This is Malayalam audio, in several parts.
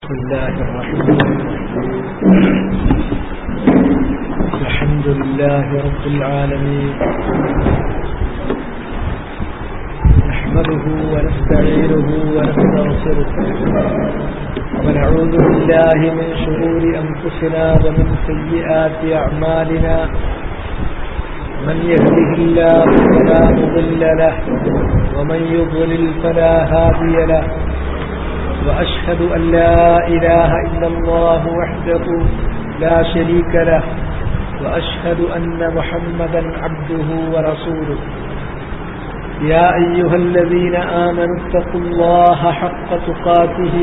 بسم الله الرحمن الرحيم. الحمد لله رب العالمين، نحمده ونستعينه ونستغفره ونعوذ بالله من شرور أنفسنا ومن سيئات أعمالنا. من يهده الله فلا مضل له ومن يضلل فلا هادي له، وأشهد أن لا إله إلا الله وحده لا شريك له، وأشهد أن محمدا عبده ورسوله. يا أيها الذين آمنوا اتقوا الله حق تقاته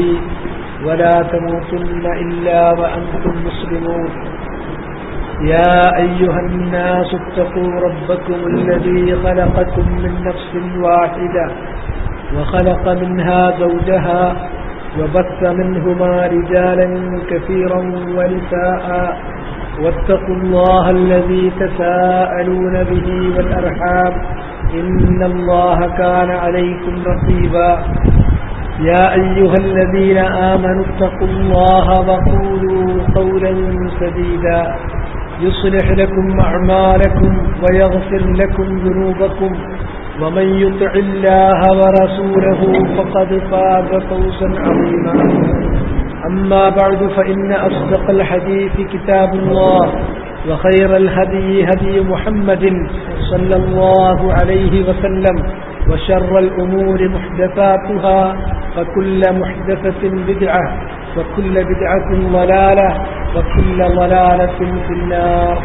ولا تموتن إلا وأنتم مسلمون. يا أيها الناس اتقوا ربكم الذي خلقكم من نفس واحدة وخلق منها زوجها وبث منهما رجالا كثيرا ونساء، واتقوا الله الذي تساءلون به والأرحام إن الله كان عليكم رقيبا. يا أيها الذين آمنوا اتقوا الله وقولوا قولا سديدا يصلح لكم أعمالكم ويغفر لكم ذنوبكم، ومن يطع الله ورسوله فقد فاز فوزا عظيما. أما بعد، فإن أصدق الحديث كتاب الله، وخير الهدي هدي محمد صلى الله عليه وسلم، وشر الأمور محدثاتها، فكل محدثة بدعة، وكل بدعة ضلالة، وكل ضلالة في النار.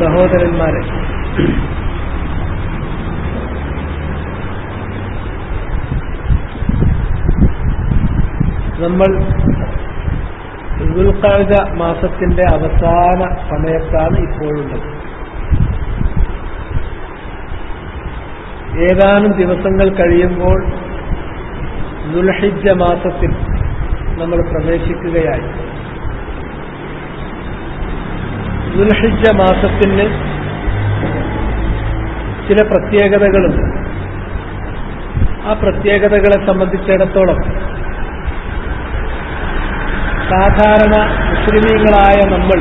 സഹോദരന്മാരെ, നമ്മൾ ദുൽഖഅദ മാസത്തിന്റെ അവസാന സമയത്താണ് ഇപ്പോഴുള്ളത്. ഏതാനും ദിവസങ്ങൾ കഴിയുമ്പോൾ ദുൽഹിജ്ജ മാസത്തിൽ നമ്മൾ പ്രവേശിക്കുകയായി. ദുൽഹിജ്ജ മാസത്തിന് ചില പ്രത്യേകതകളുണ്ട്. ആ പ്രത്യേകതകളെ സംബന്ധിച്ചിടത്തോളം സാധാരണ മുസ്ലിമീങ്ങളായ നമ്മൾ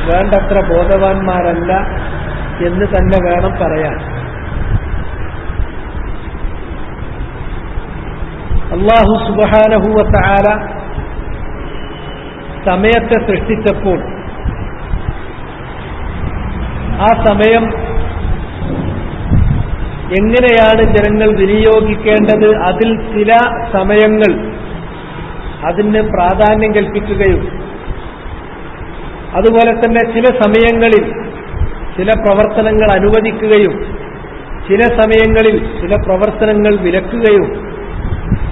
വേണ്ടത്ര ബോധവാന്മാരല്ല എന്ന് തന്നെ വേണം പറയാൻ. അല്ലാഹു സുബ്ഹാനഹു വ തആല സമയത്തെ സൃഷ്ടിച്ചപ്പോൾ ആ സമയം എങ്ങനെയാണ് ജനങ്ങൾ വിനിയോഗിക്കേണ്ടത്, അതിൽ ചില സമയങ്ങൾ അതിന് പ്രാധാന്യം കൽപ്പിക്കുകയും അതുപോലെ തന്നെ ചില സമയങ്ങളിൽ ചില പ്രവർത്തനങ്ങൾ അനുവദിക്കുകയും ചില സമയങ്ങളിൽ ചില പ്രവർത്തനങ്ങൾ വിലക്കുകയും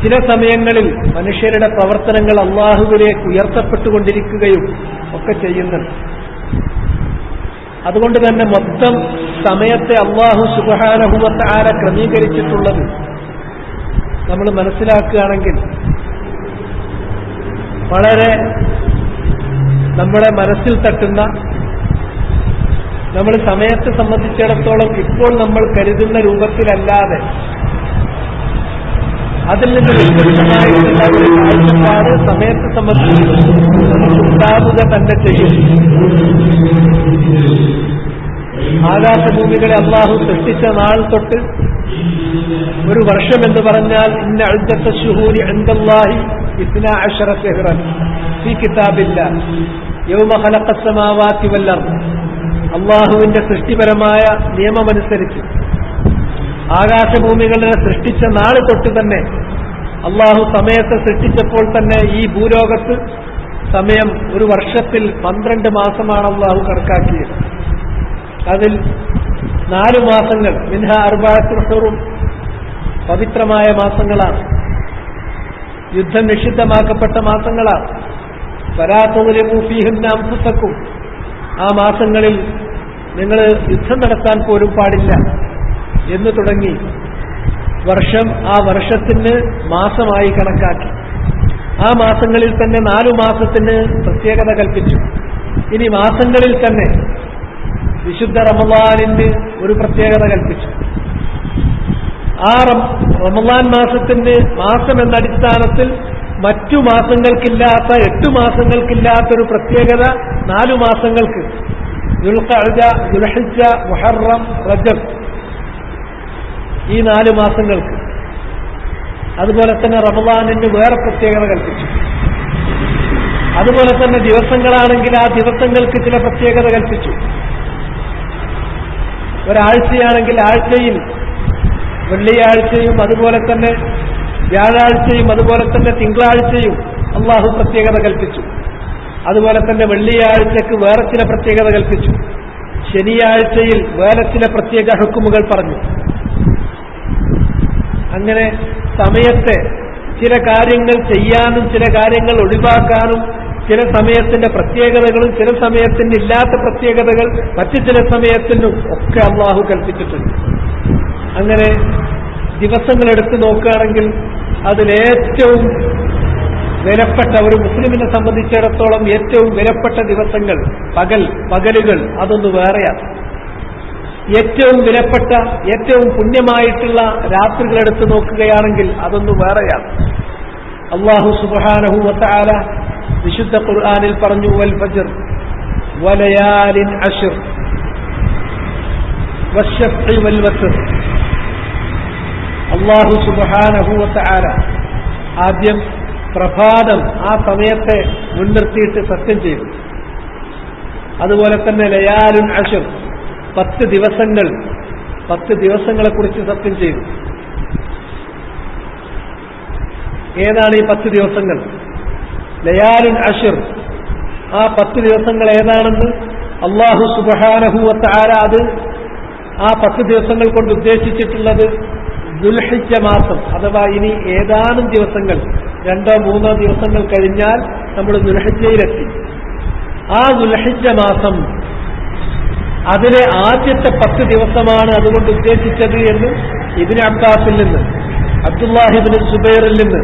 ചില സമയങ്ങളിൽ മനുഷ്യരുടെ പ്രവർത്തനങ്ങൾ അല്ലാഹുവിലേക്ക് ഉയർത്തപ്പെട്ടുകൊണ്ടിരിക്കുകയും ഒക്കെ ചെയ്യുന്നുണ്ട്. അതുകൊണ്ട് തന്നെ മൊത്തം സമയത്തെ അല്ലാഹു സുബ്ഹാനഹു വ തആല ക്രമീകരിച്ചിട്ടുള്ളത് നമ്മൾ മനസ്സിലാക്കുകയാണെങ്കിൽ വളരെ നമ്മുടെ മനസ്സിൽ തട്ടുന്ന, നമ്മൾ സമയത്തെ സംബന്ധിച്ചിടത്തോളം ഇപ്പോൾ നമ്മൾ കരുതുന്ന രൂപത്തിലല്ലാതെ അതിൽ നിന്ന് വ്യത്യസ്തമായിട്ടുള്ള ഒരു കാഴ്ചപ്പാട് സമയത്തെ സംബന്ധിച്ച് ഉണ്ടാവുക തന്നെ ചെയ്യും. ആകാശഭൂമികളെ അല്ലാഹു സൃഷ്ടിച്ച നാൾ തൊട്ട് ഒരു വർഷം എന്ന് പറഞ്ഞാൽ ഇന്ന ഇദ്ദത്ത ശുഹൂരി ഇൻദല്ലാഹി 12 ശഹ്റൻ ഫീ കിതാബില്ലാഹ് യൗമ ഖലഖസ് സമാവാതി വൽ അർദ്. അല്ലാഹുവിന്റെ സൃഷ്ടിപരമായ നിയമമനുസരിച്ച് ആകാശഭൂമികളെ സൃഷ്ടിച്ച നാൾ തൊട്ട് തന്നെ അല്ലാഹു സമയത്തെ സൃഷ്ടിച്ചപ്പോൾ തന്നെ ഈ ഭൂലോകത്ത് സമയം ഒരു വർഷത്തിൽ 12 മാസമാണ് അല്ലാഹു കണക്കാക്കിയത്. അതിൽ 4 മാസങ്ങൾ മിൻഹ അർബഅത്തുൽ ഹുറും പവിത്രമായ മാസങ്ങളാണ്, യുദ്ധം നിഷിദ്ധമാക്കപ്പെട്ട മാസങ്ങളാണ്. ഫലാ തുളിമു ഫീഹിന്ന അൻഫുസക്കും, ആ മാസങ്ങളിൽ നിങ്ങൾ യുദ്ധം നടത്താൻ പോലും പാടില്ല എന്ന് തുടങ്ങി വർഷം ആ വർഷത്തിന് മാസമായി കണക്കാക്കി. ആ മാസങ്ങളിൽ തന്നെ 4 മാസത്തിന് പ്രത്യേകത കൽപ്പിച്ചു. ഇനി മാസങ്ങളിൽ തന്നെ വിശുദ്ധ റമളാനിന് ഒരു പ്രത്യേകത കൽപ്പിച്ചു. ആ റമളാൻ മാസത്തിന് മാസം എന്ന അടിസ്ഥാനത്തിൽ മറ്റു മാസങ്ങൾക്കില്ലാത്ത 8 മാസങ്ങൾക്കില്ലാത്തൊരു പ്രത്യേകത 4 മാസങ്ങൾക്ക് ദുൽഖഅദ, ദുൽഹിജ്ജ, മുഹറം, റജബ് ഈ 4 മാസങ്ങൾക്ക്. അതുപോലെ തന്നെ റമളാനിന് വേറെ പ്രത്യേകത കൽപ്പിച്ചു. അതുപോലെ തന്നെ ദിവസങ്ങളാണെങ്കിൽ ആ ദിവസങ്ങൾക്ക് ചില പ്രത്യേകത കൽപ്പിച്ചു. ഒരാഴ്ചയാണെങ്കിൽ ആഴ്ചയിൽ വെള്ളിയാഴ്ചയും അതുപോലെ തന്നെ വ്യാഴാഴ്ചയും അതുപോലെ തന്നെ തിങ്കളാഴ്ചയും അള്ളാഹു പ്രത്യേകത കൽപ്പിച്ചു. അതുപോലെ തന്നെ വെള്ളിയാഴ്ചക്ക് വേറെ ചില പ്രത്യേകത കൽപ്പിച്ചു. ശനിയാഴ്ചയിൽ വേറെ ചില പ്രത്യേക ഹുക്കുമുകൾ പറഞ്ഞു. അങ്ങനെ സമയത്തെ ചില കാര്യങ്ങൾ ചെയ്യാനും ചില കാര്യങ്ങൾ ഒഴിവാക്കാനും ചില സമയത്തിന്റെ പ്രത്യേകതകളും ചില സമയത്തിന് ഇല്ലാത്ത പ്രത്യേകതകൾ മറ്റു ചില സമയത്തിനും ഒക്കെ അള്ളാഹു കൽപ്പിച്ചിട്ടുണ്ട്. അങ്ങനെ ദിവസങ്ങൾ എടുത്തു നോക്കുകയാണെങ്കിൽ അതിലേറ്റവും വിലപ്പെട്ട ഒരു മുസ്ലിമിനെ സംബന്ധിച്ചിടത്തോളം ഏറ്റവും വിലപ്പെട്ട ദിവസങ്ങൾ പകലുകൾ അതൊന്ന് വേറെയാണ്. ഏറ്റവും വിലപ്പെട്ട ഏറ്റവും പുണ്യമായിട്ടുള്ള രാത്രികൾ എടുത്തു നോക്കുകയാണെങ്കിൽ അതൊന്ന് വേറെയാണ്. അല്ലാഹു സുബ്ഹാനഹു വ തആല വിശുദ്ധ ഖുർആനിൽ പറഞ്ഞു, വൽ ഫജ്ർ വലയാലിൻ അശ്ർ വശഫ്ഇ വൽ വത്ർ. അല്ലാഹു സുബ്ഹാനഹു വ തആല ആദ്യം പ്രഭാതം ആ സമയത്തെ മുൻനിർത്തിയിട്ട് സത്യം ചെയ്തു. അതുപോലെ തന്നെ ലയാലുൻ അശ്ർ 10 ദിവസങ്ങളെക്കുറിച്ച് സത്യം ചെയ്തു. ഏതാണ് ഈ 10 ദിവസങ്ങൾ? ലയാലുൻ അശ്ർ, ആ 10 ദിവസങ്ങൾ ഏതാണെന്ന് അല്ലാഹു സുബ്ഹാനഹു വ തആല അത് ആ 10 ദിവസങ്ങൾ കൊണ്ട് ഉദ്ദേശിച്ചിട്ടുള്ളത് ദുൽഹിജ്ജ മാസം, അഥവാ ഇനി ഏതാനും ദിവസങ്ങൾ 2-3 ദിവസങ്ങൾ കഴിഞ്ഞാൽ നമ്മൾ ദുൽഹിജ്ജയിലെത്തി. ആ ദുൽഹിജ്ജ മാസം അതിലെ ആദ്യത്തെ 10 ദിവസമാണ് അതുകൊണ്ട് ഉദ്ദേശിച്ചത് എന്ന് ഇബ്നു അബ്ബാസിൽ നിന്ന്, അബ്ദുല്ലാഹി ഇബ്നു സുബൈറിൽ നിന്ന്,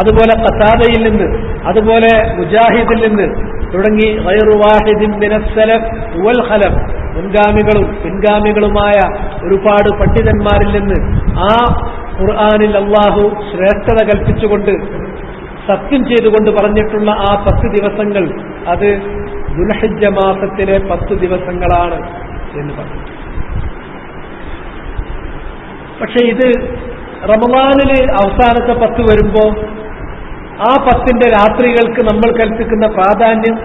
അതുപോലെ ഖതാദയിൽ നിന്ന്, അതുപോലെ മുജാഹിദിൽ നിന്ന് തുടങ്ങി ഗൈറു വാഹിദിൻ മിനസ് സലഫ് വൽ ഖലഫ്, മുൻഗാമികളും പിൻഗാമികളുമായ ഒരുപാട് പണ്ഡിതന്മാരിൽ നിന്ന് ആ ഖുർആനിൽ അല്ലാഹു ശ്രേഷ്ഠത കൽപ്പിച്ചുകൊണ്ട് സത്യം ചെയ്തുകൊണ്ട് പറഞ്ഞിട്ടുള്ള ആ 10 ദിവസങ്ങൾ അത് ദുൽഹിജ്ജ മാസത്തിലെ 10 ദിവസങ്ങളാണ് എന്ന് പറഞ്ഞു. പക്ഷെ ഇത് റമളാനില് അവസാനത്തെ 10 വരുമ്പോൾ ആ 10ന്റെ രാത്രികൾക്ക് നമ്മൾ കൽപ്പിക്കുന്ന പ്രാധാന്യം,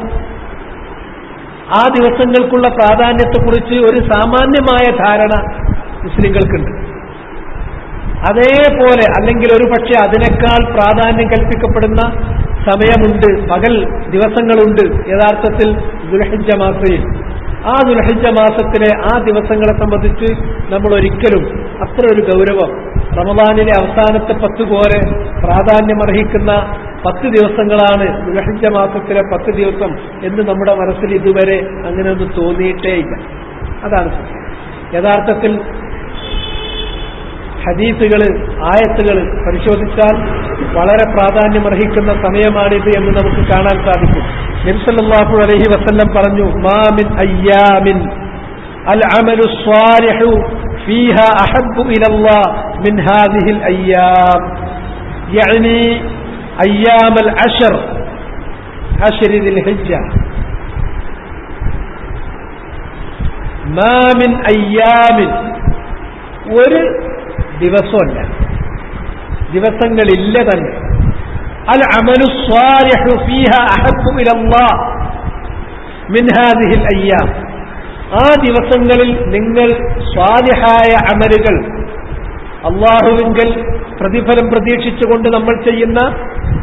ആ ദിവസങ്ങൾക്കുള്ള പ്രാധാന്യത്തെക്കുറിച്ച് ഒരു സാമാന്യമായ ധാരണ മുസ്ലിങ്ങൾക്കുണ്ട്. അതേപോലെ അല്ലെങ്കിൽ ഒരു പക്ഷേ അതിനേക്കാൾ പ്രാധാന്യം കൽപ്പിക്കപ്പെടുന്ന സമയമുണ്ട്, പകൽ ദിവസങ്ങളുണ്ട് യഥാർത്ഥത്തിൽ ദുൽഹിജ്ജ മാസത്തിൽ. ആ ദുൽഹിജ്ജ മാസത്തിലെ ആ ദിവസങ്ങളെ സംബന്ധിച്ച് നമ്മൾ ഒരിക്കലും അത്ര ഒരു ഗൗരവം റമളാനിലെ അവസാനത്തെ 10 പോലെ പ്രാധാന്യമർഹിക്കുന്ന 10 ദിവസങ്ങളാണ് ദുൽഹിജ്ജ മാസത്തിലെ 10 ദിവസം എന്ന് നമ്മുടെ മനസ്സിൽ ഇതുവരെ അങ്ങനെ ഒന്നും തോന്നിയിട്ടേയില്ല. അതാണ് സത്യം. യഥാർത്ഥത്തിൽ ഹദീസുകൾ, ആയത്തുകൾ പരിശോധിച്ചാൽ വളരെ പ്രാധാന്യമർഹിക്കുന്ന സമയമാണിത് എന്ന് നമുക്ക് കാണാൻ സാധിക്കും. നബി സല്ലല്ലാഹു അലൈഹി വസല്ലം പറഞ്ഞു, മാ മിൻ അയ്യാമിൻ അൽ അമലു സ്വാലിഹു ഫീഹാ അഹബ്ബു ഇലല്ലാഹ് മിൻ ഹാദിഹിൽ അയ്യാം, യഅനി അയ്യാമൽ അശ്ർ ദിൽ ഹിജ്ജ. മാ മിൻ അയ്യാമിൻ, ഒരു ദിവസമല്ല, ദിവസങ്ങളില്ല തന്നെ. അൽ അമലു സ്വാലിഹു ഫീഹാ അഹബ്ബു ഇലല്ലാഹ് മിൻ ഹാദിഹിൽ അയ്യാം, ആ ദിവസങ്ങളിൽ നിങ്ങൾ സ്വാലിഹായ അമലുകൾ, അല്ലാഹുവിങ്കൽ പ്രതിഫലം പ്രതീക്ഷിച്ചുകൊണ്ട് നമ്മൾ ചെയ്യുന്ന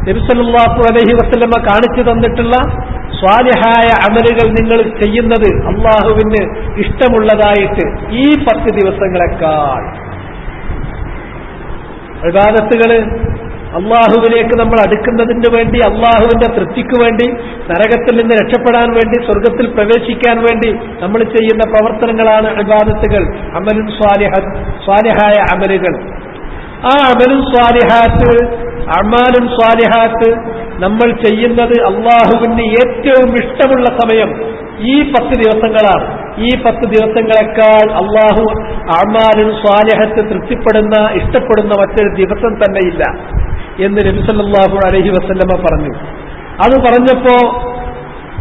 നബി സല്ലല്ലാഹു അലൈഹി വസല്ലമ കാണിച്ചു തന്നിട്ടുള്ള സ്വാലിഹായ അമലുകൾ നിങ്ങൾ ചെയ്യുന്നത് അല്ലാഹുവിന് ഇഷ്ടമുള്ളതായിട്ട് ഈ 10 ദിവസങ്ങളെക്കാൾ. ഇബാദത്തുകള് അള്ളാഹുവിലേക്ക് നമ്മൾ അടുക്കുന്നതിന് വേണ്ടി, അള്ളാഹുവിന്റെ തൃപ്തിക്ക് വേണ്ടി, നരകത്തിൽ നിന്ന് രക്ഷപ്പെടാൻ വേണ്ടി, സ്വർഗത്തിൽ പ്രവേശിക്കാൻ വേണ്ടി നമ്മൾ ചെയ്യുന്ന പ്രവർത്തനങ്ങളാണ് ഇബാദത്തുകൾ, അമലുൻ സ്വാലിഹത്ത്, സ്വാലിഹായ അമലുകൾ. ആ അമലുൻ സ്വാലിഹാത്ത്, അമാലുൻ സ്വാലിഹാത്ത് നമ്മൾ ചെയ്യുന്നത് അള്ളാഹുവിന് ഏറ്റവും ഇഷ്ടമുള്ള സമയം ഈ 10 ദിവസങ്ങളാണ്. ഈ 10 ദിവസങ്ങളെക്കാൾ അള്ളാഹു അഅ്മാലുൻ സ്വാലിഹത്ത് തൃപ്തിപ്പെടുന്ന ഇഷ്ടപ്പെടുന്ന മറ്റൊരു ദിവസം തന്നെയില്ല എന്ന് നബി സല്ലല്ലാഹു അലൈഹി വസല്ലമ പറഞ്ഞു. അത് പറഞ്ഞപ്പോ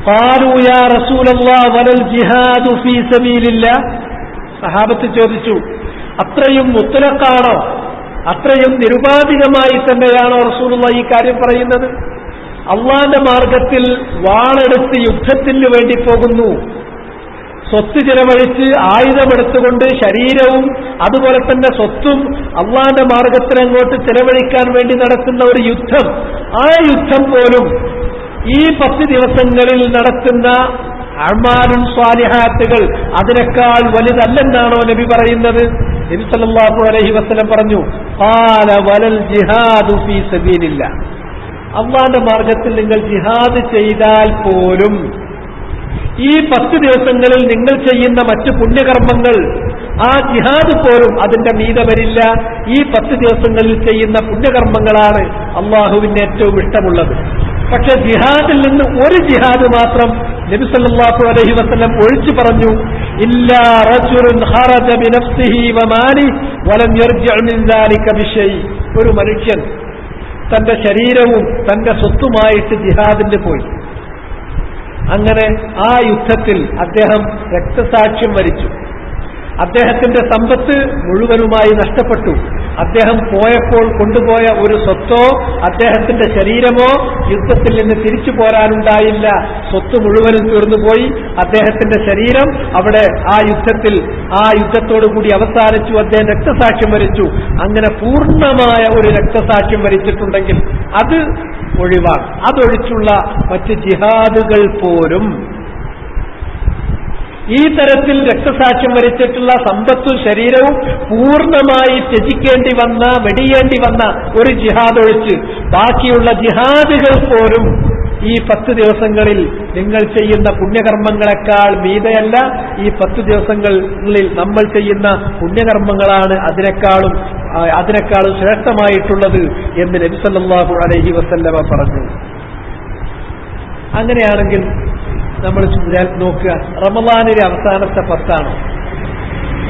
ഖാലൂ യാ റസൂലല്ലാഹ് വലൽ ജിഹാദു ഫീ സബീലില്ലാഹ്, സഹാബത്ത് ചോദിച്ചു, അത്രയും മുത്തലഖാണോ, അത്രയും നിരുപാധികമായി തന്നെയാണോ റസൂലുള്ളാഹി ഈ കാര്യം പറയുന്നത്? അള്ളാന്റെ മാർഗത്തിൽ വാളെടുത്ത് യുദ്ധത്തിന് വേണ്ടി പോകുന്നു, സ്വത്ത് ചിലവഴിച്ച് ആയുധമെടുത്തുകൊണ്ട് ശരീരവും അതുപോലെ തന്നെ സ്വത്തും അള്ളാന്റെ മാർഗത്തിൽ അങ്ങോട്ട് ചിലവഴിക്കാൻ വേണ്ടി നടത്തുന്ന ഒരു യുദ്ധം, ആ യുദ്ധം പോലും ഈ 10 ദിവസങ്ങളിൽ നടത്തുന്ന അഅ്മാലുൻ സ്വാലിഹാത്തുകൾ അതിനേക്കാൾ വലുതല്ലെന്നാണോ നബി പറയുന്നത്? നബി സല്ലല്ലാഹു അലൈഹി വസല്ലം പറഞ്ഞു, ഖാല വലൽ ജിഹാദു ഫീ സബീലില്ലാഹ്, അള്ളാന്റെ മാർഗത്തിൽ നിങ്ങൾ ജിഹാദ് ചെയ്താൽ പോലും ഈ 10 ദിവസങ്ങളിൽ നിങ്ങൾ ചെയ്യുന്ന മറ്റു പുണ്യകർമ്മങ്ങൾ, ആ ജിഹാദ് പോലും അതിന്റെ മീതെ വരില്ല. ഈ 10 ദിവസങ്ങളിൽ ചെയ്യുന്ന പുണ്യകർമ്മങ്ങളാണ് അള്ളാഹുവിന് ഏറ്റവും ഇഷ്ടമുള്ളത്. പക്ഷെ ജിഹാദിൽ നിന്ന് ഒരു ജിഹാദ് മാത്രം നബി സല്ലല്ലാഹു അലൈഹി വസല്ലം ഒഴിച്ചു പറഞ്ഞു, ഇല്ലാ റജുലുൻ ഖറജ ബിനഫ്സിഹി വമാലിഹി വലം യർജിഅ മിൻ ദാലിക ബിശൈ, ഒരു മനുഷ്യൻ തന്റെ ശരീരവും തന്റെ സ്വത്തുമായിട്ട് ജിഹാദിന് പോയി. അങ്ങനെ ആ യുദ്ധത്തിൽ അദ്ദേഹം രക്തസാക്ഷ്യം വരിച്ചു. അദ്ദേഹത്തിന്റെ സമ്പത്ത് മുഴുവനുമായി നഷ്ടപ്പെട്ടു. അദ്ദേഹം പോയപ്പോൾ കൊണ്ടുപോയ ഒരു സ്വത്തോ അദ്ദേഹത്തിന്റെ ശരീരമോ യുദ്ധത്തിൽ നിന്ന് തിരിച്ചു പോരാനുണ്ടായില്ല. സ്വത്ത് മുഴുവനും തീർന്നുപോയി. അദ്ദേഹത്തിന്റെ ശരീരം അവിടെ ആ യുദ്ധത്തോടുകൂടി അവസാനിച്ചു. അദ്ദേഹം രക്തസാക്ഷ്യം വരിച്ചു. അങ്ങനെ പൂർണ്ണമായ ഒരു രക്തസാക്ഷ്യം വരിച്ചിട്ടുണ്ടെങ്കിൽ അത് ഒഴിവാണ്. അതൊഴിച്ചുള്ള മറ്റ് ജിഹാദുകൾ പോലും ഈ തരത്തിൽ രക്തസാക്ഷ്യം വരിച്ചിട്ടുള്ള സമ്പത്തും ശരീരവും പൂർണ്ണമായി ത്യജിക്കേണ്ടി വന്ന, വെടിയേണ്ടി വന്ന ഒരു ജിഹാദ് ഒഴിച്ച് ബാക്കിയുള്ള ജിഹാദുകൾ പോലും ഈ 10 ദിവസങ്ങളിൽ നിങ്ങൾ ചെയ്യുന്ന പുണ്യകർമ്മങ്ങളെക്കാൾ മീതയല്ല. ഈ 10 ദിവസങ്ങളിൽ നമ്മൾ ചെയ്യുന്ന പുണ്യകർമ്മങ്ങളാണ് അതിനേക്കാളും ശ്രേഷ്ഠമായിട്ടുള്ളത് എന്ന് നബി സല്ലല്ലാഹു അലൈഹി വസല്ലമ പറഞ്ഞു. അങ്ങനെയാണെങ്കിൽ നമ്മൾ നോക്കുക, റമളാനിലെ അവസാനത്തെ 10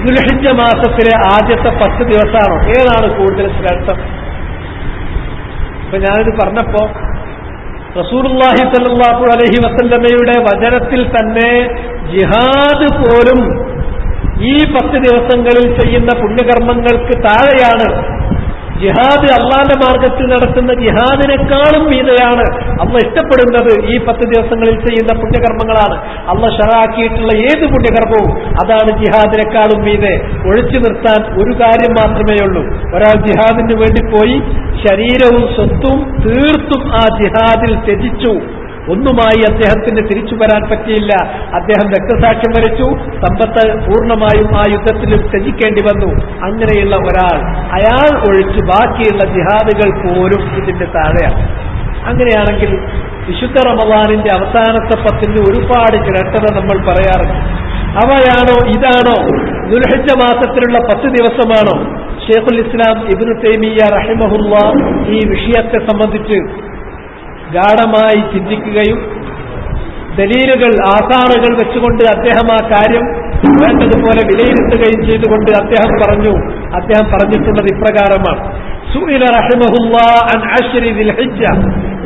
ദുൽഹിജ്ജ മാസത്തിലെ ആദ്യത്തെ 10 ദിവസമാണോ? ഏതാണ് കൂടുതൽ ശ്രേഷ്ഠം? ഇപ്പൊ ഞാനിത് പറഞ്ഞപ്പോ റസൂലുള്ളാഹി സ്വല്ലല്ലാഹു അലൈഹി വസല്ലമയുടെ വചനത്തിൽ തന്നെ ജിഹാദ് പോലും ഈ 10 ദിവസങ്ങളിൽ ചെയ്യുന്ന പുണ്യകർമ്മങ്ങൾക്ക് താഴെയാണ്. ജിഹാദ് അള്ളാന്റെ മാർഗത്തിൽ നടത്തുന്ന ജിഹാദിനേക്കാളും മീതെയാണ്. അള്ളാഹ് ഇഷ്ടപ്പെടുന്നത് ഈ 10 ദിവസങ്ങളിൽ ചെയ്യുന്ന പുണ്യകർമ്മങ്ങളാണ്. അള്ളാഹ് ശറഅാക്കിയിട്ടുള്ള ഏത് പുണ്യകർമ്മവും അതാണ് ജിഹാദിനേക്കാളും മീതെ. ഒഴിച്ചു നിർത്താൻ ഒരു കാര്യം മാത്രമേ ഉള്ളൂ. ഒരാൾ ജിഹാദിന് വേണ്ടി പോയി ശരീരവും സ്വത്തും തീർത്തും ആ ജിഹാദിൽ ത്യജിച്ചു, ഒന്നുമായി അദ്ദേഹത്തിന് തിരിച്ചു വരാൻ പറ്റിയില്ല. അദ്ദേഹം രക്തസാക്ഷ്യം വരിച്ചു, സമ്പത്ത് പൂർണ്ണമായും ആ യുദ്ധത്തിൽ ത്യജിക്കേണ്ടി വന്നു. അങ്ങനെയുള്ള ഒരാൾ, അയാൾ ഒഴിച്ച് ബാക്കിയുള്ള ജിഹാദുകൾ പോലും ഇതിന്റെ താഴെയാണ്. അങ്ങനെയാണെങ്കിൽ വിശുദ്ധ റമളാനിന്റെ അവസാനത്തെ 10 ഒരുപാട് ശ്രേഷ്ഠത നമ്മൾ പറയാറുണ്ട്. അവയാണോ, ഇതാണോ ദുൽഹിജ്ജ മാസത്തിലുള്ള 10 ദിവസമാണോ? ശൈഖുൽ ഇസ്ലാം ഇബ്നു തൈമിയ്യ റഹിമഹുല്ലാഹ് ഈ വിഷയത്തെ സംബന്ധിച്ച് ഗാഢമായി ചിന്തിക്കുകയും ദലീലുകൾ, ആസാറുകൾ വെച്ചുകൊണ്ട് അദ്ദേഹം ആ കാര്യം വേണ്ടതുപോലെ വിലയിരുത്തുകയും ചെയ്തുകൊണ്ട് അദ്ദേഹം പറഞ്ഞിട്ടുള്ളത് ഇപ്രകാരമാണ്: സുഇല റഹിമഹുല്ലാഹ് അൻ അശ്രി ദിൽഹിജ്ജ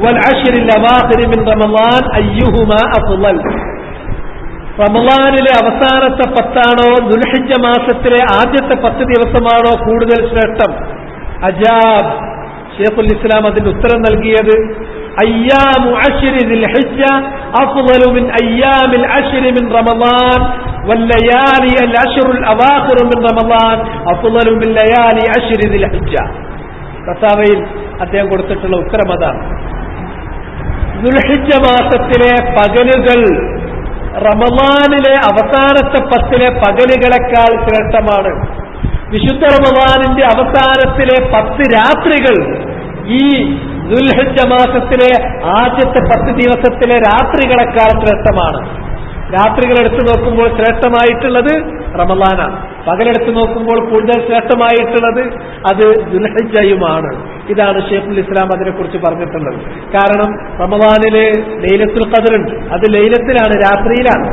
വൽ അശ്രി അൽഅവാഖിർ മിൻ റമളാൻ അയ്യുഹുമാ അഫ്ളൽ. റമളാനിലെ അവസാനത്തെ 10 ദുൽഹിജ്ജ മാസത്തിലെ ആദ്യത്തെ 10 ദിവസമാണോ കൂടുതൽ ശ്രേഷ്ഠം? അജാബ്, ശൈഖുൽ ഇസ്ലാം അതിന് ഉത്തരം നൽകിയത് അയ്യാമു അശ്രി ദിൽഹിജ്ജ അഫ്ളലു മിൻ അയ്യാമിൽ അശ്രി മിൻ റമളാൻ വല്ലയാലി അൽ അശ്റുൽ അവാഖിർ മിൻ റമളാൻ അഫ്ളലു മിൻ ലയാലി അശ്രി ദിൽഹിജ്ജ. ഫതാവയിൽ അദ്ദേഹം കൊടുത്തിട്ടുള്ള ഉത്തരം അതാണ്. ദുൽഹിജ്ജ മാസത്തിലെ പകലുകൾ റമളാനിലെ അവസാനത്തെ 10 പകലുകളെക്കാൾ ശ്രേഷ്ഠമാണ്. വിശുദ്ധ റമളാനിന്റെ അവസാനത്തിലെ 10 രാത്രികൾ ഈ ദുൽഹിജ്ജ മാസത്തിലെ ആദ്യത്തെ 10 ദിവസത്തിലെ രാത്രികളെക്കാൾ ശ്രേഷ്ഠമാണ്. രാത്രികൾ എടുത്തു നോക്കുമ്പോൾ ശ്രേഷ്ഠമായിട്ടുള്ളത് റമളാനാണ്. പകലെടുത്ത് നോക്കുമ്പോൾ കൂടുതൽ ശ്രേഷ്ഠമായിട്ടുള്ളത് അത് ദുൽഹിജ്ജയുമാണ്. ഇതാണ് ശൈഖുൽ ഇസ്ലാം അതിനെക്കുറിച്ച് പറഞ്ഞിട്ടുള്ളത്. കാരണം റമളാനിലെ ലൈലത്തുൽ ഖദ്ർ ഉണ്ട്, അത് ലൈലത്തിലാണ്, രാത്രിയിലാണ്.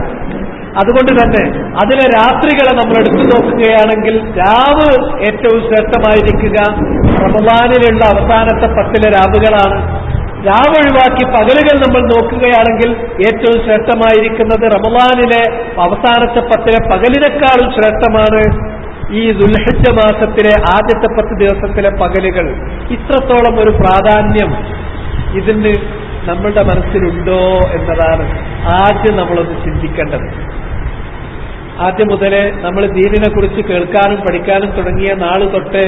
അതുകൊണ്ട് തന്നെ അതിലെ രാത്രികളെ നമ്മൾ എടുത്തു നോക്കുകയാണെങ്കിൽ രാവ് ഏറ്റവും ശ്രേഷ്ഠമായിരിക്കുക റമളാനിലുള്ള അവസാനത്തെ 10 രാവുകളാണ്. രാവ് ഒഴിവാക്കി പകലുകൾ നമ്മൾ നോക്കുകയാണെങ്കിൽ ഏറ്റവും ശ്രേഷ്ഠമായിരിക്കുന്നത് റമളാനിലെ അവസാനത്തെ 10 പകലിനേക്കാളും ശ്രേഷ്ഠമാണ് ഈ ദുൽഹിജ്ജ മാസത്തിലെ ആദ്യത്തെ 10 ദിവസത്തിലെ പകലുകൾ. ഇത്രത്തോളം ഒരു പ്രാധാന്യം ഇതിന് നമ്മളുടെ മനസ്സിലുണ്ടോ എന്നതാണ് ആദ്യം നമ്മളൊന്ന് ചിന്തിക്കേണ്ടത്. ആദ്യം മുതലേ നമ്മൾ ദീനിനെ കുറിച്ച് കേൾക്കാനും പഠിക്കാനും തുടങ്ങിയ നാള് തൊട്ട്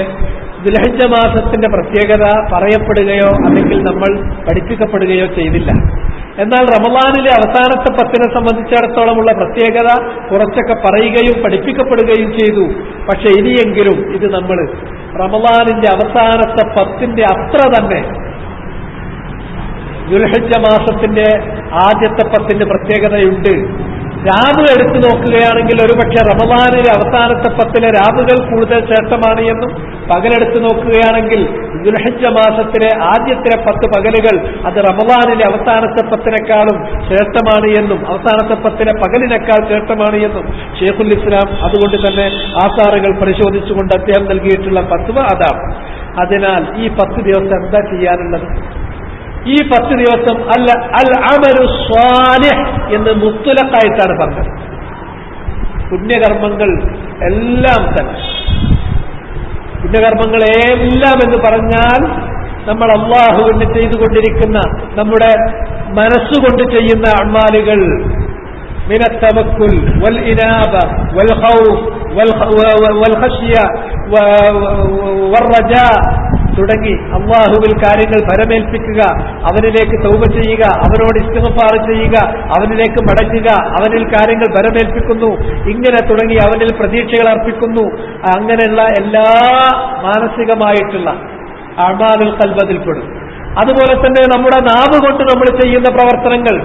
ദുൽഹിജ്ജ മാസത്തിന്റെ പ്രത്യേകത പറയപ്പെടുകയോ അല്ലെങ്കിൽ നമ്മൾ പഠിപ്പിക്കപ്പെടുകയോ ചെയ്തില്ല. എന്നാൽ റമളാനിലെ അവസാനത്തെ 10 സംബന്ധിച്ചിടത്തോളമുള്ള പ്രത്യേകത കുറച്ചൊക്കെ പറയുകയും പഠിപ്പിക്കപ്പെടുകയും ചെയ്തു. പക്ഷെ ഇനിയെങ്കിലും ഇത് നമ്മൾ റമളാനിന്റെ അവസാനത്തെ 10 അത്ര തന്നെ ദുൽഹിജ്ജ മാസത്തിന്റെ ആദ്യത്തെ 10 പ്രത്യേകതയുണ്ട്. രാവ് എടുത്തു നോക്കുകയാണെങ്കിൽ ഒരുപക്ഷെ റമളാനിലെ അവസാനത്തെ 10 രാവുകൾ കൂടുതൽ ശ്രേഷ്ഠമാണ് എന്നും പകലെടുത്ത് നോക്കുകയാണെങ്കിൽ ദുൽഹിജ്ജ മാസത്തിലെ ആദ്യത്തെ 10 പകലുകൾ അത് റമളാനിലെ അവസാനത്തെ 10 ശ്രേഷ്ഠമാണ് എന്നും അവസാനത്തെ 10 പകലിനേക്കാൾ ശ്രേഷ്ഠമാണ് എന്നും ഷെയ്ഖുൽ ഇസ്ലാം അതുകൊണ്ട് തന്നെ ആസാറുകൾ പരിശോധിച്ചുകൊണ്ട് അദ്ദേഹം നൽകിയിട്ടുള്ള ഫത്വ അതാണ്. അതിനാൽ ഈ 10 ദിവസം എന്താ ചെയ്യാനുള്ളത്? ഈ 10 ദിവസം അൽ അമലു സ്വാലിഹ് എന്ന് മുത്തലഖായിട്ടാണ് പറഞ്ഞത്. പുണ്യകർമ്മങ്ങൾ എല്ലാം തന്നെ, പുണ്യകർമ്മങ്ങളെല്ലാം എന്ന് പറഞ്ഞാൽ നമ്മൾ അല്ലാഹുവിന് ചെയ്തുകൊണ്ടിരിക്കുന്ന നമ്മുടെ മനസ്സുകൊണ്ട് ചെയ്യുന്ന അഅ്മാലുകൾ, മിന തവക്കുൽ വൽ ഇനാബ വൽ ഖൗഫ് വൽ ഖശ്യ വൽ റജാ തുടങ്ങി അല്ലാഹുവിൽ കാര്യങ്ങൾ ഭരമേൽപ്പിക്കുക, അവനിലേക്ക് തൗബ ചെയ്യുക, അവനോട് ഇസ്തിഗ്ഫാർ ചെയ്യുക, അവനിലേക്ക് മടങ്ങുക, അവനിൽ കാര്യങ്ങൾ ഭരമേൽപ്പിക്കുന്നു, ഇങ്ങനെ തുടങ്ങി അവനിൽ പ്രതീക്ഷകൾ അർപ്പിക്കുന്നു. അങ്ങനെയുള്ള എല്ലാ മാനസികമായിട്ടുള്ള അഅ്മാലുൽ ഖൽബ് അതിൽപ്പെടും. അതുപോലെ തന്നെ നമ്മുടെ നാവ് കൊണ്ട് നമ്മൾ ചെയ്യുന്ന പ്രവർത്തനങ്ങൾ,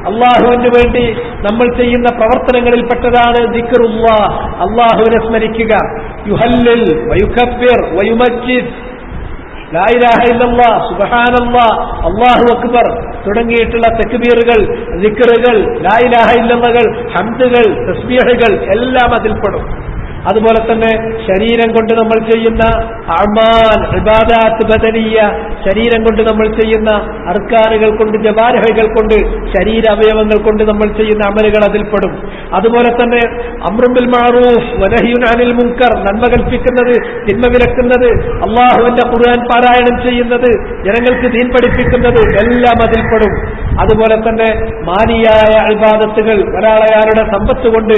അള്ളാഹുവിന് വേണ്ടി നമ്മൾ ചെയ്യുന്ന പ്രവർത്തനങ്ങളിൽപ്പെട്ടതാണ് ദിക്റുല്ലാഹ്, അള്ളാഹുവിനെ സ്മരിക്കുക, യുഹല്ലിൽ വയുകബ്ബിർ വയുമജ്ജിദ്, ലാ ഇലാഹ ഇല്ലല്ലാഹ്, സുബ്ഹാനല്ലാഹ്, അല്ലാഹു അക്ബർ തുടങ്ങിയിട്ടുള്ള തക്ബീറുകൾ, ദിക്റുകൾ, ലാ ഇലാഹ ഇല്ലല്ലഹകൾ, ഹംദുകൾ, തസ്ബീഹുകൾ എല്ലാം അതിൽപ്പെടും. അതുപോലെ തന്നെ ശരീരം കൊണ്ട് നമ്മൾ ചെയ്യുന്ന അഅ്മാൽ ഇബാദാത്ത് ബദനിയ, ശരീരം കൊണ്ട് നമ്മൾ ചെയ്യുന്ന അർക്കാനുകൾ കൊണ്ട്, ജവാരിഹുകൾ കൊണ്ട്, ശരീരാവയവങ്ങൾ കൊണ്ട് നമ്മൾ ചെയ്യുന്ന അമലുകൾ അതിൽപ്പെടും. അതുപോലെ തന്നെ അംറുൻ ബിൽ മഅറൂഫ് വനഹ്യുൻ അനിൽ മുൻകർ, നന്മ കൽപ്പിക്കുന്നത് തിന്മ വിലക്കുന്നത്, അല്ലാഹുവിന്റെ ഖുർആൻ പാരായണം ചെയ്യുന്നത്, ജനങ്ങൾക്ക് ദീൻ പഠിപ്പിക്കുന്നത് എല്ലാം അതിൽപ്പെടും. അതുപോലെ തന്നെ മാനിയായ ഇബാദത്തുകൾ, ഒരാളയാളുടെ സമ്പത്ത് കൊണ്ട്,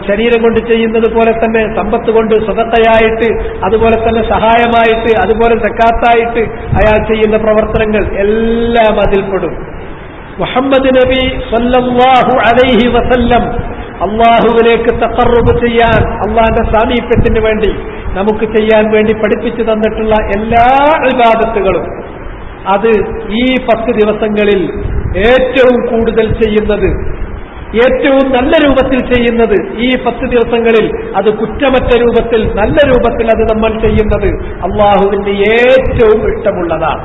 ശരീരം കൊണ്ട് ചെയ്യുന്നത് പോലെ തന്നെ സമ്പത്ത് കൊണ്ട് സദഖയായിട്ട്, അതുപോലെ തന്നെ സഹായമായിട്ട്, അതുപോലെ സക്കാത്തായിട്ട് അയാൾ ചെയ്യുന്ന പ്രവർത്തനങ്ങൾ എല്ലാം അതിൽപ്പെടും. മുഹമ്മദ് നബി സല്ലല്ലാഹു അലൈഹി വസല്ലം അള്ളാഹുവിലേക്ക് തഖർറുബ് ചെയ്യാൻ, അള്ളാഹിന്റെ സാമീപ്യത്തിന് വേണ്ടി നമുക്ക് ചെയ്യാൻ വേണ്ടി പഠിപ്പിച്ചു തന്നിട്ടുള്ള എല്ലാ ഇബാദത്തുകളും അത് ഈ 10 ദിവസങ്ങളിൽ ഏറ്റവും കൂടുതൽ ചെയ്യുന്നത്, ഏറ്റവും നല്ല രൂപത്തിൽ ചെയ്യുന്നത്, ഈ 10 ദിവസങ്ങളിൽ അത് കുറ്റമറ്റ രൂപത്തിൽ നല്ല രൂപത്തിൽ അത് നമ്മൾ ചെയ്യുന്നത് അള്ളാഹുവിന് ഏറ്റവും ഇഷ്ടമുള്ളതാണ്.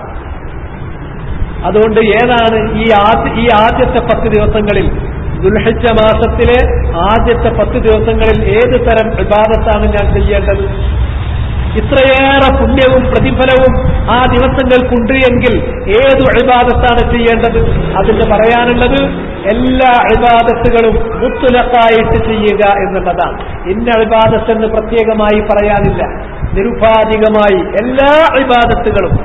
അതുകൊണ്ട് ഏതാണ് ഈ ആദ്യത്തെ 10 ദിവസങ്ങളിൽ, ദുൽഹിജ്ജ മാസത്തിലെ ആദ്യത്തെ 10 ദിവസങ്ങളിൽ ഏത് തരം ഇബാദത്താണ് ഞാൻ ചെയ്യേണ്ടത്? ഇത്രയേറെ പുണ്യവും പ്രതിഫലവും ആ ദിവസങ്ങൾക്കുണ്ട് എങ്കിൽ ഏതു ഇബാദത്താണ് ചെയ്യേണ്ടത്? അതിന് പറയാനുള്ളത് എല്ലാ ഇബാദത്തുകളും മുത്ലഖായിട്ട് ചെയ്യുക എന്നുള്ളതാണ്. ഇന്ന ഇബാദത്ത് എന്ന് പ്രത്യേകമായി പറയാനില്ല. നിരുപാധികമായി എല്ലാ ഇബാദത്തുകളും,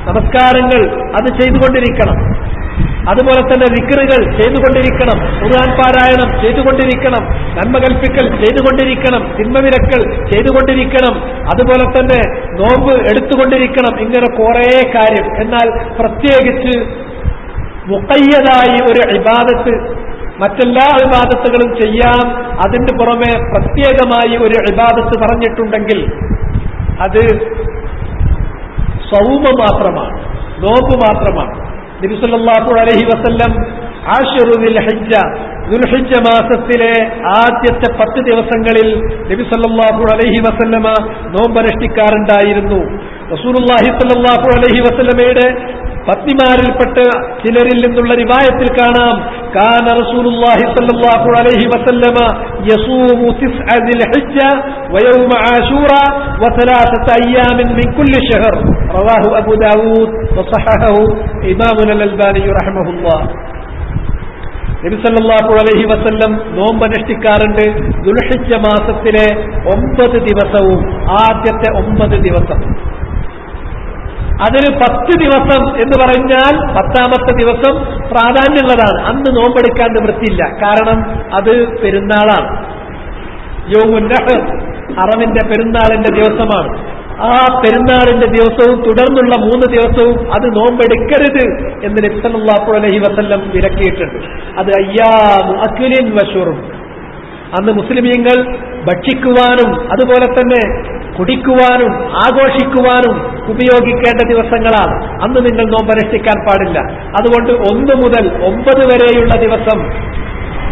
നമസ്കാരങ്ങൾ അത് ചെയ്തുകൊണ്ടിരിക്കണം, അതുപോലെ തന്നെ ദിക്റുകൾ ചെയ്തുകൊണ്ടിരിക്കണം, ഖുർആൻ പാരായണം ചെയ്തുകൊണ്ടിരിക്കണം, നന്മ കൽപ്പിക്കൽ ചെയ്തുകൊണ്ടിരിക്കണം, തിന്മ വിലക്കൽ ചെയ്തുകൊണ്ടിരിക്കണം, അതുപോലെ തന്നെ നോമ്പ് എടുത്തുകൊണ്ടിരിക്കണം. ഇങ്ങനെ കുറേ കാര്യം. എന്നാൽ പ്രത്യേകിച്ച് മുഖയ്യതായി ഒരു ഇബാദത്ത് മറ്റെല്ലാ ഇബാദത്തുകളും ചെയ്യാം, അതിന് പുറമെ പ്രത്യേകമായി ഒരു ഇബാദത്ത് പറഞ്ഞിട്ടുണ്ടെങ്കിൽ അത് സൗമ മാത്രമാണ്, നോമ്പ് മാത്രമാണ്. നബി സല്ലല്ലാഹു അലൈഹി വസല്ലം ആശിറു ദുൽഹിജ്ജ മാസത്തിലെ ആദ്യത്തെ 10 ദിവസങ്ങളിൽ നബി സല്ലല്ലാഹു അലൈഹി വസല്ലമ നോമ്പനുഷ്ഠിക്കാറുണ്ടായിരുന്നു. റസൂലുള്ളാഹി സല്ലല്ലാഹു അലൈഹി വസല്ലമയുടെ പത്നിമാരിൽപ്പെട്ട ചിലരിൽ നിന്നുള്ള റിവായത്തിൽ കാണാം, كان رسول الله صلى الله عليه وسلم يصوم 9 ذي الحجة ويوم عاشوراء و3 أيام من كل شهر رواه أبو داود وصححه إمامنا الألباني رحمه الله. നബി സല്ലല്ലാഹു അലൈഹി വസല്ലം നോമ്പനുഷ്ഠിക്കാറുണ്ട് ദുൽഹിജ്ജ മാസത്തിലെ 9 ദിവസവും. ആദ്യത്തെ 9 ദിവസം, അതിന് 10 ദിവസം എന്ന് പറഞ്ഞാൽ 10ാമത്തെ ദിവസം പ്രാധാന്യമുള്ളതാണ്. അന്ന് നോമ്പെടുക്കാൻ നിവൃത്തിയില്ല, കാരണം അത് പെരുന്നാളാണ്. യൗമുൻ നഹർ, അറവിന്റെ പെരുന്നാളിന്റെ ദിവസമാണ്. ആ പെരുന്നാളിന്റെ ദിവസവും തുടർന്നുള്ള 3 ദിവസവും അത് നോമ്പെടുക്കരുത് എന്ന് നബി സല്ലല്ലാഹു അലൈഹി വസല്ലം വിലക്കിയിട്ടുണ്ട്. അത് അയ്യാമു അക്ലിൻ വശുർബ്, അന്ന് മുസ്ലിമീങ്ങൾ ഭക്ഷിക്കുവാനും അതുപോലെ തന്നെ കുടിക്കുവാനും ആഘോഷിക്കുവാനും ഉപയോഗിക്കേണ്ട ദിവസങ്ങളാണ്. അന്ന് നിങ്ങൾ നോമ്പനുഷ്ഠിക്കാൻ പാടില്ല. അതുകൊണ്ട് 1 മുതൽ 9 വരെയുള്ള ദിവസം,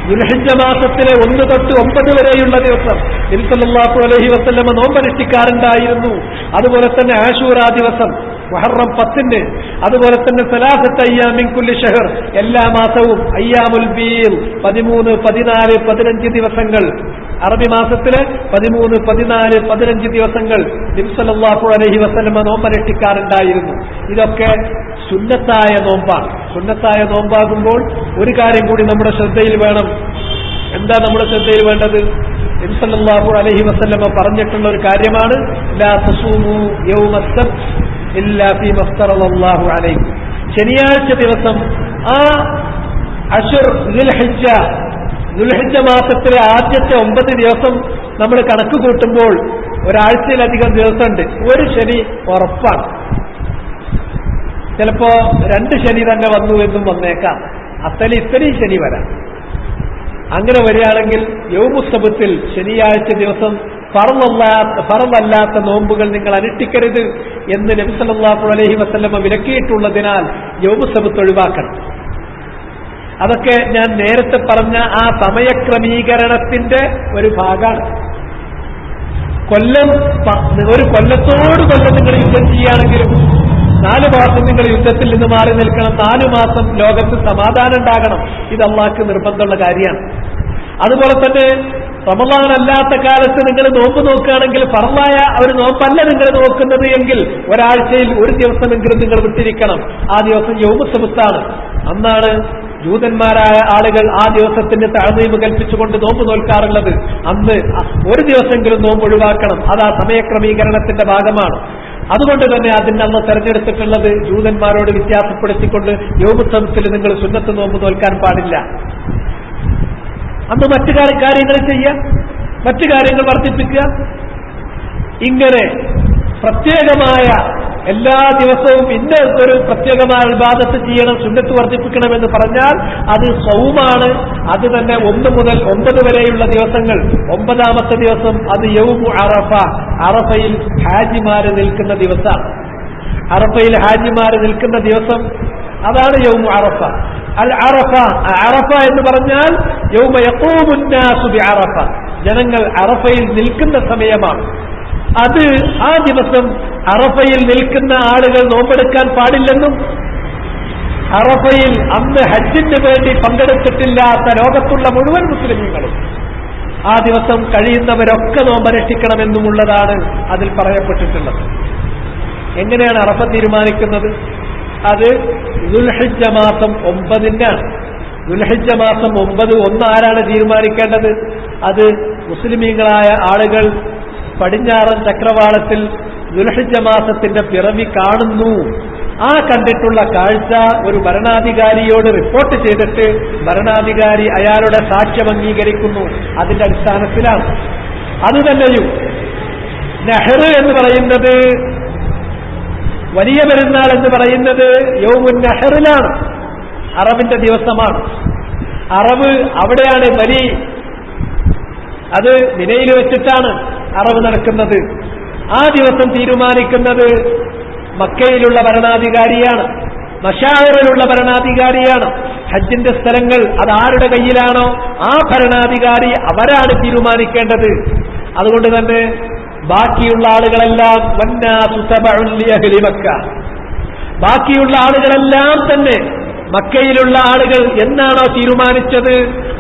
ദുൽഹിജ്ജ മാസത്തിലെ 1 തൊട്ട് 9 വരെയുള്ള ദിവസം നബി സല്ലല്ലാഹു അലൈഹി വസല്ലം നോമ്പനുഷ്ഠിക്കാറുണ്ടായിരുന്നു. അതുപോലെ തന്നെ ആശൂറാ ദിവസം, മുഹറം 10-ന്, അതുപോലെ തന്നെ 3 അയ്യാം മിൻ കുല്ലി ഷഹർ, എല്ലാ മാസവും അയ്യാമുൽ ബീർ 13, 14, 15 ദിവസങ്ങൾ, അറബി മാസത്തിലെ 13, 14, 15 ദിവസങ്ങൾ നബി സല്ലല്ലാഹു അലൈഹി വസല്ലം നോമ്പനുഷ്ഠിക്കാറുണ്ടായിരുന്നു. ഇതൊക്കെ സുന്നത്തായ നോമ്പാണ്. സുന്നത്തായ നോമ്പാകുമ്പോൾ ഒരു കാര്യം കൂടി നമ്മുടെ ശ്രദ്ധയിൽ വേണം. എന്താ നമ്മുടെ ശ്രദ്ധയിൽ വേണ്ടത്? നബി സല്ലല്ലാഹു അലൈഹി വസല്ലം പറഞ്ഞിട്ടുള്ള ഒരു കാര്യമാണ്, ലാ തസൂമു യൗമസ് സബ്ത് ഇല്ലാ ഫീമാ ഇഫ്തറല്ലാഹു അലൈക്കും. ശനിയാഴ്ച ദിവസം, ആ അശ്ർ ദുൽഹിജ്ജ മാസത്തിലെ ആദ്യത്തെ 9 ദിവസം നമ്മൾ കണക്ക് കൂട്ടുമ്പോൾ ഒരാഴ്ചയിലധികം ദിവസമുണ്ട്. ഒരു ശനി ഉറപ്പാണ്. ചിലപ്പോ 2 ശനി തന്നെ വന്നു എന്നും വന്നേക്കാം. ഇത്രയും ശനി വരാം. അങ്ങനെ വരികയാണെങ്കിൽ യൗമുസ്സബത്തിൽ, ശനിയാഴ്ച ദിവസം ഫർളല്ലാത്ത നോമ്പുകൾ നിങ്ങൾ അനുഷ്ഠിക്കരുത് എന്ന് നബി സല്ലല്ലാഹു അലൈഹി വസല്ലം വിലക്കിയിട്ടുള്ളതിനാൽ യൗമുസ്സബത്ത് ഒഴിവാക്കണം. അതൊക്കെ ഞാൻ നേരത്തെ പറഞ്ഞ ആ സമയക്രമീകരണത്തിന്റെ ഒരു ഭാഗമാണ്. ഒരു കൊല്ലത്തോട് കൊല്ലം നിങ്ങൾ യുദ്ധം ചെയ്യുകയാണെങ്കിലും 4 മാസം നിങ്ങൾ യുദ്ധത്തിൽ നിന്ന് മാറി നിൽക്കണം. 4 മാസം ലോകത്ത് സമാധാനം ഉണ്ടാകണം. ഇത് അല്ലാഹുവിന് നിർബന്ധമുള്ള കാര്യമാണ്. അതുപോലെ തന്നെ റമളാൻ അല്ലാത്ത കാലത്ത് നിങ്ങൾ നോമ്പ് നോക്കുകയാണെങ്കിൽ ഫർളായ ഒരു നോമ്പല്ല നിങ്ങൾ നോക്കുന്നത് എങ്കിൽ ഒരാഴ്ചയിൽ 1 ദിവസമെങ്കിലും നിങ്ങൾ വിട്ടിരിക്കണം. ആ ദിവസം യൗമുസ്സബ്താണ്. അന്നാണ് ജൂതന്മാരായ ആളുകൾ ആ ദിവസത്തിന്റെ തഅദീം കൽപ്പിച്ചുകൊണ്ട് നോമ്പ് നോൽക്കാറുള്ളത്. അന്ന് 1 ദിവസമെങ്കിലും നോമ്പ് ഒഴിവാക്കണം. അത് ആ സമയക്രമീകരണത്തിന്റെ ഭാഗമാണ്. അതുകൊണ്ട് തന്നെ അതിന് അന്ന് തെരഞ്ഞെടുത്തിട്ടുള്ളത് ജൂതന്മാരോട് വ്യത്യാസപ്പെടുത്തിക്കൊണ്ട് യൗമുസ്സബ്ത്തിൽ നിങ്ങൾ സുന്നത്ത് നോമ്പ് നോൽക്കാൻ പാടില്ല. അന്ന് മറ്റു കാര്യങ്ങൾ ചെയ്യുക, മറ്റു കാര്യങ്ങൾ വർദ്ധിപ്പിക്കുക. ഇങ്ങനെ പ്രത്യേകമായ എല്ലാ ദിവസവും ഇന്ന ഒരു പ്രത്യേകമായ ഇബാദത്ത് ചെയ്യണം, സുന്നത്ത് വർദ്ധിപ്പിക്കണമെന്ന് പറഞ്ഞാൽ അത് സൗമാണ്. അത് തന്നെ 1 മുതൽ 9 വരെയുള്ള ദിവസങ്ങൾ. 9ാമത്തെ ദിവസം അത് യൗമു അറഫ, അറഫയിൽ ഹാജിമാര് നിൽക്കുന്ന ദിവസമാണ്. അറഫയിൽ ഹാജിമാര് നിൽക്കുന്ന ദിവസം, അതാണ് യൗമു അറഫ. അൽ അറഫ, അറഫ എന്ന് പറഞ്ഞാൽ യൗമ യഖൂമുൻ നാസു ബി അറഫ, ജനങ്ങൾ അറഫയിൽ നിൽക്കുന്ന സമയമാണ്. അത് ആ ദിവസം അറഫയിൽ നിൽക്കുന്ന ആളുകൾ നോമ്പെടുക്കാൻ പാടില്ലെന്നും അറഫയിൽ അന്ന് ഹജ്ജിന് വേണ്ടി പങ്കെടുത്തിട്ടില്ലാത്ത ലോകത്തുള്ള മുഴുവൻ മുസ്ലിമീങ്ങളും ആ ദിവസം കഴിയുന്നവരൊക്കെ നോമ്പനുഷ്ഠിക്കണമെന്നുമുള്ളതാണ് അതിൽ പറയപ്പെട്ടിട്ടുള്ളത്. എങ്ങനെയാണ് അറഫ തീരുമാനിക്കുന്നത്? അത് ദുൽഹിജ്ജ മാസം 9-നാണ്. ദുൽഹിജ്ജ മാസം 9 ഒന്ന് ആരാണ് തീരുമാനിക്കേണ്ടത്? അത് മുസ്ലിമീങ്ങളായ ആളുകൾ പടിഞ്ഞാറൻ ചക്രവാളത്തിൽ ദുൽഹിജ്ജ മാസത്തിന്റെ പിറവി കാണുന്നു. ആ കണ്ടിട്ടുള്ള കാഴ്ച ഒരു ഭരണാധികാരിയോട് റിപ്പോർട്ട് ചെയ്തിട്ട് ഭരണാധികാരി അയാളുടെ സാക്ഷ്യം അംഗീകരിക്കുന്നു. അതിന്റെ അടിസ്ഥാനത്തിലാണ്. അതുതന്നെയും നെഹ്റ് എന്ന് പറയുന്നത്, വലിയ പെരുന്നാൾ എന്ന് പറയുന്നത് യൗമുൻ നെഹ്റിലാണ്, അറബിന്റെ ദിവസമാണ്. അറബ് അവിടെയാണ് ബലി, അത് മിനയിൽ വെച്ചിട്ടാണ് അറബ് നടക്കുന്നത്. ആ ദിവസം തീരുമാനിക്കുന്നത് മക്കയിലുള്ള ഭരണാധികാരിയാണ്, മശാഇറിലുള്ള ഭരണാധികാരിയാണ്. ഹജ്ജിന്റെ സ്ഥലങ്ങൾ അത് ആരുടെ കയ്യിലാണോ ആ ഭരണാധികാരി അവരാണ് തീരുമാനിക്കേണ്ടത്. അതുകൊണ്ട് തന്നെ ബാക്കിയുള്ള ആളുകളെല്ലാം വന്നാസു തബഉൻ ലിഅഹ്ലി മക്ക, ബാക്കിയുള്ള ആളുകളെല്ലാം തന്നെ മക്കയിലുള്ള ആളുകൾ എന്നാണോ തീരുമാനിച്ചത്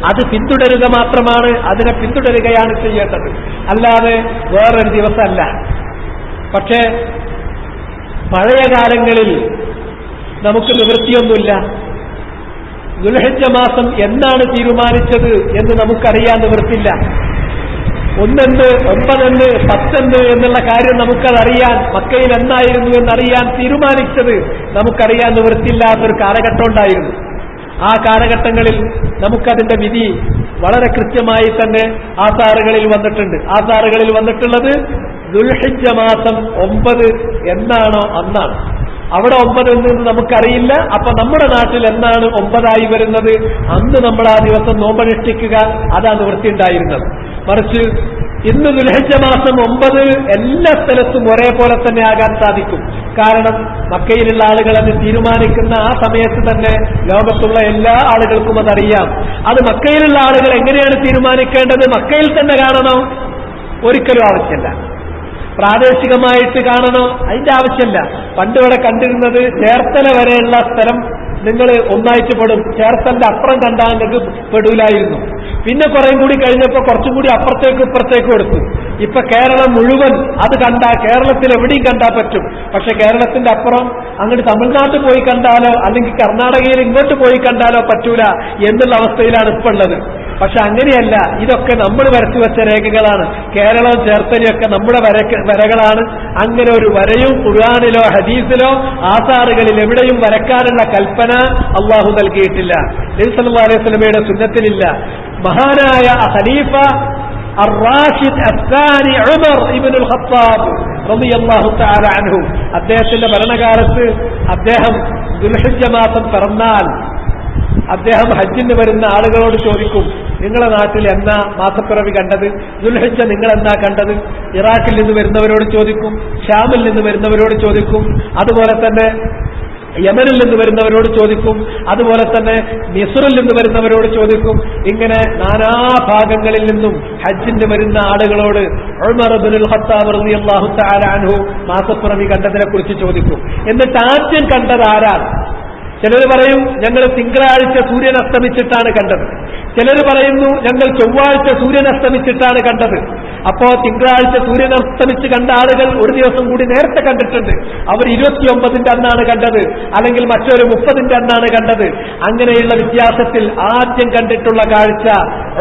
അത് പിന്തുടരുക മാത്രമാണ്, അതിനെ പിന്തുടരുകയാണ് ചെയ്യേണ്ടത്, അല്ലാതെ വേറൊരു ദിവസമല്ല. പക്ഷേ പഴയ കാലങ്ങളിൽ നമുക്ക് നിവൃത്തിയൊന്നുമില്ല. ദുൽഹിജ്ജ മാസം എന്നാണ് തീരുമാനിച്ചത് എന്ന് നമുക്കറിയാൻ നിവൃത്തില്ല. 1 എന്ന് 9 എന്ന് 10 എന്ന് എന്നുള്ള കാര്യം നമുക്കതറിയാൻ, മക്കയിൽ എന്നായിരുന്നു എന്നറിയാൻ തീരുമാനിച്ചത് നമുക്കറിയാൻ നിവൃത്തിയില്ലാത്തൊരു കാലഘട്ടം ഉണ്ടായിരുന്നു. ആ കാലഘട്ടങ്ങളിൽ നമുക്കതിന്റെ വിധി വളരെ കൃത്യമായി തന്നെ ആസാറുകളിൽ വന്നിട്ടുണ്ട്. ആസാറുകളിൽ വന്നിട്ടുള്ളത് ദുൽഹിജ്ജ മാസം 9 എന്നാണോ അന്നാണ്. അവിടെ 9 എന്ന് നമുക്കറിയില്ല. അപ്പൊ നമ്മുടെ നാട്ടിൽ എന്നാണ് 9 വരുന്നത് അന്ന് നമ്മൾ ആ ദിവസം നോമ്പനുഷ്ഠിക്കുക, അതാണ് നിവൃത്തിയുണ്ടായിരുന്നത്. മറിച്ച് ഇന്ന് ദുൽഹിജ്ജ മാസം 9 എല്ലാ സ്ഥലത്തും ഒരേപോലെ തന്നെ ആകാൻ സാധിക്കും. കാരണം മക്കയിലുള്ള ആളുകൾ അത് തീരുമാനിക്കുന്ന ആ സമയത്ത് തന്നെ ലോകത്തുള്ള എല്ലാ ആളുകൾക്കും അതറിയാം. അത് മക്കയിലുള്ള ആളുകൾ എങ്ങനെയാണ് തീരുമാനിക്കേണ്ടത്? മക്കയിൽ തന്നെ കാണണോ? ഒരിക്കലും ആവശ്യമില്ല. പ്രാദേശികമായിട്ട് കാണണോ? അതിന്റെ ആവശ്യമില്ല. പണ്ട് ഇവിടെ കണ്ടിരുന്നത് ചേർത്തല വരെയുള്ള സ്ഥലം നിങ്ങൾ ഒന്നായിട്ട് പെടും, ചേർത്തലിന്റെ അപ്പുറം കണ്ടാൽ നിങ്ങൾക്ക് പെടൂലായിരുന്നു. പിന്നെ കുറേം കൂടി കഴിഞ്ഞപ്പോൾ കുറച്ചും കൂടി അപ്പുറത്തേക്കും ഇപ്പുറത്തേക്കും എടുത്തു. ഇപ്പൊ കേരളം മുഴുവൻ അത് കണ്ടാ കേരളത്തിൽ എവിടെയും കണ്ടാൽ പറ്റും. പക്ഷെ കേരളത്തിന്റെ അപ്പുറം അങ്ങോട്ട് തമിഴ്നാട്ടിൽ പോയി കണ്ടാലോ അല്ലെങ്കിൽ കർണാടകയിൽ ഇങ്ങോട്ട് പോയി കണ്ടാലോ പറ്റൂല എന്നുള്ള അവസ്ഥയിലാണ് ഇപ്പൊ ഉള്ളത്. പക്ഷെ അങ്ങനെയല്ല, ഇതൊക്കെ നമ്മൾ വരച്ചു വെച്ച രേഖകളാണ്. കേരളവും ചേർത്തലയൊക്കെ നമ്മുടെ വരകളാണ്. അങ്ങനെ ഒരു വരയും ഖുർആനിലോ ഹദീസിലോ ആസാറുകളിൽ എവിടെയും വരക്കാനുള്ള കൽപ്പന അള്ളാഹു നൽകിയിട്ടില്ല. നബി സല്ലല്ലാഹു അലൈഹി വസല്ലമയുടെ സുന്നത്തിലില്ല. മഹാനായ ഖലീഫ അർ-റാഷിദ് അസ്സാനി ഉമർ ഇബ്നുൽ ഖത്താബ് റളിയല്ലാഹു തആല അൻഹു, അദ്ദേഹത്തിന്റെ ഭരണകാലത്ത് അദ്ദേഹം ദുൽഹിജ്ജ മാസം പിറന്നാൽ അദ്ദേഹം ഹജ്ജിന് വരുന്ന ആളുകളോട് ചോദിക്കും, നിങ്ങളെ നാട്ടിൽ എന്നാ മാസപ്പിറവി കണ്ടത്? ദുൽഹിജ്ജ നിങ്ങൾ എന്നാ കണ്ടത്? ഇറാഖിൽ നിന്ന് വരുന്നവരോട് ചോദിക്കും, ഷാമിൽ നിന്ന് വരുന്നവരോട് ചോദിക്കും, അതുപോലെ തന്നെ യമനിൽ നിന്ന് വരുന്നവരോട് ചോദിക്കും, അതുപോലെ തന്നെ മിസ്റിൽ നിന്ന് വരുന്നവരോട് ചോദിക്കും. ഇങ്ങനെ നാനാഭാഗങ്ങളിൽ നിന്നും ഹജ്ജിന് വരുന്ന ആളുകളോട് ഉമർ ഇബ്നുൽ ഖത്താബ് റളിയല്ലാഹു തആല അൻഹു മാസപ്പിറവി കണ്ടതിനെ കുറിച്ച് ചോദിക്കും. എന്നിട്ട് ആദ്യം കണ്ടത് ആരാണ്? ചിലർ പറയും ഞങ്ങൾ തിങ്കളാഴ്ച സൂര്യൻ അസ്തമിച്ചിട്ടാണ് കണ്ടത്. ചിലർ പറയുന്നു ഞങ്ങൾ ചൊവ്വാഴ്ച സൂര്യൻ അസ്തമിച്ചിട്ടാണ് കണ്ടത്. അപ്പോ തിങ്കളാഴ്ച സൂര്യൻ അസ്തമിച്ച് കണ്ട ആളുകൾ ഒരു ദിവസം കൂടി നേരത്തെ കണ്ടിട്ടുണ്ട്. അവർ 29ന്റെ അന്നാണ് കണ്ടത്, അല്ലെങ്കിൽ മറ്റൊരു 30ന്റെ അന്നാണ് കണ്ടത്. അങ്ങനെയുള്ള വ്യത്യാസത്തിൽ ആദ്യം കണ്ടിട്ടുള്ള കാഴ്ച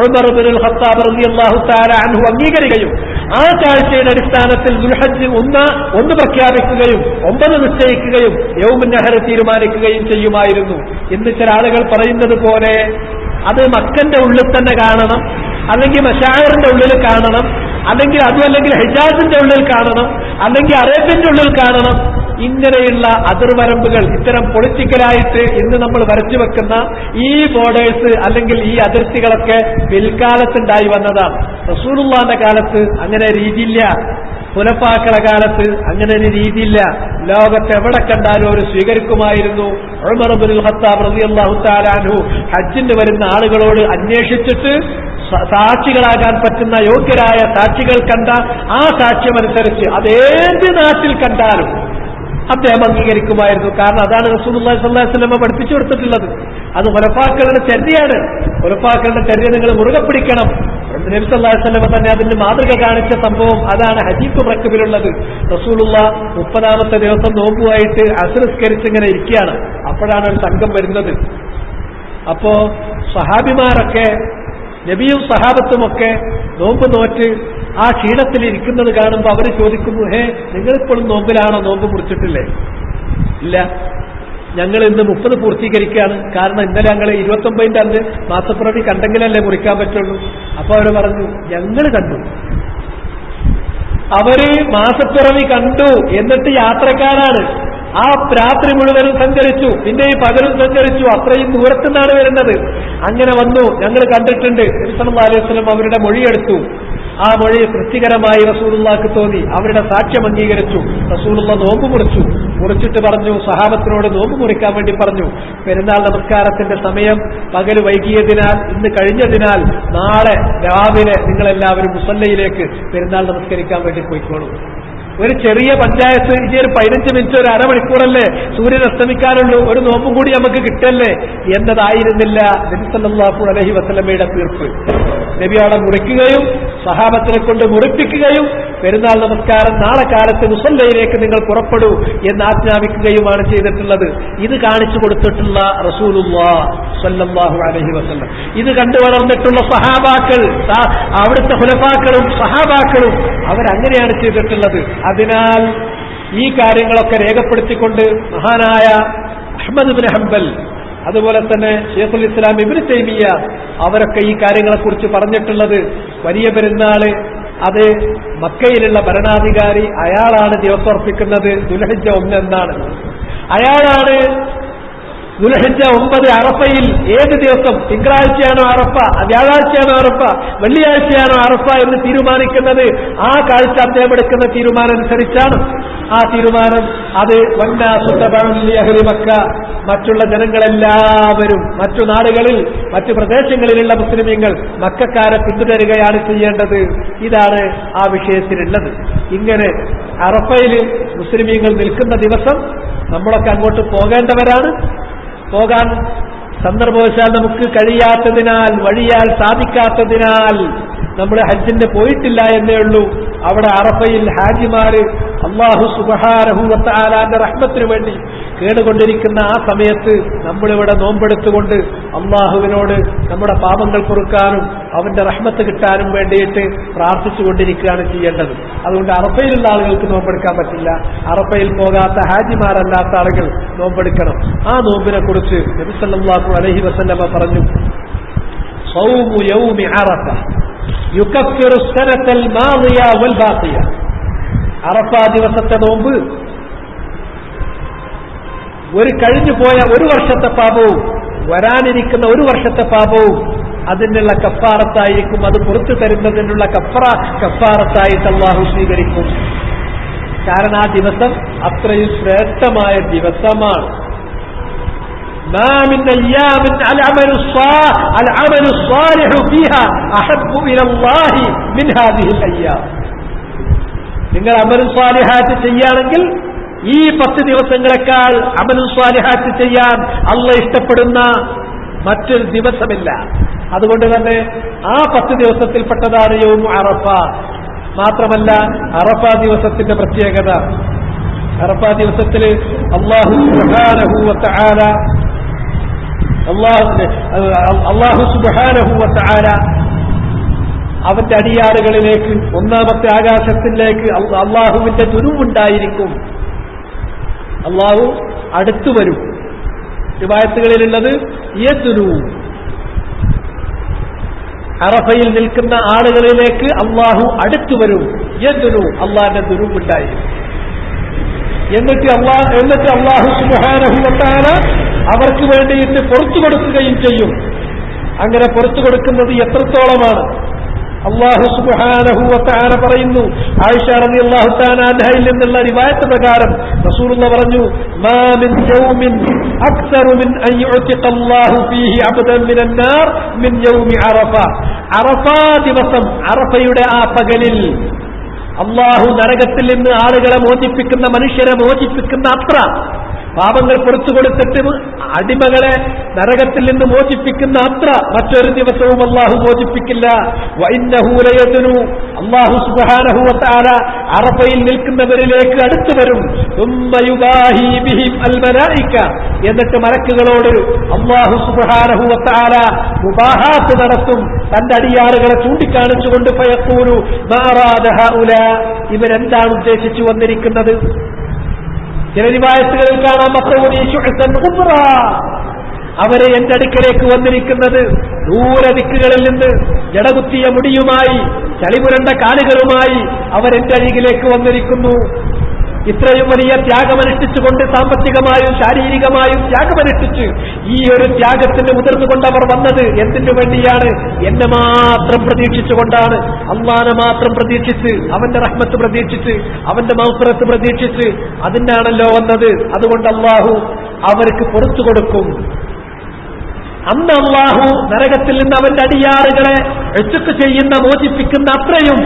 ഉമർ ഇബ്നുൽ ഖത്താബ് റളിയല്ലാഹു തആല അൻഹു അംഗീകരിക്കുകയും ആ കാഴ്ചയുടെ അടിസ്ഥാനത്തിൽ ദുൽഹജ്ജ് 1 പ്രഖ്യാപിക്കുകയും 9 നിശ്ചയിക്കുകയും യൗമുൻ നഹർ തീരുമാനിക്കുകയും ചെയ്യുമായിരുന്നു. ഇന്ന് ചില ആളുകൾ പറയുന്നത് പോലെ അത് മക്കന്റെ ഉള്ളിൽ തന്നെ കാണണം, അല്ലെങ്കിൽ മശായറിന്റെ ഉള്ളിൽ കാണണം, അല്ലെങ്കിൽ ഹിജാസിന്റെ ഉള്ളിൽ കാണണം, അല്ലെങ്കിൽ അറേബ്യന്റെ ഉള്ളിൽ കാണണം. ഇങ്ങനെയുള്ള അതിർവരമ്പുകൾ, ഇത്തരം പൊളിറ്റിക്കലായിട്ട് ഇന്ന് നമ്മൾ വരച്ചു വെക്കുന്ന ഈ ബോർഡേഴ്സ് അല്ലെങ്കിൽ ഈ അതിർത്തികളൊക്കെ പിൽക്കാലത്തുണ്ടായി വന്നതാണ്. റസൂലുള്ളാഹിന്റെ കാലത്ത് അങ്ങനെ രീതിയില്ല. ഖുലഫാക്കളുടെ കാലത്ത് അങ്ങനെ ഒരു രീതിയില്ല. ലോകത്ത് എവിടെ കണ്ടാലും അവർ സ്വീകരിക്കുമായിരുന്നു. ഉമർ ഇബ്നുൽ ഖത്താബ് റളിയല്ലാഹു തആല അൻഹു ഹജ്ജിന് വരുന്ന ആളുകളോട് അന്വേഷിച്ചിട്ട് സാക്ഷികളാകാൻ പറ്റുന്ന യോഗ്യരായ സാക്ഷികൾ കണ്ട ആ സാക്ഷ്യമനുസരിച്ച് അതേത് നാട്ടിൽ കണ്ടാലും അദ്ദേഹം അംഗീകരിക്കുമായിരുന്നു. കാരണം അതാണ് റസൂലുള്ളാഹി സ്വല്ലല്ലാഹു അലൈഹി വസല്ലം പഠിപ്പിച്ചു കൊടുത്തിട്ടുള്ളത്. അത് ഖുലഫാക്കളുടെ ചര്യയാണ്. ഖുലഫാക്കളുടെ ചര്യ നിങ്ങൾ മുറുകെ പിടിക്കണം. നബി സല്ലല്ലാഹു അലൈഹി വസല്ലം തന്നെ അതിന്റെ മാതൃക കാണിച്ച സംഭവം അതാണ് ഹദീസ് റക്കബിലുള്ളത്. റസൂലുള്ളാഹ് 30ാമത്തെ ദിവസം നോമ്പുമായിട്ട് അസ്ർ നിസ്കരിച്ച് ഇങ്ങനെ ഇരിക്കുകയാണ്. അപ്പോഴാണ് ഒരു സംഘം വരുന്നത്. അപ്പോ സഹാബിമാരൊക്കെ, നബിയും സഹാബത്തുമൊക്കെ നോമ്പ് നോറ്റ് ആ ക്ഷീണത്തിൽ ഇരിക്കുന്നത് കാണുമ്പോൾ അവർ ചോദിക്കുന്നു, നിങ്ങളിപ്പോഴും നോമ്പിലാണോ? നോമ്പ് മുറിച്ചിട്ടില്ലേ? ഇല്ല, ഞങ്ങൾ ഇന്ന് 30 പൂർത്തീകരിക്കുകയാണ്. കാരണം ഇന്നലെ ഞങ്ങൾ 29ന്റെ അന്ന് മാസപ്പിറവി കണ്ടെങ്കിലല്ലേ മുറിക്കാൻ പറ്റുള്ളൂ. അപ്പൊ അവർ പറഞ്ഞു, ഞങ്ങൾ കണ്ടു. അവര് മാസപ്പിറവി കണ്ടു, എന്നിട്ട് യാത്രക്കാരാണ്. ആ രാത്രി മുഴുവനും സഞ്ചരിച്ചു, പിന്നെ ഈ പകലും സഞ്ചരിച്ചു. അത്രയും ദൂരത്തുനിന്നാണ് വരുന്നത്. അങ്ങനെ വന്നു, ഞങ്ങൾ കണ്ടിട്ടുണ്ട്. നബി സല്ലല്ലാഹു അലൈഹി വസല്ലം അവരുടെ മൊഴിയെടുത്തു. ആ മൊഴി തൃപ്തികരമായി റസൂലുള്ളാഹിക്ക് തോന്നി. അവരുടെ സാക്ഷ്യം അംഗീകരിച്ചു. റസൂലുള്ളാഹ് നോമ്പ് മുറിച്ചിട്ട് പറഞ്ഞു, സഹാബത്തിനോട് നോമ്പ് മുറിക്കാൻ വേണ്ടി പറഞ്ഞു. പെരുന്നാൾ നമസ്കാരത്തിന്റെ സമയം പകല് വൈകിയതിനാൽ, ഇന്ന് കഴിഞ്ഞതിനാൽ നാളെ രാവിലെ നിങ്ങളെല്ലാവരും മുസല്ലയിലേക്ക് പെരുന്നാൾ നമസ്കരിക്കാൻ വേണ്ടി പോയിക്കോളൂ ഒരു ചെറിയ പഞ്ചായത്ത് ഇനി ഒരു 15 മിനിറ്റ് ഒരു അരമണിക്കൂറല്ലേ സൂര്യൻ അസ്തമിക്കാനുള്ളൂ, ഒരു നോമ്പും കൂടി നമുക്ക് കിട്ടല്ലേ എന്നതായിരുന്നില്ല നബി സല്ലല്ലാഹു അലൈഹി വസല്ലമയുടെ തീർപ്പ്. നബി അവിടെ മുറിക്കുകയും സഹാബത്തിനെ കൊണ്ട് മുറിപ്പിക്കുകയും പെരുന്നാൾ നമസ്കാരം നാളെ കാലത്ത് മുസല്ലയിലേക്ക് നിങ്ങൾ പുറപ്പെടൂ എന്ന് ആജ്ഞാപിക്കുകയുമാണ് ചെയ്തിട്ടുള്ളത്. ഇത് കാണിച്ചു കൊടുത്തിട്ടുള്ള റസൂലുള്ളാഹി സ്വല്ലല്ലാഹു അലൈഹി വസല്ലം, ഇത് കണ്ടു വളർന്നിട്ടുള്ള സഹാബാക്കൾ, അവിടുത്തെ ഖുലഫാക്കളും സഹാബാക്കളും അവരങ്ങനെയാണ് ചെയ്തിട്ടുള്ളത്. അതിനാൽ ഈ കാര്യങ്ങളൊക്കെ രേഖപ്പെടുത്തിക്കൊണ്ട് മഹാനായ അഹ്മദ് ഇബ്നു ഹംബൽ, അതുപോലെ തന്നെ ശൈഖുൽ ഇസ്ലാം ഇബ്നു തൈമിയ്യ അവരൊക്കെ ഈ കാര്യങ്ങളെക്കുറിച്ച് പറഞ്ഞിട്ടുള്ളത് വലിയ പെരുന്നാള് അത് മക്കയിലുള്ള ഭരണാധികാരി അയാളാണ് ദിവസമർപ്പിക്കുന്നത് ദുൽഹിജ്ജ 1 എന്നാണ്. അയാളാണ് ദുൽഹിജ്ജ 9 അറഫയിൽ ഏത് ദിവസം, തിങ്കളാഴ്ചയാണോ അറഫ, വ്യാഴാഴ്ചയാണോ അറഫ, വെള്ളിയാഴ്ചയാണോ അറഫ എന്ന് തീരുമാനിക്കുന്നത് ആ കാഴ്ച അദ്ദേഹം എടുക്കുന്ന തീരുമാനം അനുസരിച്ചാണ്. ആ തീരുമാനം അത് മക്ക, മറ്റുള്ള ജനങ്ങളെല്ലാവരും മറ്റു നാടുകളിൽ മറ്റു പ്രദേശങ്ങളിലുള്ള മുസ്ലിമീങ്ങൾ മക്കക്കാരെ പിന്തുടരുകയാണ് ചെയ്യേണ്ടത്. ഇതാണ് ആ വിഷയത്തിലുള്ളത്. ഇങ്ങനെ അറഫയിൽ മുസ്ലിമീങ്ങൾ നിൽക്കുന്ന ദിവസം നമ്മളൊക്കെ അങ്ങോട്ട് പോകേണ്ടവരാണ്. പോകാൻ സന്ദർഭവശാൽ നമുക്ക് കഴിയാത്തതിനാൽ, വഴിയാൽ സാധിക്കാത്തതിനാൽ നമ്മൾ ഹജ്ജിന് പോയിട്ടില്ല എന്നേ ഉള്ളൂ. അവിടെ അറഫയിൽ ഹാജിമാര് അല്ലാഹു സുബ്ഹാനഹു വ തആലാന്റെ റഹ്മത്തിനു വേണ്ടി കേടുകൊണ്ടിരിക്കുന്ന ആ സമയത്ത് നമ്മളിവിടെ നോമ്പെടുത്തുകൊണ്ട് അള്ളാഹുവിനോട് നമ്മുടെ പാപങ്ങൾ പൊറുക്കാനും അവന്റെ റഹ്മത്ത് കിട്ടാനും വേണ്ടിയിട്ട് പ്രാർത്ഥിച്ചുകൊണ്ടിരിക്കുകയാണ് ചെയ്യേണ്ടത്. അതുകൊണ്ട് അറഫയിലുള്ള ആളുകൾക്ക് നോമ്പെടുക്കാൻ പറ്റില്ല. അറഫയിൽ പോകാത്ത ഹാജിമാരല്ലാത്ത ആളുകൾ നോമ്പെടുക്കണം. ആ നോമ്പിനെ കുറിച്ച് നബി സല്ലല്ലാഹു അലൈഹി വസല്ലമ പറഞ്ഞു, സൗമു യൗമി അറഫ യുകഫിറു സനതൽ മാദിയ വൽ ബാഖിയ. അറഫ ദിവസത്തെ നോമ്പ് ഒരു കഴിഞ്ഞു പോയ ഒരു വർഷത്തെ പാപവും വരാനിരിക്കുന്ന ഒരു വർഷത്തെ പാപവും അതിനുള്ള കഫാറത്തായിരിക്കും. അത് പുറത്തു തരുന്നതിനുള്ള കഫാറത്തായിട്ട് അല്ലാഹു സ്വീകരിക്കും. കാരണം ആ ദിവസം അത്രയും ശ്രേഷ്ഠമായ ദിവസമാണ്. ما من أيام العمل الصالح فيها أحب إلى الله من هذه الأيام. നിങ്ങൾ അമൽ സ്വാലിഹാത്ത് ചെയ്യുകയാണെങ്കിൽ ഈ 10 ദിവസങ്ങളെക്കാൾ അമൽ സ്വാലിഹാത്ത് ചെയ്യാൻ അല്ലാഹു ഇഷ്ടപ്പെടുന്ന മറ്റൊരു ദിവസമില്ല. അതുകൊണ്ട് തന്നെ ആ 10 ദിവസത്തിൽപ്പെട്ടതാണ് യൗമു അറഫ. മാത്രമല്ല അറഫ ദിവസത്തിന്റെ പ്രത്യേകത, അറഫ ദിവസത്തിൽ അല്ലാഹു സുബ്ഹാനഹു വ തആല അവന്റെ അടിയാറുകളിലേക്ക് ഒന്നാമത്തെ ആകാശത്തിലേക്ക് അള്ളാഹുവിന്റെ ദുരൂവുണ്ടായിരിക്കും. അള്ളാഹു അടുത്തു വരും. റിവായത്തുകളിലുള്ളത് യദ്നു, അറഫയിൽ നിൽക്കുന്ന ആളുകളിലേക്ക് അള്ളാഹു അടുത്തു വരും. യദ്നു, അള്ളാഹിന്റെ ദുരൂവുണ്ടായിരിക്കും. എന്നിട്ട് അള്ളാഹു സുബ്ഹാനഹു വ തആല അവർക്ക് വേണ്ടിയിട്ട് പുറത്തു കൊടുക്കുകയും ചെയ്യും. അങ്ങനെ പുറത്തു കൊടുക്കുന്നത് എത്രത്തോളമാണ്? അല്ലാഹു സുബ്ഹാനഹു വ തആല പറയുന്നു, ആയിഷ റളിയല്ലാഹു തആല അൻഹയിൽ നിന്നുള്ള റിവായത്ത് പ്രകാരം റസൂലുള്ളാഹി പറഞ്ഞു, മാ മിൻ യൗമിൻ അക്സറു മിൻ അൻ യുഅതിഖ അല്ലാഹു ഫീഹി അബ്ദൻ മിനൻ നാർ മിൻ യൗമി അറഫ. അറഫ ദിവസം, അറഫയുടെ ആ പകലിൽ അല്ലാഹു നരകത്തിൽ നിന്ന് ആളുകളെ മോചിപ്പിക്കുന്ന, മനുഷ്യരെ മോചിപ്പിക്കുന്ന അത്ര പാപങ്ങൾ പുറത്തു കൊടുത്തിട്ട് അടിമകളെ നരകത്തിൽ നിന്ന് മോചിപ്പിക്കുന്ന അത്ര മറ്റൊരു ദിവസവും അല്ലാഹു മോചിപ്പിക്കില്ല. വഇന്നഹു ലയദ്നു, അല്ലാഹു സുബ്ഹാനഹു വ തആല അറഫയിൽ നിൽക്കുന്നവരിലേക്ക് അടുത്തു വരും. തുമ്മ യുബാഹി ബിഹിം അൽ മലായിക, എന്നിട്ട് മലക്കുകളോട് അല്ലാഹു സുബ്ഹാനഹു വ തആല മുബാഹാത്ത് നടത്തും, തന്റെ അടിയാറുകളെ ചൂണ്ടിക്കാണിച്ചുകൊണ്ട് ഫയഖൂലു മാ അറാദ ഹൗലാ, ഇവരെന്താണ് ഉദ്ദേശിച്ചു വന്നിരിക്കുന്നത്? ചില റിവായത്തുകളിൽ കാണാം അവരെ എന്റെ അടുക്കലേക്ക് വന്നിരിക്കുന്നത് ദൂരദിക്കുകളിൽ നിന്ന് ജടകുത്തിയ മുടിയുമായി ചളിപുരണ്ട കാലുകളുമായി അവരെന്റെ അരികിലേക്ക് വന്നിരിക്കുന്നു. ഇത്രയും വലിയ ത്യാഗമനുഷ്ഠിച്ചുകൊണ്ട്, സാമ്പത്തികമായും ശാരീരികമായും ത്യാഗമനുഷ്ഠിച്ച് ഈ ഒരു ത്യാഗത്തിന് മുതിർന്നുകൊണ്ട് അവർ വന്നത് എന്തിനു വേണ്ടിയാണ്? എന്നെ മാത്രം പ്രതീക്ഷിച്ചുകൊണ്ടാണ്. അല്ലാഹനെ മാത്രം പ്രതീക്ഷിച്ച്, അവന്റെ റഹ്മത്ത് പ്രതീക്ഷിച്ച്, അവന്റെ മഗ്ഫിറത്ത് പ്രതീക്ഷിച്ച് അതിനാണല്ലോ വന്നത്. അതുകൊണ്ട് അല്ലാഹു അവർക്ക് പുറത്തു കൊടുക്കും. അന്ന് അല്ലാഹു നരകത്തിൽ നിന്ന് അവന്റെ അടിയാറുകളെ ഇത്ഖ് ചെയ്യുന്ന മോചിപ്പിക്കുന്ന അത്രയും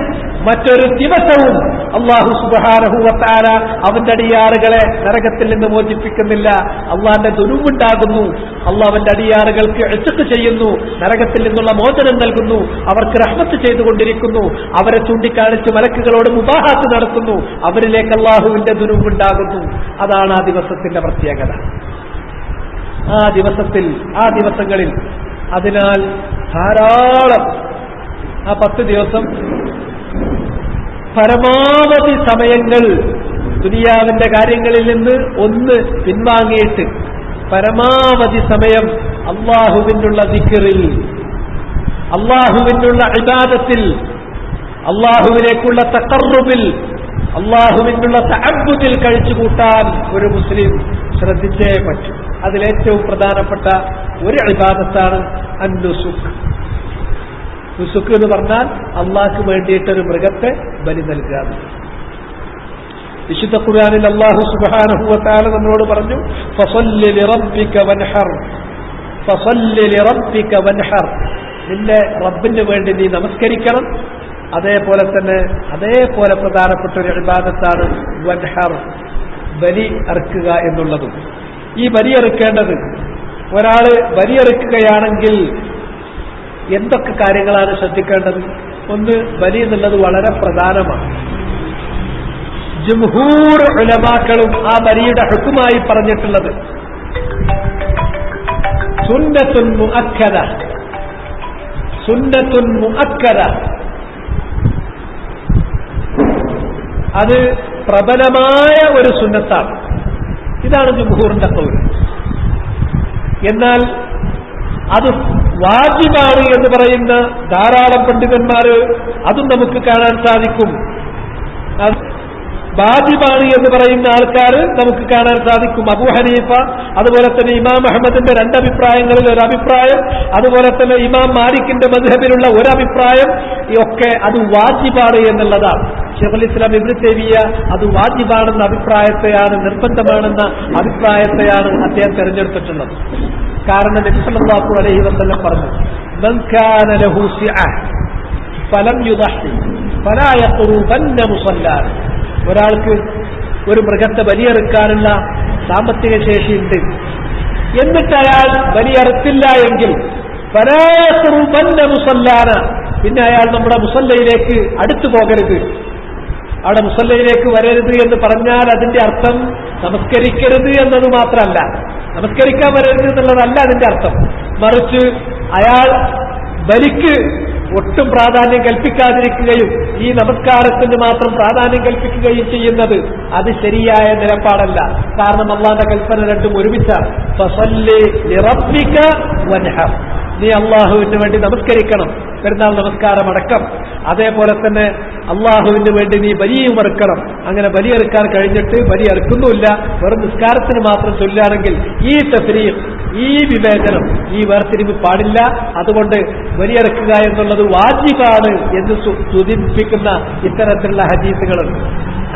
മറ്റൊരു ദിവസവും അല്ലാഹു സുബ്ഹാനഹു വ തആല അവന്റെ അടിയാറുകളെ നരകത്തിൽ നിന്ന് മോചിപ്പിക്കുന്നില്ല. അള്ളാന്റെ ദുനൂബുണ്ടാകുന്നു. അള്ളാഹ് അവന്റെ അടിയാറുകൾക്ക് ഇത്ഖ് ചെയ്യുന്നു, നരകത്തിൽ നിന്നുള്ള മോചനം നൽകുന്നു, അവർക്ക് റഹ്മത്ത് ചെയ്തുകൊണ്ടിരിക്കുന്നു, അവരെ ചൂണ്ടിക്കാണിച്ച് മലക്കുകളോട് മുബാഹാത്ത് നടത്തുന്നു, അവരിലേക്ക് അള്ളാഹുവിന്റെ ദുനൂബുണ്ടാകുന്നു. അതാണ് ആ ദിവസത്തിന്റെ പ്രത്യേകത. ആ ദിവസങ്ങളിൽ അതിനാൽ ധാരാളം ആ 10 ദിവസം പരമാവധി സമയങ്ങൾ ദുനിയാവിന്റെ കാര്യങ്ങളിൽ നിന്ന് ഒന്ന് പിൻവാങ്ങിയിട്ട് പരമാവധി സമയം അള്ളാഹുവിനുള്ള ദിക്റിൽ, അള്ളാഹുവിനുള്ള ഇബാദത്തിൽ, അള്ളാഹുവിലേക്കുള്ള തഖർറുബിൽ, അള്ളാഹുവിനുള്ള തഅബ്ബുദിൽ കഴിച്ചുകൂട്ടാൻ ഒരു മുസ്ലിം ശ്രദ്ധിച്ചേ പറ്റൂ. അതിലേറ്റവും പ്രധാനപ്പെട്ട ഒരു ഇബാദത്താണ് അന്നുസുക്ക്. നുസുക്ക് എന്ന് പറഞ്ഞാൽ അള്ളാഹ്ക്ക് വേണ്ടിയിട്ടൊരു മൃഗത്തെ ബലി നൽകുക. വിശുദ്ധ ഖുർആനിൽ അല്ലാഹു സുബ്ഹാനഹു വ തആല നമ്മളോട് പറഞ്ഞു, ഫസല്ലി ലിറബ്ബിക വൻഹർ, ഫസല്ലി ലിറബ്ബിക വൻഹർ, നിന്റെ റബ്ബിന് വേണ്ടി നീ നമസ്കരിക്കണം. അതേപോലെ പ്രധാനപ്പെട്ട ഒരു ഇബാദത്താണ് വൻഹർ, ബലി അറുക്കുക എന്നുള്ളതും. ഈ ബലിയെറുക്കേണ്ടത്, ഒരാള് ബലിയെറുക്കുകയാണെങ്കിൽ എന്തൊക്കെ കാര്യങ്ങളാണ് ശ്രദ്ധിക്കേണ്ടത്? ഒന്ന്, ബലി എന്നുള്ളത് വളരെ പ്രധാനമാണ്. ജംഹൂർ ഉലമാക്കളും ആ ബലിയുടെ ഹുക്മായി പറഞ്ഞിട്ടുള്ളത് സുന്നത്തുൻ മുഅക്കദ, സുന്നത്തുൻ മുഅക്കദ, അത് പ്രബലമായ ഒരു സുന്നത്താണ്. ഇതാണ് ജംഹൂറിന്റെ ഖൗൽ. എന്നാൽ അത് വാജിബാണ് എന്ന് പറയുന്ന ധാരാളം പണ്ഡിതന്മാര് അതും നമുക്ക് കാണാൻ സാധിക്കും. വാജിബാണ് എന്ന് പറയുന്ന ആൾക്കാർ നമുക്ക് കാണാൻ സാധിക്കും. അബൂ ഹനീഫ, അതുപോലെ തന്നെ ഇമാം അഹ്മദിന്റെ 2 അഭിപ്രായങ്ങളിൽ ഒരു അഭിപ്രായം, അതുപോലെ തന്നെ ഇമാം മാലിക്കിന്റെ മദ്ഹബിലുള്ള ഒരു അഭിപ്രായം, ഒക്കെ അത് വാജിബാണ് എന്നുള്ളതാണ്. ശൈഖുൽ ഇസ്ലാം ഇബ്നു തൈമിയ്യ അത് വാജിബാണെന്ന അഭിപ്രായത്തെയാണ്, നിർബന്ധമാണെന്ന അഭിപ്രായത്തെയാണ് അദ്ദേഹം തെരഞ്ഞെടുത്തിട്ടുള്ളത്. കാരണം നബി സല്ലല്ലാഹു അലൈഹി വസല്ലം പറഞ്ഞു, മൻ കാന ലഹു സിഅ ഫലം യുദഹി ഫലാ യഖ്റുബന്ന മുസല്ലാന, ഒരാൾക്ക് ഒരു മൃഗത്തെ ബലിയെറുക്കാനുള്ള സാമ്പത്തിക ശേഷിയുണ്ട്, എന്നിട്ട് അയാൾ ബലിയെറുത്തില്ല എങ്കിൽ ഫലാ യഖ്റുബന്ന മുസല്ലാന, പിന്നെ അയാൾ നമ്മുടെ മുസല്ലയിലേക്ക് അടുത്തു പോകരുത്. അവിടെ മുസല്ലയിലേക്ക് വരരുത് എന്ന് പറഞ്ഞാൽ അതിന്റെ അർത്ഥം നമസ്കരിക്കരുത് എന്നത് മാത്രമല്ല, നമസ്കരിക്കാൻ വരരുത് എന്നുള്ളതല്ല അതിന്റെ അർത്ഥം. മറിച്ച് അയാൾ ബലിക്ക് ഒട്ടും പ്രാധാന്യം കൽപ്പിക്കാതിരിക്കുകയും ഈ നമസ്കാരത്തിന് മാത്രം പ്രാധാന്യം കൽപ്പിക്കുകയും ചെയ്യുന്നത് അത് ശരിയായ നിലപാടല്ല. കാരണം അള്ളാന്റെ കൽപ്പന രണ്ടും ഒരുമിച്ചാണ്. ഫസല്ലി ലിറബ്ബിക വൻഹർ, നീ അള്ളാഹുവിന് വേണ്ടി നമസ്കരിക്കണം, പെരുന്നാൾ നമസ്കാരം അടക്കം. അതേപോലെ തന്നെ അള്ളാഹുവിന് വേണ്ടി നീ ബലിയും അറുക്കണം. അങ്ങനെ ബലിയെറുക്കാൻ കഴിഞ്ഞിട്ട് ബലിയെറുക്കുന്നുമില്ല, വെറും നിസ്കാരത്തിന് മാത്രം ചൊല്ലുകയാണെങ്കിൽ ഈ തഫ്രീഖ്, ഈ വിവേചനം, ഈ വേർതിരിവ് പാടില്ല. അതുകൊണ്ട് ബലിയെറുക്കുക എന്നുള്ളത് വാജിബാണ് എന്ന് സൂചിപ്പിക്കുന്ന ഇത്തരത്തിലുള്ള ഹദീസുകളുണ്ട്.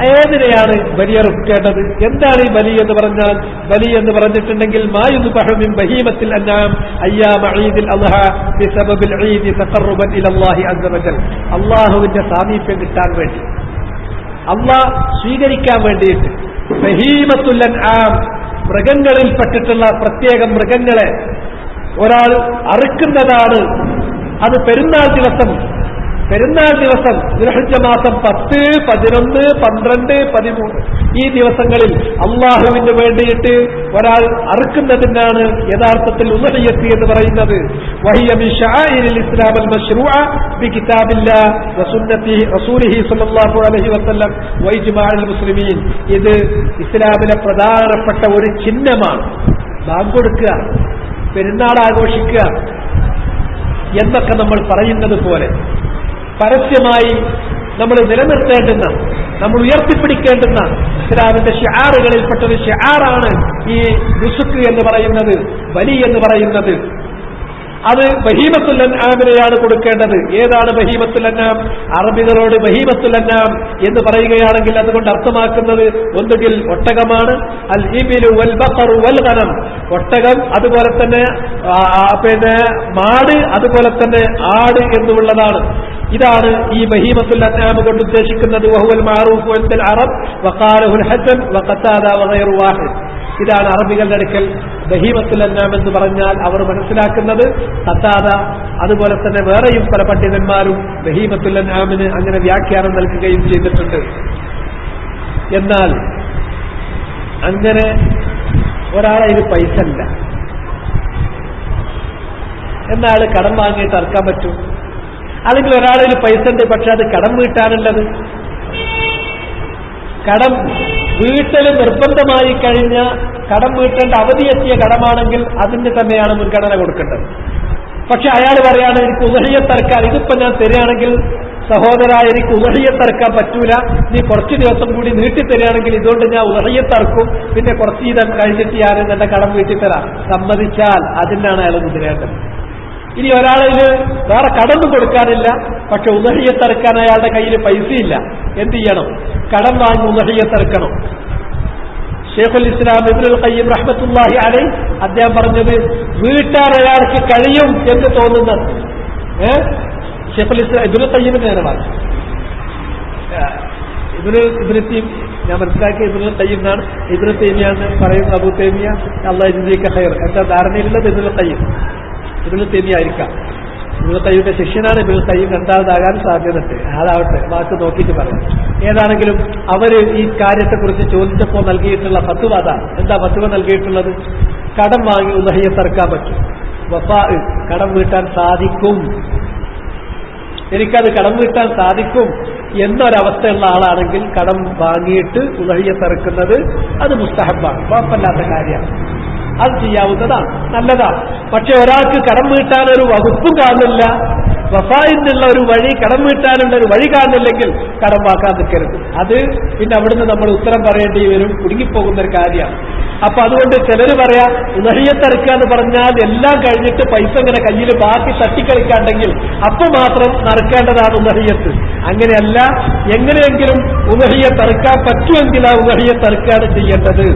ഏതിനെയാണ് ബലിയെറുക്കേണ്ടത്? എന്താണ് ഈ ബലി എന്ന് പറഞ്ഞാൽ? ബലി എന്ന് പറഞ്ഞിട്ടുണ്ടെങ്കിൽ മായുദ്ബഹു മിൻ ബഹീമത്തിൽ അൻആം അയ്യാമ ഈദിൽ അദ്ഹ ബിസബബിൽ ഈദി തഖർറുബൻ ഇലല്ലാഹി അസ്സ വജൽ, അല്ലാഹുവിന്റെ സാമീപ്യം കിട്ടാൻ വേണ്ടി, അല്ലാഹ് സ്വീകരിക്കാൻ വേണ്ടിയിട്ട് ബഹീമത്തുൽ അൻആം, മൃഗങ്ങളിൽപ്പെട്ടിട്ടുള്ള പ്രത്യേകം മൃഗങ്ങളെ ഒരാൾ അറുക്കുന്നതാണ്. അത് പെരുന്നാൾ ദിവസം ദുൽഹിജ്ജ മാസം 10, 11, 12, 13 ഈ ദിവസങ്ങളിൽ അള്ളാഹുവിന് വേണ്ടിയിട്ട് ഒരാൾ അറുക്കുന്നതിനാണ് യഥാർത്ഥത്തിൽ ഉദ്ഹിയ്യത്ത് എന്ന് പറയുന്നത്. വഹിയ മിൻ ശആഇരിൽ ഇസ്ലാം അൽ മശ്റൂഅ ബികിതാബില്ലാഹി വസുന്നതി റസൂലിഹി സ്വല്ലല്ലാഹു അലൈഹി വസല്ലം വഇജ്മാഉൽ മുസ്ലിമീൻ, ഇത് ഇസ്ലാമിലെ പ്രധാനപ്പെട്ട ഒരു ചിഹ്നമാണ്. ബാങ്ക് കൊടുക്കുക, പെരുന്നാൾ ആഘോഷിക്കുക എന്നൊക്കെ നമ്മൾ പറയുന്നത് പോലെ പരസ്യമായി നമ്മൾ നിലനിർത്തേണ്ടുന്ന, നമ്മൾ ഉയർത്തിപ്പിടിക്കേണ്ടുന്ന ഇസ്ലാമിന്റെ ഷിആറുകളിൽപ്പെട്ട ഒരു ഷിആറാണ് ഈ നുസുക്ക് എന്ന് പറയുന്നത്, ബലി എന്ന് പറയുന്നത്. അത് ബഹീമത്തുൽ അൻആമിനെയാണ് കൊടുക്കേണ്ടത്. ഏതാണ് ബഹീമത്തുൽ അൻആം? അറബികളോട് ബഹീമത്തുൽ അൻആം എന്ന് പറയുകയാണെങ്കിൽ അതുകൊണ്ട് അർത്ഥമാക്കുന്നത് ഒന്നുകിൽ ഒട്ടകമാണ്, അൽ ഇബിലു വൽ ബഖറു വൽ ഗനം, ഒട്ടകം, അതുപോലെ തന്നെ പിന്നെ മാട്, അതുപോലെ തന്നെ ആട് എന്നുള്ളതാണ്. ഇതാണ് ഈ ബഹീമത്തുൽ അൻആം കൊണ്ട് ഉദ്ദേശിക്കുന്നത്. വഹുവൽ മഅറൂഫു ഇൻദൽ അറബ് വഖാലഹുൽ ഹസൻ വഖതാദ വഗൈറു വാഹിദ്. ഇതാണ് അറബികളുടെ അടുക്കൽ ബഹീമത്തുൽ അൻആം എന്ന് പറഞ്ഞാൽ അവർ മനസ്സിലാക്കുന്നത്. ഖതാദ അതുപോലെ തന്നെ വേറെയും പല പണ്ഡിതന്മാരും ബഹീമത്തുൽ അൻആമിന് അങ്ങനെ വ്യാഖ്യാനം നൽകുകയും ചെയ്തിട്ടുണ്ട്. എന്നാൽ അങ്ങനെ ഒരാളെ ഇത് പൈസ ഇല്ല, എന്നാൾ കടം വാങ്ങിയിട്ട് അറക്കാൻ പറ്റും. അല്ലെങ്കിൽ ഒരാളിൽ പൈസ ഉണ്ട്, പക്ഷെ അത് കടം വീട്ടാനുള്ളത്, കടം വീട്ടൽ നിർബന്ധമായി കഴിഞ്ഞ കടം വീട്ടേണ്ട അവധിയെത്തിയ കടമാണെങ്കിൽ അതിന് തന്നെയാണ് മുൻഗണന കൊടുക്കേണ്ടത്. പക്ഷെ അയാൾ പറയാണ് എനിക്ക് ഉദഹിയത്തറക്കാൻ, ഇതിപ്പോ ഞാൻ തരികയാണെങ്കിൽ സഹോദര എനിക്ക് ഉദഹിയത്തറക്കാൻ പറ്റൂല, നീ കുറച്ച് ദിവസം കൂടി നീട്ടിത്തരികയാണെങ്കിൽ ഇതുകൊണ്ട് ഞാൻ ഉദഹിയത്തറക്കും, പിന്നെ കുറച്ച് ദിവസം കഴിഞ്ഞിട്ട് ഞാൻ എന്റെ കടം വീട്ടിത്തരാം. സമ്മതിച്ചാൽ അതിനാണ് അയാൾ മുതിരേണ്ടത്. ഇനി ഒരാളിൽ വേറെ കടന്നു കൊടുക്കാനില്ല, പക്ഷെ ഉദഹിയത്തറക്കാൻ അയാളുടെ കയ്യിൽ പൈസയില്ല, എന്ത് ചെയ്യണം? കടം വാങ്ങി ഉദഹിയത്തറക്കണം. ശൈഖുൽ ഇസ്ലാം ഇബ്നുൽ ഖയ്യിം റഹ്മത്തുള്ളാഹി അലൈഹി അദ്ദേഹം പറഞ്ഞത് വീട്ടാൻ അയാൾക്ക് കഴിയും എന്ന് തോന്നുന്നത്. ശൈഖുൽ ഇസ്ലാം ഇബ്നുൽ ഖയ്യിമിന്റെ നേരമാണ്. ഞാൻ മനസ്സിലാക്കിയ ഇബ്നുൽ ഖയ്യിം എന്നാണ്. ഇബ്നുൽ തൈമിയാന്ന് പറയുന്നത് അബൂ തൈമിയ, അല്ലാഹു യജ്സിക ഖൈർ. എന്താ ധാരണയിലുള്ളത്? ഇബ്നുൽ ഖയ്യിം ആയിരിക്കാം. ഇബ്നുൽ ഖയ്യിമിന്റെ ശിഷ്യനാണ് ഇബ്നുൽ ഖയ്യിം, രണ്ടാമതാകാൻ സാധ്യതയുണ്ട്. അതാവട്ടെ, വാക്ക് നോക്കിയിട്ട് പറയാം. ഏതാണെങ്കിലും അവര് ഈ കാര്യത്തെക്കുറിച്ച് ചോദിച്ചപ്പോൾ നൽകിയിട്ടുള്ള ഫത്വ അതാണ്. എന്താ ഫത്വ നൽകിയിട്ടുള്ളത്? കടം വാങ്ങി ഉദഹിയത്തറക്കാൻ പറ്റും, വഫാ കടം വീട്ടാൻ സാധിക്കും, എനിക്കത് കടം വീട്ടാൻ സാധിക്കും എന്നൊരവസ്ഥയുള്ള ആളാണെങ്കിൽ കടം വാങ്ങിയിട്ട് ഉദഹിയത്തറക്കുന്നത് അത് മുസ്തഹബാണ്, കുഴപ്പമില്ലാത്ത കാര്യമാണ്, അത് ചെയ്യാവുന്നതാണ്, നല്ലതാണ്. പക്ഷെ ഒരാൾക്ക് കടം വീട്ടാനൊരു വകുപ്പും കാണുന്നില്ല, വഫായിനുള്ള ഒരു വഴി, കടം വീട്ടാനുള്ള ഒരു വഴി കാണുന്നില്ലെങ്കിൽ കടം വാക്കാൻ നിൽക്കരുത്. അത് പിന്നെ അവിടുന്ന് നമ്മൾ ഉത്തരം പറയേണ്ടി വരും, കുടുങ്ങിപ്പോകുന്ന ഒരു കാര്യമാണ്. അപ്പൊ അതുകൊണ്ട് ചിലര് പറയാ ഉദഹിയത്തറക്കുക എന്ന് പറഞ്ഞാൽ എല്ലാം കഴിഞ്ഞിട്ട് പൈസ ഇങ്ങനെ കയ്യിൽ ബാക്കി തട്ടിക്കളിക്കാണ്ടെങ്കിൽ അപ്പൊ മാത്രം നടക്കേണ്ടതാണ് ഉദഹിയത്ത്. അങ്ങനെയല്ല, എങ്ങനെയെങ്കിലും ഉദഹിയത്തറക്കാൻ പറ്റുമെങ്കിൽ ആ ഉദഹിയത്തറക്കാണ് ചെയ്യേണ്ടത്.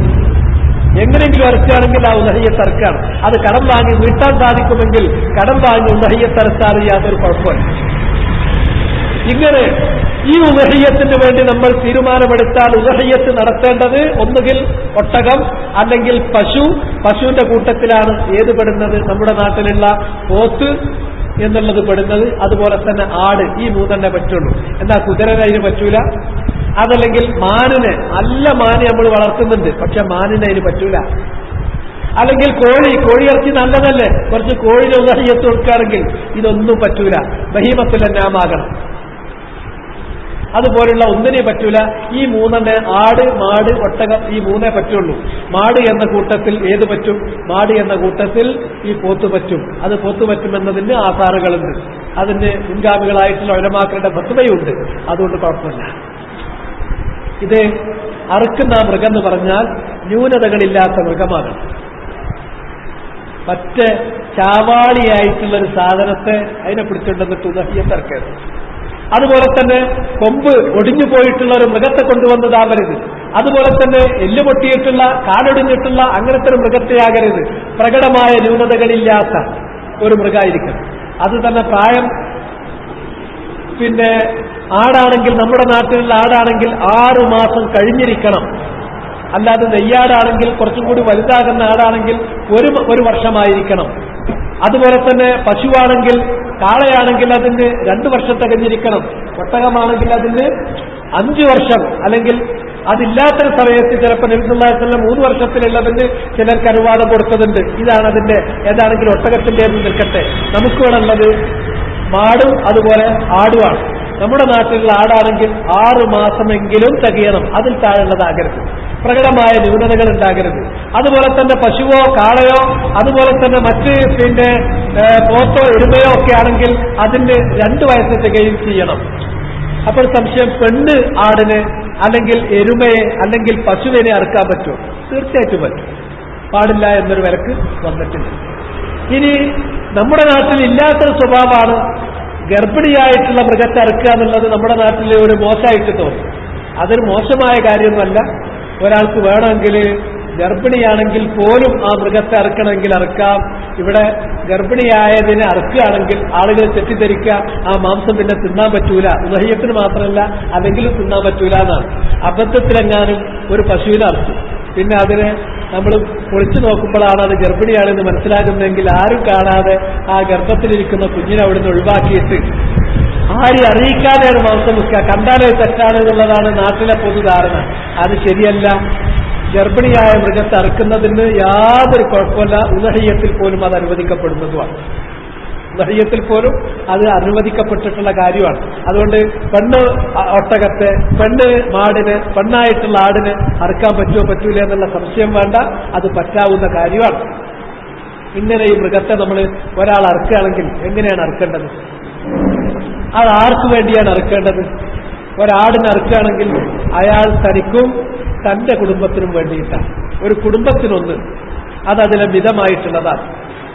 എങ്ങനെയെങ്കിലും അറക്കുകയാണെങ്കിൽ ആ ഉദഹിയത്തറക്കാണ്. അത് കടം വാങ്ങി വീട്ടാൻ സാധിക്കുമെങ്കിൽ കടം വാങ്ങി ഉദഹിയത്തറച്ചാൽ യാതൊരു കുഴപ്പമില്ല. ഇങ്ങനെ ഈ ഉദഹിയത്തിന് വേണ്ടി നമ്മൾ തീരുമാനമെടുത്താൽ ഉദഹിയത്ത് നടത്തേണ്ടത് ഒന്നുകിൽ ഒട്ടകം അല്ലെങ്കിൽ പശു. പശുവിന്റെ കൂട്ടത്തിലാണ് ഏത് പെടുന്നത്? നമ്മുടെ നാട്ടിലുള്ള പോത്ത് എന്നുള്ളത് പെടുന്നത്. അതുപോലെ തന്നെ ആട്, ഈ മൂന്നെണ്ണേ പറ്റുള്ളൂ. എന്നാൽ കുതിരനെ അതിന് പറ്റൂല. അതല്ലെങ്കിൽ മാനിനെ, നല്ല മാന് നമ്മൾ വളർത്തുന്നുണ്ട്, പക്ഷെ മാനിനെ അതിന് പറ്റൂല. അല്ലെങ്കിൽ കോഴിയിറച്ചി നല്ലതല്ലേ, കുറച്ച് കോഴിയുടെ ഉദഹിയത്ത് കൊടുക്കുകയാണെങ്കിൽ ഇതൊന്നും പറ്റൂല, ബഹീമത്തുൽ അൻആം ആകണം. അതുപോലുള്ള ഒന്നിനെ പറ്റൂല. ഈ മൂന്നെണ്ണേ, ആട്, മാട്, ഒട്ടകം, ഈ മൂന്നേ പറ്റുള്ളൂ. മാട് എന്ന കൂട്ടത്തിൽ ഏത് പറ്റും? മാട് എന്ന കൂട്ടത്തിൽ ഈ പോത്ത് പറ്റും. അത് പോത്ത് പറ്റുമെന്നതിന് ആധാറുകളുണ്ട്, അതിന് മുൻഗാമികളായിട്ടുള്ള ഉലമാക്കളുടെ ഫത്വയുണ്ട്. അതുകൊണ്ട് കുഴപ്പമില്ല. ഇത് അറുക്കുന്ന മൃഗം എന്ന് പറഞ്ഞാൽ ന്യൂനതകളില്ലാത്ത മൃഗമാണ്. മറ്റ് ചാവാളിയായിട്ടുള്ളൊരു സാധനത്തെ അതിനെ പിടിച്ചുകൊണ്ടെന്നിട്ട് ഉദഹിയത്തറക്കരുത്. അതുപോലെ തന്നെ കൊമ്പ് ഒടിഞ്ഞു പോയിട്ടുള്ള ഒരു മൃഗത്തെ കൊണ്ടുവന്നതാവരുത്. അതുപോലെ തന്നെ എല്ല് പൊട്ടിയിട്ടുള്ള, കാലൊടിഞ്ഞിട്ടുള്ള അങ്ങനത്തെ ഒരു മൃഗത്തെയാകരുത്. പ്രകടമായ ന്യൂനതകളില്ലാത്ത ഒരു മൃഗമായിരിക്കണം. അത് തന്നെ പ്രായം, പിന്നെ ആടാണെങ്കിൽ, നമ്മുടെ നാട്ടിലുള്ള ആടാണെങ്കിൽ 6 മാസം കഴിഞ്ഞിരിക്കണം. അല്ലാതെ നെയ്യാടാണെങ്കിൽ, കുറച്ചും കൂടി വലുതാകുന്ന ആടാണെങ്കിൽ ഒരു വർഷമായിരിക്കണം. അതുപോലെ തന്നെ പശുവാണെങ്കിൽ, കാളയാണെങ്കിൽ അതിന് 2 വർഷം തികഞ്ഞിരിക്കണം. ഒട്ടകമാണെങ്കിൽ അതിന് 5 വർഷം, അല്ലെങ്കിൽ അതില്ലാത്തൊരു സമയത്ത് ചിലപ്പോൾ നബി സല്ലല്ലാഹു അലൈഹി വസല്ലം 3 വർഷത്തിലുള്ളതിന് ചിലർക്ക് അനുവാദം കൊടുത്തതുണ്ട്. ഇതാണ് അതിന്റെ. ഏതാണെങ്കിലും ഒട്ടകത്തിന്റെ നിൽക്കട്ടെ, നമുക്കിവിടെയുള്ളത് മാടും അതുപോലെ ആടുമാണ്. നമ്മുടെ നാട്ടിലുള്ള ആടാണെങ്കിൽ 6 മാസമെങ്കിലും തികയണം, അതിൽ താഴെയുള്ളതാകരുത്, പ്രകടമായ ന്യൂനതകൾ ഉണ്ടാകരുത്. അതുപോലെ തന്നെ പശുവോ കാളയോ അതുപോലെ തന്നെ മറ്റ് പിന്നെ പോത്തോ എരുമയോ ഒക്കെ ആണെങ്കിൽ അതിന് 2 വയസ്സ് തികയും ചെയ്യണം. അപ്പോൾ സംശയം, പെണ്ണ് ആടിന് അല്ലെങ്കിൽ എരുമയെ അല്ലെങ്കിൽ പശുവിനെ അറുക്കാൻ പറ്റുമോ? തീർച്ചയായിട്ടും പറ്റും, പാടില്ല എന്നൊരു വിലക്ക് വന്നിട്ടുണ്ട്. ഇനി നമ്മുടെ നാട്ടിൽ ഇല്ലാത്തൊരു സ്വഭാവമാണ് ഗർഭിണിയായിട്ടുള്ള മൃഗത്തെ അറുക്കുക എന്നുള്ളത്. നമ്മുടെ നാട്ടിലെ ഒരു മോശമായിട്ട് തോന്നും. അതൊരു മോശമായ കാര്യമൊന്നുമല്ല. ഒരാൾക്ക് വേണമെങ്കിൽ ഗർഭിണിയാണെങ്കിൽ പോലും ആ മൃഗത്തെ അറുക്കണമെങ്കിൽ അറുക്കാം. ഇവിടെ ഗർഭിണിയായതിനെ അറുക്കുകയാണെങ്കിൽ ആളുകൾ തെറ്റിദ്ധരിക്കുക ആ മാംസം പിന്നെ തിന്നാൻ പറ്റൂല, ഉദഹയ്യത്തിന് മാത്രമല്ല അല്ലെങ്കിലും തിന്നാൻ പറ്റൂല എന്നാണ്. അബദ്ധത്തിലെങ്ങാനും ഒരു പശുവിനെ അറുത്തു, പിന്നെ അതിനെ നമ്മൾ പൊളിച്ചു നോക്കുമ്പോഴാണ് അത് ഗർഭിണിയാണെന്ന് മനസ്സിലാകുന്നതെങ്കിൽ ആരും കാണാതെ ആ ഗർഭത്തിലിരിക്കുന്ന കുഞ്ഞിനെ അവിടുന്ന് ഒഴിവാക്കിയിട്ട് ആരും അറിയിക്കാതെയാണ് മാംസം വെക്കുക. കണ്ടാലേ തെറ്റാണ് എന്നുള്ളതാണ് നാട്ടിലെ പൊതുധാരണ. അത് ശരിയല്ല. ഗർഭിണിയായ മൃഗത്തെ അറുക്കുന്നതിന് യാതൊരു കുഴപ്പമില്ല. ഉദഹയ്യത്തിൽ പോലും അത് അനുവദിക്കപ്പെടുന്നതുമാണ്. ഉദഹയ്യത്തിൽ പോലും അത് അനുവദിക്കപ്പെട്ടിട്ടുള്ള കാര്യമാണ്. അതുകൊണ്ട് പെണ്ണ് ഒട്ടകത്തെ, പെണ്ണ് മാടിന്, പെണ്ണായിട്ടുള്ള ആടിന് അറുക്കാൻ പറ്റുമോ പറ്റൂല എന്നുള്ള സംശയം വേണ്ട, അത് പറ്റാവുന്ന കാര്യമാണ്. ഇങ്ങനെ ഈ മൃഗത്തെ നമ്മൾ ഒരാൾ അറുക്കുകയാണെങ്കിൽ എങ്ങനെയാണ് അറുക്കേണ്ടത്? അത് ആർക്കു വേണ്ടിയാണ് അറുക്കേണ്ടത്? ഒരാടിനെ അറുക്കുകയാണെങ്കിൽ അയാൾ തനിക്കും തന്റെ കുടുംബത്തിനും വേണ്ടിയിട്ടാണ്. ഒരു കുടുംബത്തിനൊന്ന്, അതതിലെ മിതമായിട്ടുള്ളതാണ്.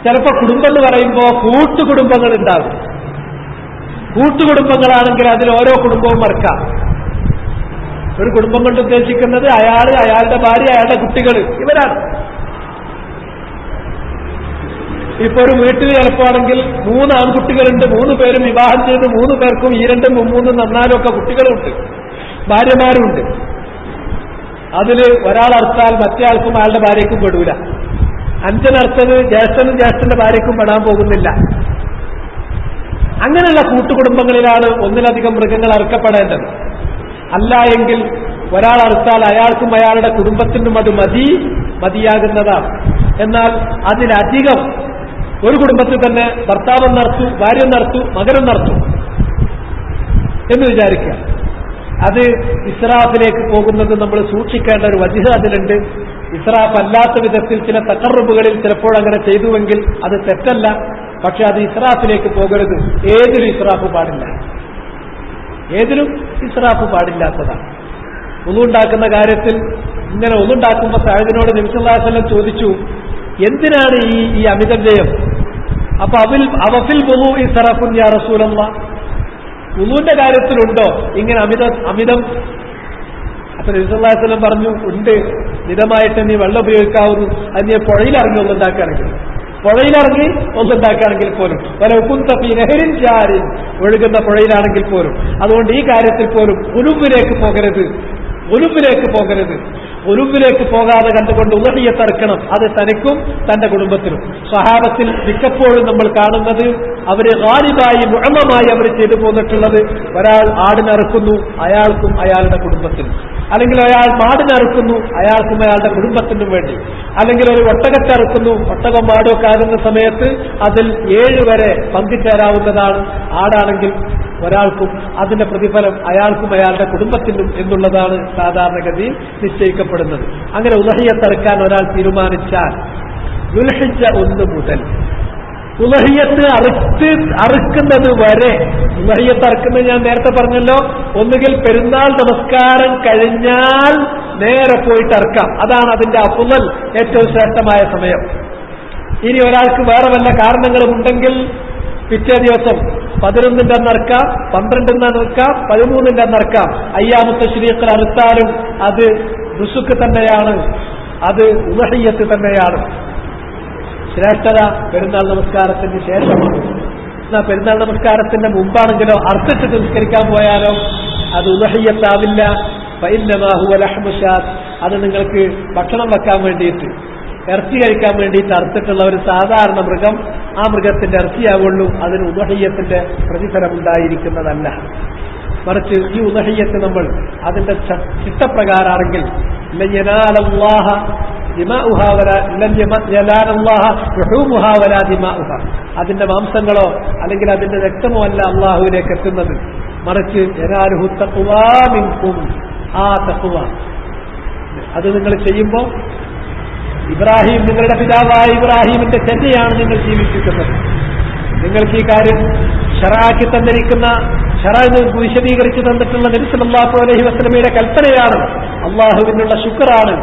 ചിലപ്പോൾ കുടുംബം എന്ന് പറയുമ്പോൾ കൂട്ടുകുടുംബങ്ങൾ ഉണ്ടാകും. കൂട്ടുകുടുംബങ്ങളാണെങ്കിൽ അതിൽ ഓരോ കുടുംബവും അറക്കാം. ഒരു കുടുംബം കൊണ്ട് ഉദ്ദേശിക്കുന്നത് അയാൾ, അയാളുടെ ഭാര്യ, അയാളുടെ കുട്ടികൾ, ഇവരാണ്. ഇപ്പൊ ഒരു വീട്ടിൽ ചിലപ്പോണെങ്കിൽ 3 ആൺകുട്ടികളുണ്ട്, 3 പേരും വിവാഹം ചെയ്ത് 3 പേർക്കും 2, 3 നന്നാലും ഒക്കെ കുട്ടികളുണ്ട്, ഭാര്യമാരുണ്ട്. അതിൽ ഒരാൾ അർത്താൽ മറ്റേ ആൾക്കും അയാളുടെ ഭാര്യയ്ക്കും പെടൂല. 5 അർത്ഥത് ജ്യേഷ്ഠനും ജ്യേഷ്ഠന്റെ ഭാര്യയ്ക്കും പെടാൻ പോകുന്നില്ല. അങ്ങനെയുള്ള കൂട്ടുകുടുംബങ്ങളിലാണ് ഒന്നിലധികം മൃഗങ്ങൾ അറുക്കപ്പെടേണ്ടത്. അല്ല എങ്കിൽ ഒരാൾ അറുത്താൽ അയാൾക്കും അയാളുടെ കുടുംബത്തിനും അത് മതിയാകുന്നതാണ്. എന്നാൽ അതിലധികം ഒരു കുടുംബത്തിൽ തന്നെ ഭർത്താവും നടത്തു, ഭാര്യയും നടത്തു, മകനും നടത്തു എന്ന് വിചാരിക്കുക. അത് ഇസ്രാഫിലേക്ക് പോകുന്നത് നമ്മൾ സൂക്ഷിക്കേണ്ട ഒരു വജ്ഹ് അതിലുണ്ട്. ഇസ്രാഫ് അല്ലാത്ത വിധത്തിൽ ചില തഖറുബുകളിൽ ചിലപ്പോൾ അങ്ങനെ ചെയ്തുവെങ്കിൽ അത് തെറ്റല്ല. പക്ഷെ അത് ഇസ്രാഫിലേക്ക് പോകരുത്. ഏതിലും ഇസ്രാഫ് പാടില്ല, ഏതിലും ഇസ്രാഫ് പാടില്ലാത്തതാണ്. ഉളുണ്ടാക്കുന്ന കാര്യത്തിൽ ഇങ്ങനെ ഉളുണ്ടാക്കുമ്പോൾ സഅദിനോട് നബി സല്ലല്ലാഹു അലൈഹി വസല്ലം ചോദിച്ചു, എന്തിനാണ് ഈ അമിതവ്യയം? അപ്പൊ അവഫിൽ വുളൂഇ സറഫുൻ യാ റസൂലല്ലാഹ്, വുളൂന്റെ കാര്യത്തിലുണ്ടോ ഇങ്ങനെ അമിതം? അപ്പൊ നബി സല്ലല്ലാഹു അലൈഹി വസല്ലം പറഞ്ഞു, ഉണ്ട്, മിതമായിട്ട് നീ വെള്ളം ഉപയോഗിക്കാവുന്നു. അത് നീ പുഴയിലിറങ്ങി ഒന്നുണ്ടാക്കുകയാണെങ്കിൽ, പുഴയിലിറങ്ങി ഒന്നുണ്ടാക്കുകയാണെങ്കിൽ പോലും, ഒഴുകുന്ന പുഴയിലാണെങ്കിൽ പോലും. അതുകൊണ്ട് ഈ കാര്യത്തിൽ പോലും ഉലുവിലേക്ക് പോകരുത്, ഉലുവിലേക്ക് പോകാതെ കണ്ടുകൊണ്ട് ഉദഹിയത്ത് അറുക്കണം. അത് തനിക്കും തന്റെ കുടുംബത്തിനും. സ്വഹാബത്തിൽ മിക്കപ്പോഴും നമ്മൾ കാണുന്നത് അവര് ഗാലിബായി മുഅമ്മമായി അവർ ചെയ്തു പോന്നിട്ടുള്ളത്, ഒരാൾ ആടിനറുക്കുന്നു അയാൾക്കും അയാളുടെ കുടുംബത്തിനും, അല്ലെങ്കിൽ അയാൾ മാടിനറുക്കുന്നു അയാൾക്കും അയാളുടെ കുടുംബത്തിനും വേണ്ടി, അല്ലെങ്കിൽ ഒരു ഒട്ടകത്തെ അറുക്കുന്നു, ഒട്ടകം മാടൊക്കെ ആകുന്ന സമയത്ത് അതിൽ 7 വരെ പങ്കുചേരാവുന്നതാണ്. ആടാണെങ്കിൽ ഒരാൾക്കും അതിന്റെ പ്രതിഫലം അയാൾക്കും അയാളുടെ കുടുംബത്തിനും എന്നുള്ളതാണ് സാധാരണഗതിയിൽ നിശ്ചയിക്കപ്പെടുന്നത്. അങ്ങനെ ഉദഹിയത്ത് അറുക്കാൻ ഒരാൾ തീരുമാനിച്ചാൽ ദുൽഹിജ്ജ 1 മുതൽ ഉദഹിയത്ത് അറുക്കുന്നത് വരെ, ഉദഹിയത്ത് അറുക്കുന്നത് ഞാൻ നേരത്തെ പറഞ്ഞല്ലോ, ഒന്നുകിൽ പെരുന്നാൾ നമസ്കാരം കഴിഞ്ഞാൽ നേരെ പോയിട്ട് അറുക്കാം. അതാണ് അതിന്റെ അഫ്ളൽ, ഏറ്റവും ശ്രേഷ്ഠമായ സമയം. ഇനി ഒരാൾക്ക് വേറെ വല്ല കാരണങ്ങളും ഉണ്ടെങ്കിൽ പിറ്റേ ദിവസം 11ന്റെ അന്നറക്കാം, 12ന്റെ അന്നറക്കാം, 13ന്റെ അന്നറക്കാം. അയ്യാമത്തെ ശരീഅത്തിൽ അറുത്താലും അത് നുസുക്ക് തന്നെയാണ്, അത് ഉദഹിയത്ത് തന്നെയാണ്. ശ്രേഷ്ഠത പെരുന്നാൾ നമസ്കാരത്തിന് ശേഷമാണ്. എന്നാൽ പെരുന്നാൾ നമസ്കാരത്തിന്റെ മുമ്പാണെങ്കിലോ അർത്തിട്ട് നിസ്കരിക്കാൻ പോയാലോ അത് ഉദഹിയത്താവില്ല. ഫഇന്നമാ ഹുവ ലഹ്മു ശാത്ത്, അത് നിങ്ങൾക്ക് ഭക്ഷണം വെക്കാൻ വേണ്ടിയിട്ട്, ഇറച്ചി കഴിക്കാൻ വേണ്ടിയിട്ട് അറുത്തിട്ടുള്ള ഒരു സാധാരണ മൃഗം, ആ മൃഗത്തിന്റെ ഇറച്ചിയാവുള്ളൂ. അതിന് ഉദഹിയത്തിന്റെ പ്രതിഫലം ഉണ്ടായിരിക്കുന്നതല്ല. മറിച്ച് ഈ ഉദഹിയത്ത് നമ്മൾ അതിന്റെ ചിട്ടപ്രകാരമാണെങ്കിൽ അതിന്റെ മാംസങ്ങളോ അല്ലെങ്കിൽ അതിന്റെ രക്തമോ അല്ല അള്ളാഹുവിലേക്ക് എത്തുന്നത്. മറിച്ച് ആ തഖ്വ അത് നിങ്ങൾ ചെയ്യുമ്പോൾ ഇബ്രാഹിം, നിങ്ങളുടെ പിതാവായ ഇബ്രാഹിമിന്റെ ചര്യയാണ് നിങ്ങൾ ജീവിപ്പിക്കുന്നത്. നിങ്ങൾക്ക് ഈ കാര്യം ശറഅാക്കി തന്നിരിക്കുന്ന, ശറഅ് വിശദീകരിച്ചു തന്നിട്ടുള്ള നബി സല്ലല്ലാഹു അലൈഹി വസല്ലമയുടെ കൽപ്പനയാണ്. അള്ളാഹുവിനുള്ള ശുക്റാണ്.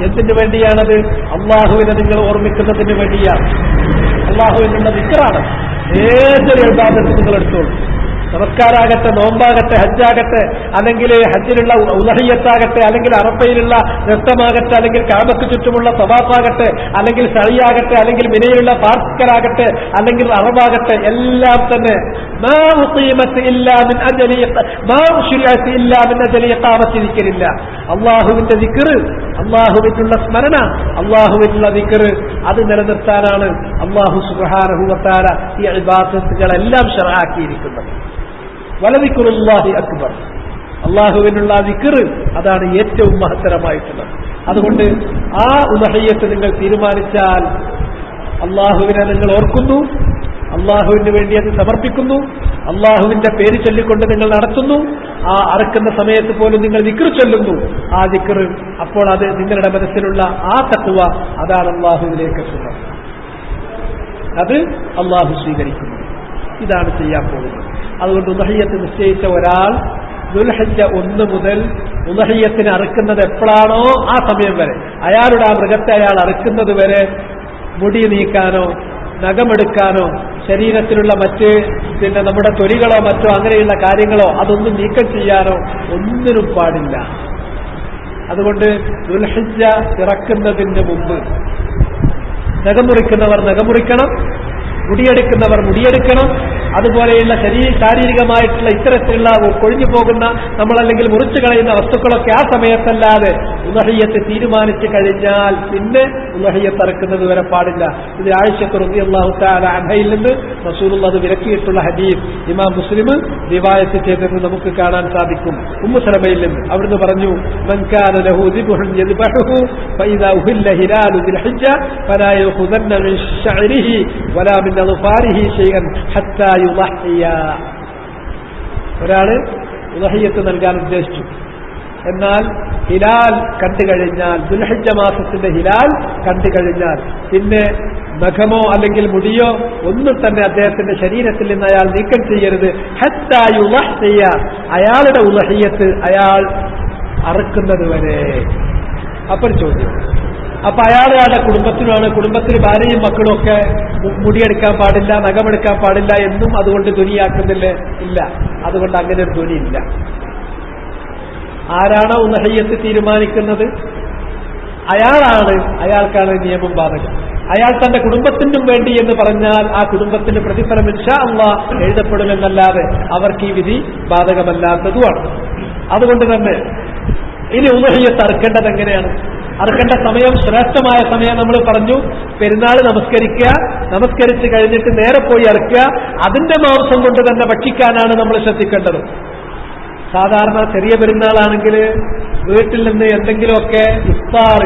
എന്തിനു വേണ്ടിയാണത്? അള്ളാഹുവിനെ നിങ്ങൾ ഓർമ്മിക്കുന്നതിന് വേണ്ടിയാണ്. അള്ളാഹുവിനുള്ള ദിക്റാണ്. ഏതൊരു ഇബാദത്ത് നിങ്ങൾ എടുത്തോളൂ, നമസ്കാരാകട്ടെ, നോമ്പാകട്ടെ, ഹജ്ജാകട്ടെ, അല്ലെങ്കിൽ ഹജ്ജിലുള്ള ഉളഹിയത്താകട്ടെ, അല്ലെങ്കിൽ അറഫയിലുള്ള നൃത്തമാകട്ടെ, അല്ലെങ്കിൽ കഅബക്ക് ചുറ്റുമുള്ള തവാഫാകട്ടെ, അല്ലെങ്കിൽ സഅയാകട്ടെ, അല്ലെങ്കിൽ മിനയിലുള്ള പാർക്കലാകട്ടെ, അല്ലെങ്കിൽ അറബാകട്ടെ, എല്ലാം തന്നെ മാ ഉഖീമത്ത് ഇല്ലാ മിൻ അജലി മാ ഉശ്രിഅത്ത് ഇല്ലാ മിൻ അജലി ഇഖാമത്തി ദിക്രില്ല. അല്ലാഹുവിന്റെ ദിക്ർ, അല്ലാഹുവിനുള്ള സ്മരണ, അല്ലാഹുവിനുള്ള ദിക്ർ അത് നിലനിർത്താനാണ് അല്ലാഹു സുബ്ഹാനഹു വ തആല ഈ ഇബാദത്തുകളെല്ലാം ശർആക്കിയിരിക്കുന്നത്. വലദിക്റുല്ലാഹി അക്ബർ, അല്ലാഹുവിനുള്ള ദിക്ർ അതാണ് ഏറ്റവും മഹത്തരമായിട്ടുള്ളത്. അതുകൊണ്ട് ആ ഉദഹിയ്യത്ത് നിങ്ങൾ തീരുമാനിച്ചാൽ അല്ലാഹുവിനെ നിങ്ങൾ ഓർക്കുന്നു, അല്ലാഹുവിന് വേണ്ടി അത് സമർപ്പിക്കുന്നു, അല്ലാഹുവിന്റെ പേര് ചൊല്ലിക്കൊണ്ട് നിങ്ങൾ നടത്തുന്നു, ആ അറക്കുന്ന സമയത്ത് പോലും നിങ്ങൾ ദിക്ർ ചൊല്ലുന്നു. ആ ദിക്ർ അപ്പോൾ അത് നിങ്ങളുടെ മനസ്സിലുള്ള ആ തഖ്വ അതാണ് അല്ലാഹുവിലേക്ക് എത്തുന്നത്, അത് അല്ലാഹു സ്വീകരിക്കുന്നു. ഇതാണ് ചെയ്യാൻ പോകുന്നത്. അതുകൊണ്ട് ഉദഹിയ്യത്ത് നിശ്ചയിച്ച ഒരാൾ ദുൽഹിജ്ജ 1 മുതൽ ഉദഹിയ്യത്തിന് അറുക്കുന്നത് എപ്പോഴാണോ ആ സമയം വരെ, അയാളുടെ ആ മൃഗത്തെ അയാൾ അറുക്കുന്നത് വരെ മുടി നീക്കാനോ നഖമെടുക്കാനോ ശരീരത്തിലുള്ള മറ്റ് നമ്മുടെ തൊലികളോ മറ്റോ അങ്ങനെയുള്ള കാര്യങ്ങളോ അതൊന്നും നീക്കം ചെയ്യാനോ ഒന്നിനും പാടില്ല. അതുകൊണ്ട് ദുൽഹിജ്ജ ഇറക്കുന്നതിന് മുമ്പ് നഖമുറിക്കുന്നവർ നഖമുറിക്കണം, മുടിയെടുക്കുന്നവർ മുടിയെടുക്കണം. അതുപോലെയുള്ള ശാരീരികമായിട്ടുള്ള ഇത്തരത്തിലുള്ള കൊഴിഞ്ഞു പോകുന്ന നമ്മളല്ലെങ്കിൽ മുറിച്ചു കളയുന്ന വസ്തുക്കളൊക്കെ ആ സമയത്തല്ലാതെ ഉദഹിയ്യത്ത് തീരുമാനിച്ചു കഴിഞ്ഞാൽ പിന്നെ ഉദഹിയ്യത്ത് അറുക്കുന്നത് വരെ പാടില്ല. ഇത് ആയിഷത്ത് റളിയല്ലാഹു തആല അൻഹയിൽ നിന്ന് റസൂലുള്ളാഹി അത് വിലക്കിയിട്ടുള്ള ഹദീസ് ഇമാം മുസ്ലിം റിവായത്ത് ചെയ്തത് നമുക്ക് കാണാൻ സാധിക്കും. ഉമ്മു സലമയിൽ നിന്ന് അവിടുന്ന് പറഞ്ഞു, മൻ കാന ലഹു ദിബ്ഹുൻ യദ്ബഹുഹു ഫഇദാ ഉഹില്ല ഹിലാലു ദിൽഹിജ്ജ ഫലാ യഖുദന്ന മിൻ ശഅരിഹി വലാ മിൻ അദ്ഫാരിഹി ശൈഅൻ ഹത്താ യുളഹിയ. ഒരാള് ഉദഹിയ്യത്ത് നൽകാൻ ഉദ്ദേശിച്ചു, എന്നാൽ ഹിലാൽ കണ്ടു കഴിഞ്ഞാൽ, ദുൽഹിജ്ജ മാസത്തിന്റെ ഹിലാൽ കണ്ടു കഴിഞ്ഞാൽ പിന്നെ നഖമോ അല്ലെങ്കിൽ മുടിയോ ഒന്നും തന്നെ അദ്ദേഹത്തിന്റെ ശരീരത്തിൽ നിന്ന് അയാൾ നീക്കം ചെയ്യരുത്. ഹത്താ യുളഹിയ, അയാളുടെ ഉദഹിയ്യത്ത് അയാൾ അറുക്കുന്നത് വരെ. അപ്പോൾ ചോദ്യം, അപ്പൊ അയാളുടെ കുടുംബത്തിനാണ്, കുടുംബത്തിന് ഭാര്യയും മക്കളും ഒക്കെ മുടിയെടുക്കാൻ പാടില്ല, നഖമെടുക്കാൻ പാടില്ല എന്നും അതുകൊണ്ട് ധ്വനിയാക്കുന്നില്ലേ? ഇല്ല, അതുകൊണ്ട് അങ്ങനെ ഒരു ധ്വനി ഇല്ല. ആരാണോ ഉദഹിയ്യത്ത് തീരുമാനിക്കുന്നത് അയാൾക്കാണ് നിയമം ബാധകം. അയാൾ തന്റെ കുടുംബത്തിനും വേണ്ടി എന്ന് പറഞ്ഞാൽ ആ കുടുംബത്തിന് പ്രതിഫലം ഇൻഷാ അല്ലാഹ് എഴുതപ്പെടുമെന്നല്ലാതെ അവർക്ക് ഈ വിധി ബാധകമല്ലാത്തതുമാണ്. അതുകൊണ്ട് തന്നെ ഇനി ഉദഹിയ്യത്ത് അറുക്കേണ്ടത് എങ്ങനെയാണ്? അറുക്കേണ്ട സമയം, ശ്രേഷ്ഠമായ സമയം നമ്മൾ പറഞ്ഞു, പെരുന്നാൾ നമസ്കരിക്കുക, നമസ്കരിച്ച് കഴിഞ്ഞിട്ട് നേരെ പോയി അറുക്കുക. അതിന്റെ മാംസം കൊണ്ട് തന്നെ ഭക്ഷിക്കാനാണ് നമ്മൾ ശ്രദ്ധിക്കേണ്ടത്. സാധാരണ ചെറിയ പെരുന്നാളാണെങ്കിൽ വീട്ടിൽ നിന്ന് എന്തെങ്കിലുമൊക്കെ ഇഫ്താർ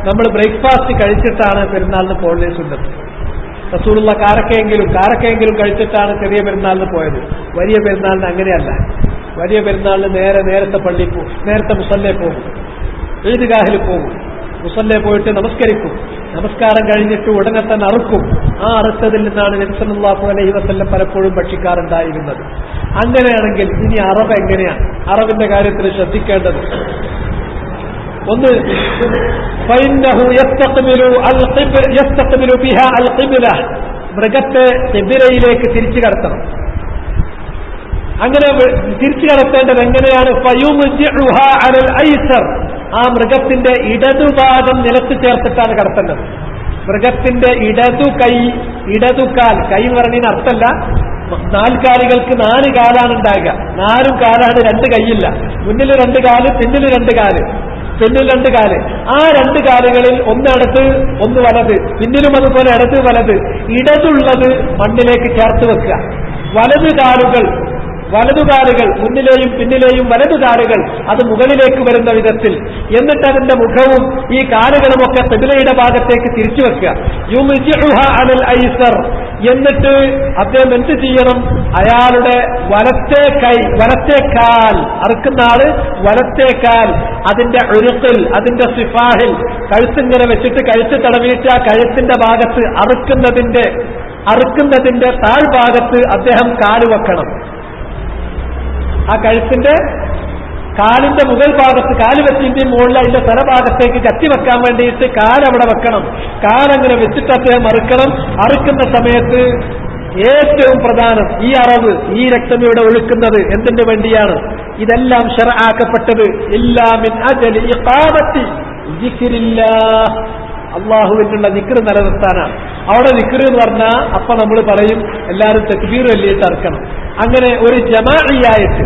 നമ്മൾ ബ്രേക്ക്ഫാസ്റ്റ് കഴിച്ചിട്ടാണ് പെരുന്നാളിന് പോകേണ്ടത്. റസൂലുള്ള കാരക്കയെങ്കിലും കഴിച്ചിട്ടാണ് ചെറിയ പെരുന്നാളിന് പോയത്. വലിയ പെരുന്നാളിന് അങ്ങനെയല്ല. വലിയ പെരുന്നാളിന് നേരത്തെ പള്ളിയിൽ പോകും, നേരത്തെ മുസല്ലേ പോകും, ഈദ്ഗാഹിൽ പോകും, മുസല്ലേ പോയിട്ട് നമസ്കരിക്കും. നമസ്കാരം കഴിഞ്ഞിട്ട് ഉടനെ തന്നെ അറുക്കും. ആ അറുത്തതിൽ നിന്നാണ് നബി സല്ലല്ലാഹു അലൈഹി വസല്ലം പലപ്പോഴും ഭക്ഷിക്കാറുണ്ടായിരുന്നത്. അങ്ങനെയാണെങ്കിൽ ഇനി അറബ് എങ്ങനെയാണ്? അറബിന്റെ കാര്യത്തിൽ ശ്രദ്ധിക്കേണ്ടത് ഒന്ന്, ഫഇന്നഹു യസ്തഖ്ബിലു ബിഹാ അൽ-ഖിബ്ല, മൃഗത്തെ ഖിബ്ലയിലേക്ക് തിരിച്ചു കടത്തണം. അങ്ങനെ തിരിച്ചു കടത്തേണ്ടത് എങ്ങനെയാണ്? ഫയുംജിഉഹാ അലൽ ഐസർ, ആ മൃഗത്തിന്റെ ഇടതുഭാഗം നിലത്ത് ചേർത്തിട്ടാണ് കടത്തേണ്ടത്. മൃഗത്തിന്റെ ഇടതുകാൽ, കൈ എന്ന് പറഞ്ഞതിന് അർത്ഥമല്ല, 4 കാലുകൾക്ക് 4 കാലാണ് ഉണ്ടാകുക. 4 കാലാണ്, 2 കൈയില്ല. മുന്നിൽ 2 കാല്, പിന്നിൽ 2 കാല്, പിന്നിൽ 2 കാല്. ആ 2 കാലുകളിൽ ഒന്ന് ഇടത് ഒന്ന് വലത്, പിന്നിലും അതുപോലെ ഇടത് വലത്. ഇടതുള്ളത് മണ്ണിലേക്ക് ചേർത്ത് വെക്കുക. വലതുകാലുകൾ മുന്നിലെയും പിന്നിലെയും വലതുകാലുകൾ അത് മുകളിലേക്ക് വരുന്ന വിധത്തിൽ, എന്നിട്ട് അതിന്റെ മുഖവും ഈ കാലുകളുമൊക്കെ ഖിബ്ലയുടെ ഭാഗത്തേക്ക് തിരിച്ചു വെക്കുക. യുംജിഉഹാ അലൽ ഐസർ, എന്നിട്ട് അദ്ദേഹം എന്ത് ചെയ്യണം? അയാളുടെ വലത്തെ കാൽ, അറുക്കുന്ന ആള് വലത്തെ കാൽ അതിന്റെ ഉരുക്കിൽ, അതിന്റെ സിഫാഹിൽ കഴുത്തിങ്ങനെ വെച്ചിട്ട് കഴുത്ത് തടവിയിട്ട് ആ കഴുത്തിന്റെ ഭാഗത്ത് അറുക്കുന്നതിന്റെ താഴ്ഭാഗത്ത് അദ്ദേഹം കാല് വെക്കണം. ആ കഴുത്തിന്റെ കാലിന്റെ മുകൾ ഭാഗത്ത്, കാല് വെച്ചിന്റെ മുകളിൽ അതിന്റെ തലഭാഗത്തേക്ക് കത്തിവെക്കാൻ വേണ്ടിയിട്ട് കാലവിടെ വെക്കണം. കാലങ്ങനെ വെച്ചിട്ട് അദ്ദേഹം അറുക്കണം. അറുക്കുന്ന സമയത്ത് ഏറ്റവും പ്രധാനം ഈ അറവ്, ഈ രക്തം ഇവിടെ ഒഴുക്കുന്നത് എന്തിനു വേണ്ടിയാണ്? ഇതെല്ലാം ശർആക്കപ്പെട്ടത് ഇല്ലാ മിൻ അജലി ഇഖാമത്തി ദിക്രില്ലാഹ്, അള്ളാഹുവിനുള്ള ദിക്ർ നിലനിർത്താനാണ്. അവിടെ ദിക്ർ എന്ന് പറഞ്ഞാൽ അപ്പൊ നമ്മൾ പറയും എല്ലാവരും തക്ബീർ ചൊല്ലിയിട്ട് ഇറക്കണം. അങ്ങനെ ഒരു ജമാഇയായിട്ട്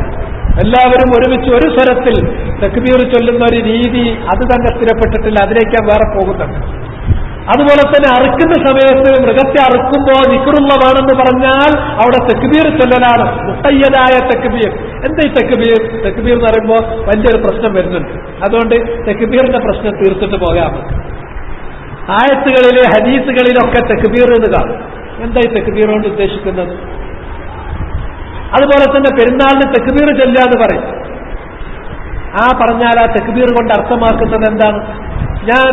എല്ലാവരും ഒരുമിച്ച് ഒരു സ്വരത്തിൽ തക്ബീർ ചൊല്ലുന്ന ഒരു രീതി അത് തന്നെ സ്ഥിരപ്പെട്ടിട്ടില്ല. അതിലേക്കാണ് വേറെ പോകുന്നുണ്ട്. അതുപോലെ തന്നെ അറുക്കുന്ന സമയത്ത് മൃഗത്തെ അറുക്കുമ്പോൾ ദിക്റുള്ളതാണെന്ന് പറഞ്ഞാൽ അവിടെ തക്ബീർ ചൊല്ലലാണ്, മുഖയ്യദായ തക്ബീർ. എന്താ ഈ തക്ബീർ? തക്ബീർ എന്ന് പറയുമ്പോൾ വലിയൊരു പ്രശ്നം വരുന്നുണ്ട്. അതുകൊണ്ട് തക്ബീറിന്റെ പ്രശ്നം തീർത്തിട്ട് പോകാം. ആയത്തുകളിലെ ഹദീസുകളിലൊക്കെ തക്ബീർ എന്ന് കാണും. എന്താ ഈ തക്ബീർ കൊണ്ട് ഉദ്ദേശിക്കുന്നത്? അതുപോലെ തന്നെ പെരുന്നാളിന് തക്ബീർ ചൊല്ലുക എന്ന് പറയും. പറഞ്ഞാൽ ആ തക്ബീർ കൊണ്ട് അർത്ഥമാക്കുന്നത് എന്താണ്? ഞാൻ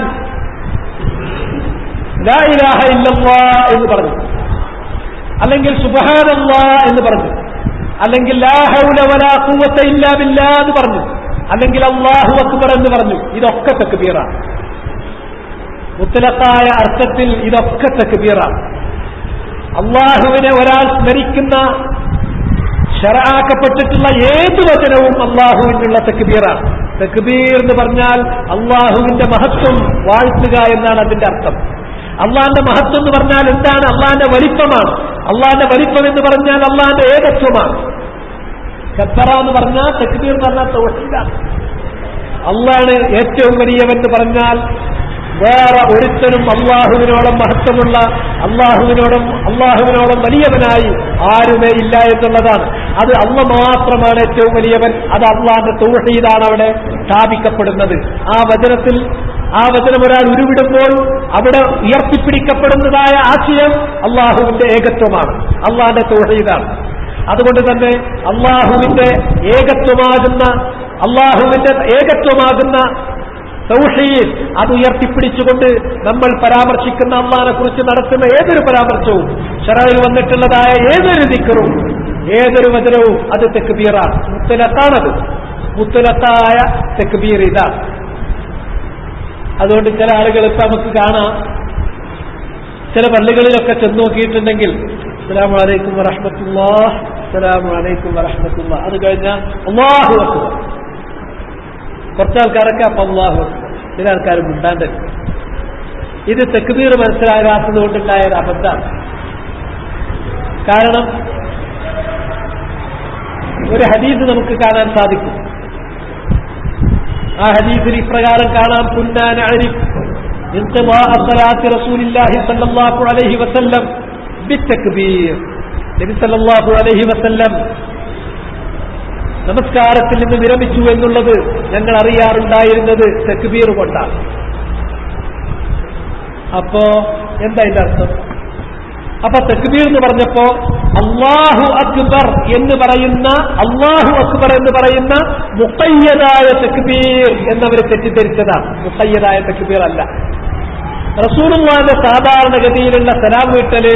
ലാ ഇലാഹ ഇല്ലല്ലാഹ് എന്ന് പറഞ്ഞു, അല്ലെങ്കിൽ സുബ്ഹാനല്ലാഹ് എന്ന് പറഞ്ഞു, അല്ലെങ്കിൽ ലാ ഹൗല വലാ ഖുവത ഇല്ലാ ബില്ലാഹ് എന്ന് പറഞ്ഞു, അല്ലെങ്കിൽ അല്ലാഹു അക്ബർ എന്ന് പറഞ്ഞു. ഇതൊക്കെ തക്ബീറാണ്. മുത്തലഖായ അർത്ഥത്തിൽ ഇതൊക്കെ തക്ബീറാണ്. അള്ളാഹുവിനെ ഒരാൾ സ്മരിക്കുന്ന ശർആക്കപ്പെട്ടിട്ടുള്ള ഏത് വചനവും അള്ളാഹുവിനുള്ള തക്ബീറാണ്. തക്ബീർ എന്ന് പറഞ്ഞാൽ അള്ളാഹുവിന്റെ മഹത്വം വാഴ്ത്തുക എന്നാണ് അതിന്റെ അർത്ഥം. അള്ളാന്റെ മഹത്വം എന്ന് പറഞ്ഞാൽ എന്താണ്? അള്ളാന്റെ വലിപ്പമാണ്. അള്ളാന്റെ വലിപ്പം എന്ന് പറഞ്ഞാൽ അള്ളാന്റെ ഏകത്വമാണ്. കബ്ബറ എന്ന് പറഞ്ഞാൽ തക്ബീർ എന്ന് പറഞ്ഞാൽ തൗഹീദാണ്. അള്ളാണ് ഏറ്റവും വലിയവൻ എന്ന് പറഞ്ഞാൽ വേറെ ഒരുത്തനും അള്ളാഹുവിനോളം മഹത്വമുള്ള, അള്ളാഹുവിനോളം വലിയവനായി ആരുമേ ഇല്ല എന്നുള്ളതാണ്. അത് അള്ളാഹ് മാത്രമാണ് ഏറ്റവും വലിയവൻ. അത് അള്ളാന്റെ തൗഹീദാണ് അവിടെ സ്ഥാപിക്കപ്പെടുന്നത്. ആ വചനം ഒരാൾ ഉരുവിടുമ്പോൾ അവിടെ ഉയർത്തിപ്പിടിക്കപ്പെടുന്നതായ ആശയം അള്ളാഹുവിന്റെ ഏകത്വമാണ്, അള്ളാന്റെ തൗഹീദാണ്. അതുകൊണ്ട് തന്നെ അള്ളാഹുവിന്റെ ഏകത്വമാകുന്ന തൗഹീദ് അത് ഉയർത്തിപ്പിടിച്ചുകൊണ്ട് നമ്മൾ പരാമർശിക്കുന്ന അള്ളാഹിനെ കുറിച്ച് നടത്തുന്ന ഏതൊരു പരാമർശവും, ശറഅയിൽ വന്നിട്ടുള്ളതായ ഏതൊരു ദിക്റും ഏതൊരു വചനവും അത് തക്ബീറാണ്. മുത്തലഖാണത്. മുത്തലഖായ തക്ബീർ ഇതാണ്. അതുകൊണ്ട് ചില ആളുകൾ ഇപ്പൊ നമുക്ക് കാണാം, ചില പള്ളികളിലൊക്കെ ചെന്ന് നോക്കിയിട്ടുണ്ടെങ്കിൽ അസ്സലാമു അലൈക്കും വറഹ്മത്തുള്ളാഹ്, അസ്സലാമു അലൈക്കും വറഹ്മത്തുള്ളാഹ്, അത് കഴിഞ്ഞാൽ അല്ലാഹു അക്ബർ. കുറച്ചാൾക്കാരൊക്കെ അപ്പൊ അല്ലാഹു അക്ബർ, ചില ആൾക്കാർ മുണ്ടാണ്ട്. ഇത് തക്ബീർ മനസ്സിലാകാത്തത് കൊണ്ടുണ്ടായ ഒരു അബദ്ധമാണ്. കാരണം ഒരു ഹദീസ് നമുക്ക് കാണാൻ സാധിക്കും. ആ ഹദീസിൽ ഇപ്രകാരം കാണാം: കുന്നാ നഅരിഫ് ഇൻഖിദാഅ സ്വലാത്തി റസൂലില്ലാഹി സ്വല്ലല്ലാഹു അലൈഹി വസല്ലം ബിത്തക്ബീർ. നബി സല്ലല്ലാഹു അലൈഹി വസല്ലം നമസ്കാരത്തിൽ നിന്ന് വിരമിച്ചു എന്നുള്ളത് ഞങ്ങൾ അറിയാറുണ്ടായിരുന്നത് തക്ബീർ കൊണ്ടാണ്. അപ്പോ എന്താ ഇതിന്റെ അർത്ഥം? അപ്പൊ തക്ബീർ എന്ന് പറഞ്ഞപ്പോ അല്ലാഹു അക്ബർ എന്ന് പറയുന്ന മുഖയ്യദായ തക്ബീർ എന്നവർ തെറ്റിദ്ധരിച്ചതാണ്. മുഖയ്യദായ തക്ബീർ അല്ല. റസൂലുള്ളാഹിന്റെ സാധാരണഗതിയിലുള്ള സലാം വീട്ടല്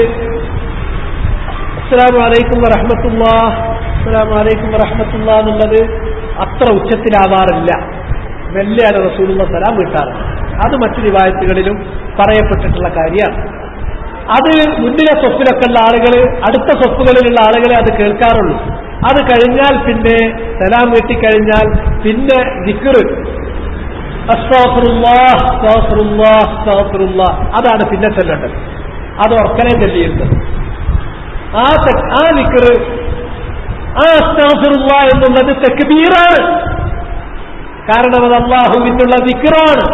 അസ്സലാമു അലൈക്കും വറഹ്മത്തുള്ളാഹ്, അസ്സലാമു അലൈക്കും വറഹ്മത്തുള്ളാഹ് എന്നുള്ളത് അത്ര ഉച്ചത്തിലാവാറില്ല. മെല്ലെയാണ് റസൂലുള്ള സലാം വീട്ടാറ്. അത് മറ്റു റിവായത്തുകളിലും പറയപ്പെട്ടിട്ടുള്ള കാര്യമാണ്. അത് മുന്നിലെ സ്വപ്പിലൊക്കെ ഉള്ള ആളുകൾ, അടുത്ത സ്വപ്പുകളിലുള്ള ആളുകളെ അത് കേൾക്കാറുള്ളൂ. അത് കഴിഞ്ഞാൽ പിന്നെ സലാം വീട്ടിക്കഴിഞ്ഞാൽ പിന്നെ ദിക്ർ അസ്തഗ്ഫിറുല്ലാഹ് അസ്തഗ്ഫിറുല്ലാഹ് അസ്തഗ്ഫിറുല്ലാഹ് അതാണ് പിന്നെ ചൊല്ലേണ്ടത്. അത് ഉറക്കനെ ചൊല്ലിയിരുന്നത്. ആ ദിക്ർ, ആ അസ്തഗ്ഫിറുല്ലാഹ് എന്നുള്ളത് തക്ബീറാണ്. കാരണം അത് അള്ളാഹുവിനുള്ള ദിക്റാണ്.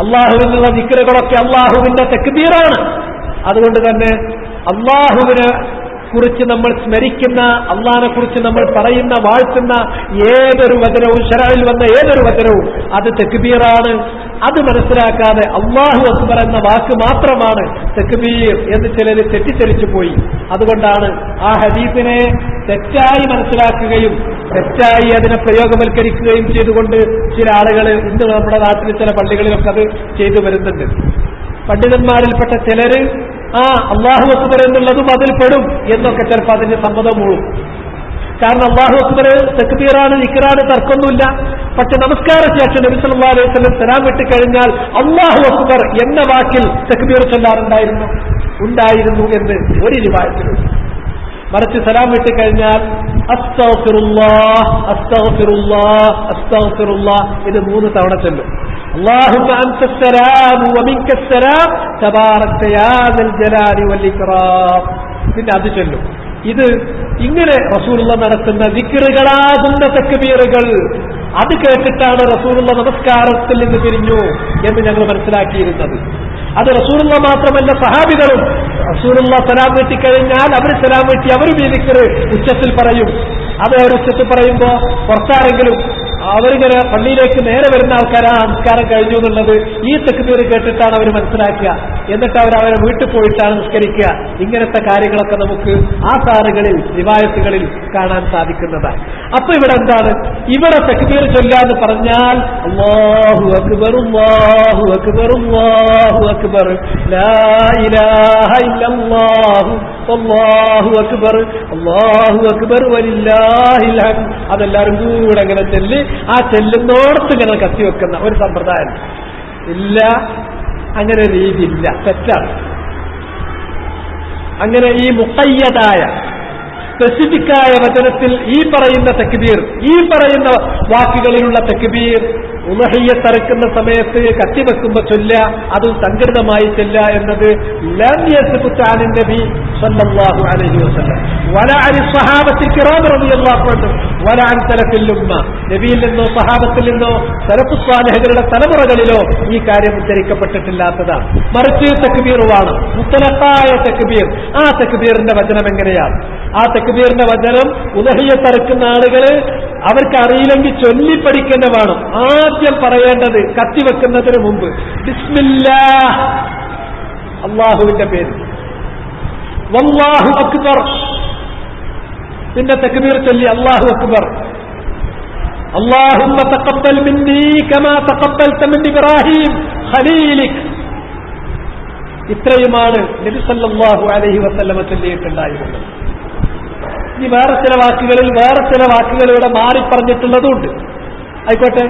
അള്ളാഹുവിനുള്ള ദിക്റുകളൊക്കെ അള്ളാഹുവിന്റെ തക്ബീറാണ്. അതുകൊണ്ട് തന്നെ അള്ളാഹുവിനെ കുറിച്ച് നമ്മൾ സ്മരിക്കുന്ന, അള്ളാഹിനെ കുറിച്ച് നമ്മൾ പറയുന്ന, വാഴ്ത്തുന്ന ഏതൊരു വചനവും, ശറഅയിൽ വന്ന ഏതൊരു വചനവും അത് തക്ബീറാണ്. അത് മനസ്സിലാക്കാതെ അല്ലാഹു അക്ബർ എന്ന വാക്ക് മാത്രമാണ് തക്ബീർ എന്ന് ചിലർ തെറ്റിദ്ധരിച്ചു പോയി. അതുകൊണ്ടാണ് ആ ഹദീസിനെ തെറ്റായി മനസ്സിലാക്കുകയും തെറ്റായി അതിനെ പ്രയോഗവൽക്കരിക്കുകയും ചെയ്തുകൊണ്ട് ചില ആളുകൾ ഇന്ന് നമ്മുടെ നാട്ടിൽ ചില പള്ളികളിലൊക്കെ അത് ചെയ്തു വരുന്നുണ്ട്. പണ്ഡിതന്മാരിൽപ്പെട്ട ചിലര് അല്ലാഹു അക്ബർ എന്നുള്ളതും അതിൽ പെടും എന്നൊക്കെ ചിലപ്പോൾ അതിന്റെ സമ്മതം മൂളും. കാരണം അല്ലാഹു അക്ബർ തക്ബീറാണ്, ദിക്റാണ്, തർക്കമൊന്നുമില്ല. പക്ഷെ നമസ്കാര ശേഷം നബി സല്ലല്ലാഹു അലൈഹി വസല്ലം സലാം വിട്ടുകഴിഞ്ഞാൽ അല്ലാഹു അക്ബർ എന്ന വാക്കിൽ തക്ബീർ ചൊല്ലാറുണ്ടായിരുന്നു എന്ന് ഒരു റിവായത്തിലുണ്ട്. മറിച്ച് സലാം വിട്ട് കഴിഞ്ഞാൽ അസ്തഗ്ഫിറുല്ലാഹ് അസ്തഗ്ഫിറുല്ലാഹ് അസ്തഗ്ഫിറുല്ലാഹ് ഇത് 3 തവണ ചൊല്ലും. അല്ലാഹുമ്മ അൻതസ്സലാം വമിൻകസ്സലാം തബാറക്ത യാ ദൽ ജലാലി വൽ ഇക്റാം. പിന്നെ അത് ചൊല്ലും. ഇത് ഇങ്ങനെ റസൂലുള്ള നടത്തുന്ന ദിക്റുകളാകുന്ന തക്ബീറുകൾ അത് കേട്ടിട്ടാണ് റസൂലുള്ള നമസ്കാരത്തിൽ നിന്ന് പിരിഞ്ഞു എന്ന് ഞങ്ങൾ മനസ്സിലാക്കിയിരുന്നത്. അത് റസൂലുള്ള മാത്രമല്ല, സഹാബികളും റസൂലുള്ള സലാം വീട്ടിക്കഴിഞ്ഞാൽ അവർ സലാം വീട്ടി അവരും ഈ ദിക്ർ ഉച്ചത്തിൽ പറയും. അത് അവർ ഉച്ചത്തിൽ പറയുമ്പോ പുറത്താരെങ്കിലും അവരിങ്ങനെ പള്ളിയിലേക്ക് നേരെ വരുന്ന ആൾക്കാരാ നമസ്കാരം കഴിഞ്ഞു എന്നുള്ളത് ഈ തക്ബീർ കേട്ടിട്ടാണ് അവർ മനസ്സിലാക്കുക. എന്നിട്ട് അവരെ വീട്ടിൽ പോയിട്ടാണ് നിസ്കരിക്കുക. ഇങ്ങനത്തെ കാര്യങ്ങളൊക്കെ നമുക്ക് ആസാറുകളിൽ റിവായത്തുകളിൽ കാണാൻ സാധിക്കുന്നതാണ്. അപ്പൊ ഇവിടെ എന്താണ്, ഇവിടെ തക്ബീർ ചൊല്ലാന്ന് പറഞ്ഞാൽ അല്ലാഹു അക്ബർ അല്ലാഹു അക്ബർ അല്ലാഹു അക്ബർ ലാ ഇലാഹ ഇല്ലല്ലാഹു അല്ലാഹു അക്ബർ വലില്ലാഹിൽ ഹംദ് അതെല്ലാവരും കൂടെ അങ്ങനെ ചൊല്ലി ആ ചെല്ലുന്നോടത്ത് ഇങ്ങനെ കത്തിവെക്കുന്ന ഒരു സമ്പ്രദായം ഇല്ല. അങ്ങനെ രീതിയില്ല, തെറ്റാണ്. അങ്ങനെ ഈ മുഖയ്യതായ സ്പെസിഫിക്കായ വചനത്തിൽ ഈ പറയുന്ന തക്ബീർ, ഈ പറയുന്ന വാക്കുകളിലുള്ള തക്ബീർ ഉളഹിയ്യത്തറക്കുന്ന സമയത്ത് കത്തിവെക്കുമ്പോ ചൊല്ല, അതും സംഘടിതമായി ചൊല്ല എന്നത് ലം യസ്ബുത് അൻ നബി സല്ലല്ലാഹു അലൈഹി വസല്ലം വലാ അൻ സ്വഹാബത്തി കിറാം റളിയല്ലാഹു അൻഹും വലാ അൻ സലഫിൽ ഉമ്മ. നബിയിൽ നിന്നോ സഹാബത്തിൽ നിന്നോ സലഫുസ് സ്വാലിഹുകളുടെ തലമുറകളിലോ ഈ കാര്യം ഉദ്ധരിക്കപ്പെട്ടിട്ടില്ലാത്തതാണ്. മറിച്ച് തക്ബീറുമാണ് മുത്തലഖായ തക്ബീർ. ആ തക്ബീറിന്റെ വചനം എങ്ങനെയാണ്? ആ തക്ബീറിന്റെ വചനം ഉളഹിയ്യത്തറക്കുന്ന ആളുകള് അവർക്ക് അറിയില്ലെങ്കിൽ ചൊല്ലിപ്പഠിക്കേണ്ടതാണ്. ആദ്യം പറയേണ്ടത് കത്തിവെക്കുന്നതിന് മുമ്പ് ബിസ്മില്ലാഹ്, അള്ളാഹുവിന്റെ പേര്, വല്ലാഹു അക്ബർ, പിന്നെ തക്ബീർ ചൊല്ലി അല്ലാഹു അക്ബർ, അല്ലാഹുമ്മ തഖബ്ബൽ മിന്നീ കമാ തഖബ്ബൽത മിൻ ഇബ്രാഹിം ഖലീലിക്. ഇത്രയുമാണ് നബി സല്ലല്ലാഹു അലൈഹി വസല്ലം ചൊല്ലിയിട്ടുണ്ടായിരുന്നത്. ഇനി വേറെ ചില വാക്കുകളിലൂടെ മാറി പറഞ്ഞിട്ടുള്ളതുണ്ട്. ആയിക്കോട്ടെ,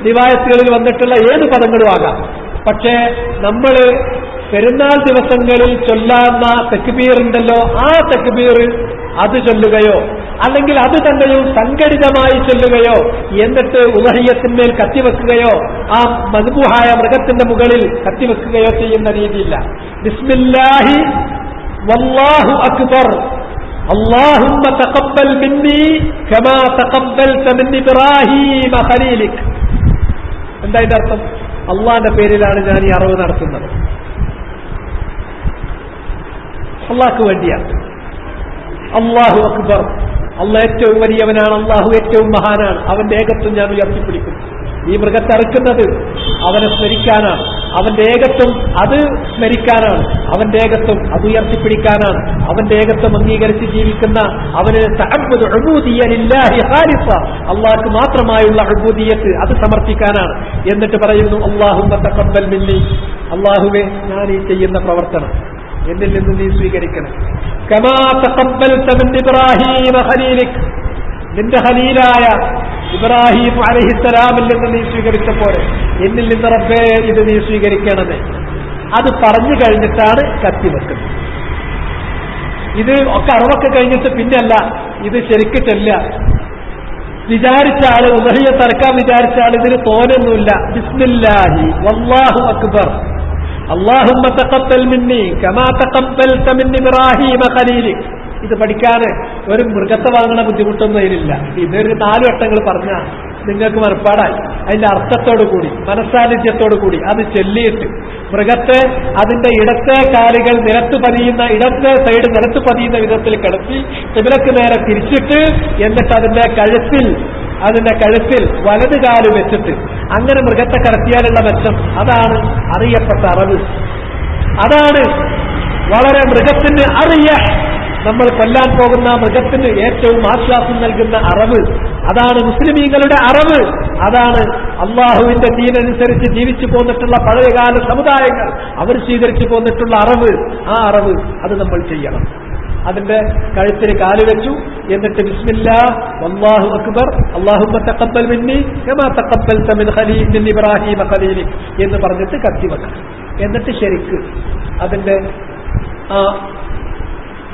റിവായത്തുകളിൽ വന്നിട്ടുള്ള ഏത് പദങ്ങളും ആകാം. പക്ഷേ നമ്മൾ പെരുന്നാൾ ദിവസങ്ങളിൽ ചൊല്ലാവുന്ന തക്ബീറുണ്ടല്ലോ, ആ തക്ബീർ അത് ചൊല്ലുകയോ അല്ലെങ്കിൽ അത് തന്നെയും സംഘടിതമായി ചൊല്ലുകയോ എന്നിട്ട് ഉളഹിയ്യത്തിന്മേൽ കത്തിവെക്കുകയോ ആ മദ്ബൂഹായ മൃഗത്തിന്റെ മുകളിൽ കത്തിവെക്കുകയോ ചെയ്യുന്ന രീതിയില്ല. ബിസ്മില്ലാഹി വല്ലാഹു അക്ബർ അല്ലാഹുമ്മ തഖബ്ബൽ മിന്നീ കമാ തഖബ്ബൽത മിൻ ഇബ്രാഹീമ ഖലീലിക്. എന്താ ഇതിന്റെ അർത്ഥം? അള്ളാന്റെ പേരിലാണ് ഞാൻ ഈ അറിവ് നടത്തുന്നത്, അള്ളാഹ്ക്ക് വേണ്ടിയാണ്. അല്ലാഹു അക്ബർ, അള്ളാഹ് ഏറ്റവും വലിയവനാണ്, അള്ളാഹു ഏറ്റവും മഹാനാണ്, അവന്റെ ഏകത്വം ഞാൻ ഉയർത്തിപ്പിടിക്കും. ഈ മൃഗത്തെ അറുക്കുന്നത് അവനെ സ്മരിക്കാനാണ്, അവന്റെ ഏകത്വം അത് സ്മരിക്കാനാണ്, അവന്റെ ഏകത്വം അത് ഉയർത്തിപ്പിടിക്കാനാണ്, അവന്റെ ഏകത്വം അംഗീകരിച്ച് ജീവിക്കുന്ന അവന് തഅബ്ബുദ് ഉബൂദിയ്യ ലില്ലാഹി ഖാലിസ, അല്ലാഹുക്ക് മാത്രമായുള്ള ഉബൂദിയ്യത്ത് അത് സമർപ്പിക്കാനാണ്. എന്നിട്ട് പറയുന്നു അല്ലാഹുമ്മ തഖബ്ബൽ മിന്നി, അല്ലാഹുവേ ഞാൻ ഈ ചെയ്യുന്ന പ്രവർത്തനം എന്നിൽ നിന്ന് നീ സ്വീകരിക്കണം. കമാ തഖബ്ബൽത മിൻ ഇബ്രാഹീമ ഖലീലിക്, നിന്റെ ഖലീലായ ഇബ്രാഹിം അലൈഹിസ്സലാമിൽ നിന്ന് നീ സ്വീകരിച്ച പോലെ എന്നിൽ നിന്ന് റബ്ബേ ഇത് നീ സ്വീകരിക്കണമേ. അത് പറഞ്ഞു കഴിഞ്ഞിട്ടാണ് കത്തിവെക്കുന്നത്. ഇത് ഒക്കെ അറിവൊക്കെ കഴിഞ്ഞിട്ട് പിന്നല്ല, ഇത് ശരിക്ക് ചെല്ല. വിചാരിച്ച ആള് ഉദഹിയെ തറക്കാൻ വിചാരിച്ച ആൾ ഇതിന് തോന്നൊന്നുമില്ല. ബിസ്മില്ലാഹി വല്ലാഹു അക്ബർ അല്ലാഹുമ്മ തഖബ്ബൽ മിന്നി കമാ തഖബ്ബൽത മിൻ ഇബ്രാഹീമ ഖലീലിക്. ഇത് പഠിക്കാൻ ഒരു മൃഗത്തെ വാങ്ങണ ബുദ്ധിമുട്ടൊന്നും അതിലില്ല. ഇതൊരു 4 വട്ടങ്ങൾ പറഞ്ഞാൽ നിങ്ങൾക്ക് മറുപാടായി. അതിന്റെ അർത്ഥത്തോടു കൂടി മനസ്സാന്നിധ്യത്തോടു കൂടി അത് ചൊല്ലിയിട്ട് മൃഗത്തെ അതിന്റെ ഇടത്തെ കാലുകൾ നിലത്ത് പതിയുന്ന, ഇടത്തെ സൈഡ് നിലത്ത് പതിയുന്ന വിധത്തിൽ കിടത്തി ഇവരക്ക് നേരെ തിരിച്ചിട്ട് എന്നിട്ട് അതിന്റെ കഴുത്തിൽ വലത് കാല് വെച്ചിട്ട് അങ്ങനെ മൃഗത്തെ കടത്തിയാലുള്ള മെച്ചം, അതാണ് അറിയപ്പെട്ട അറിവ്. അതാണ് വളരെ മൃഗത്തിന് നമ്മൾ കൊല്ലാൻ പോകുന്ന മൃഗത്തിന് ഏറ്റവും ആശ്വാസം നൽകുന്ന അറിവ്. അതാണ് മുസ്ലിമീങ്ങളുടെ അറിവ്. അതാണ് അള്ളാഹുവിന്റെ ദീനനുസരിച്ച് ജീവിച്ചു പോന്നിട്ടുള്ള പഴയകാല സമുദായങ്ങൾ അവർ സ്വീകരിച്ചു പോന്നിട്ടുള്ള അറിവ്. ആ അറിവ് അത് നമ്മൾ ചെയ്യണം. അതിന്റെ കഴുത്തിന് കാല് വെച്ചു എന്നിട്ട് ബിസ്മില്ലാഹ് വല്ലാഹു അക്ബർ അല്ലാഹുമ്മ തഖബ്ബൽ മിന്നി കമാ തഖബ്ബൽത മിൻ ഇബ്രാഹീമ ഖലീലിക് എന്ന് പറഞ്ഞിട്ട് കത്തിവെക്കണം. എന്നിട്ട് ശരിക്ക് അതിന്റെ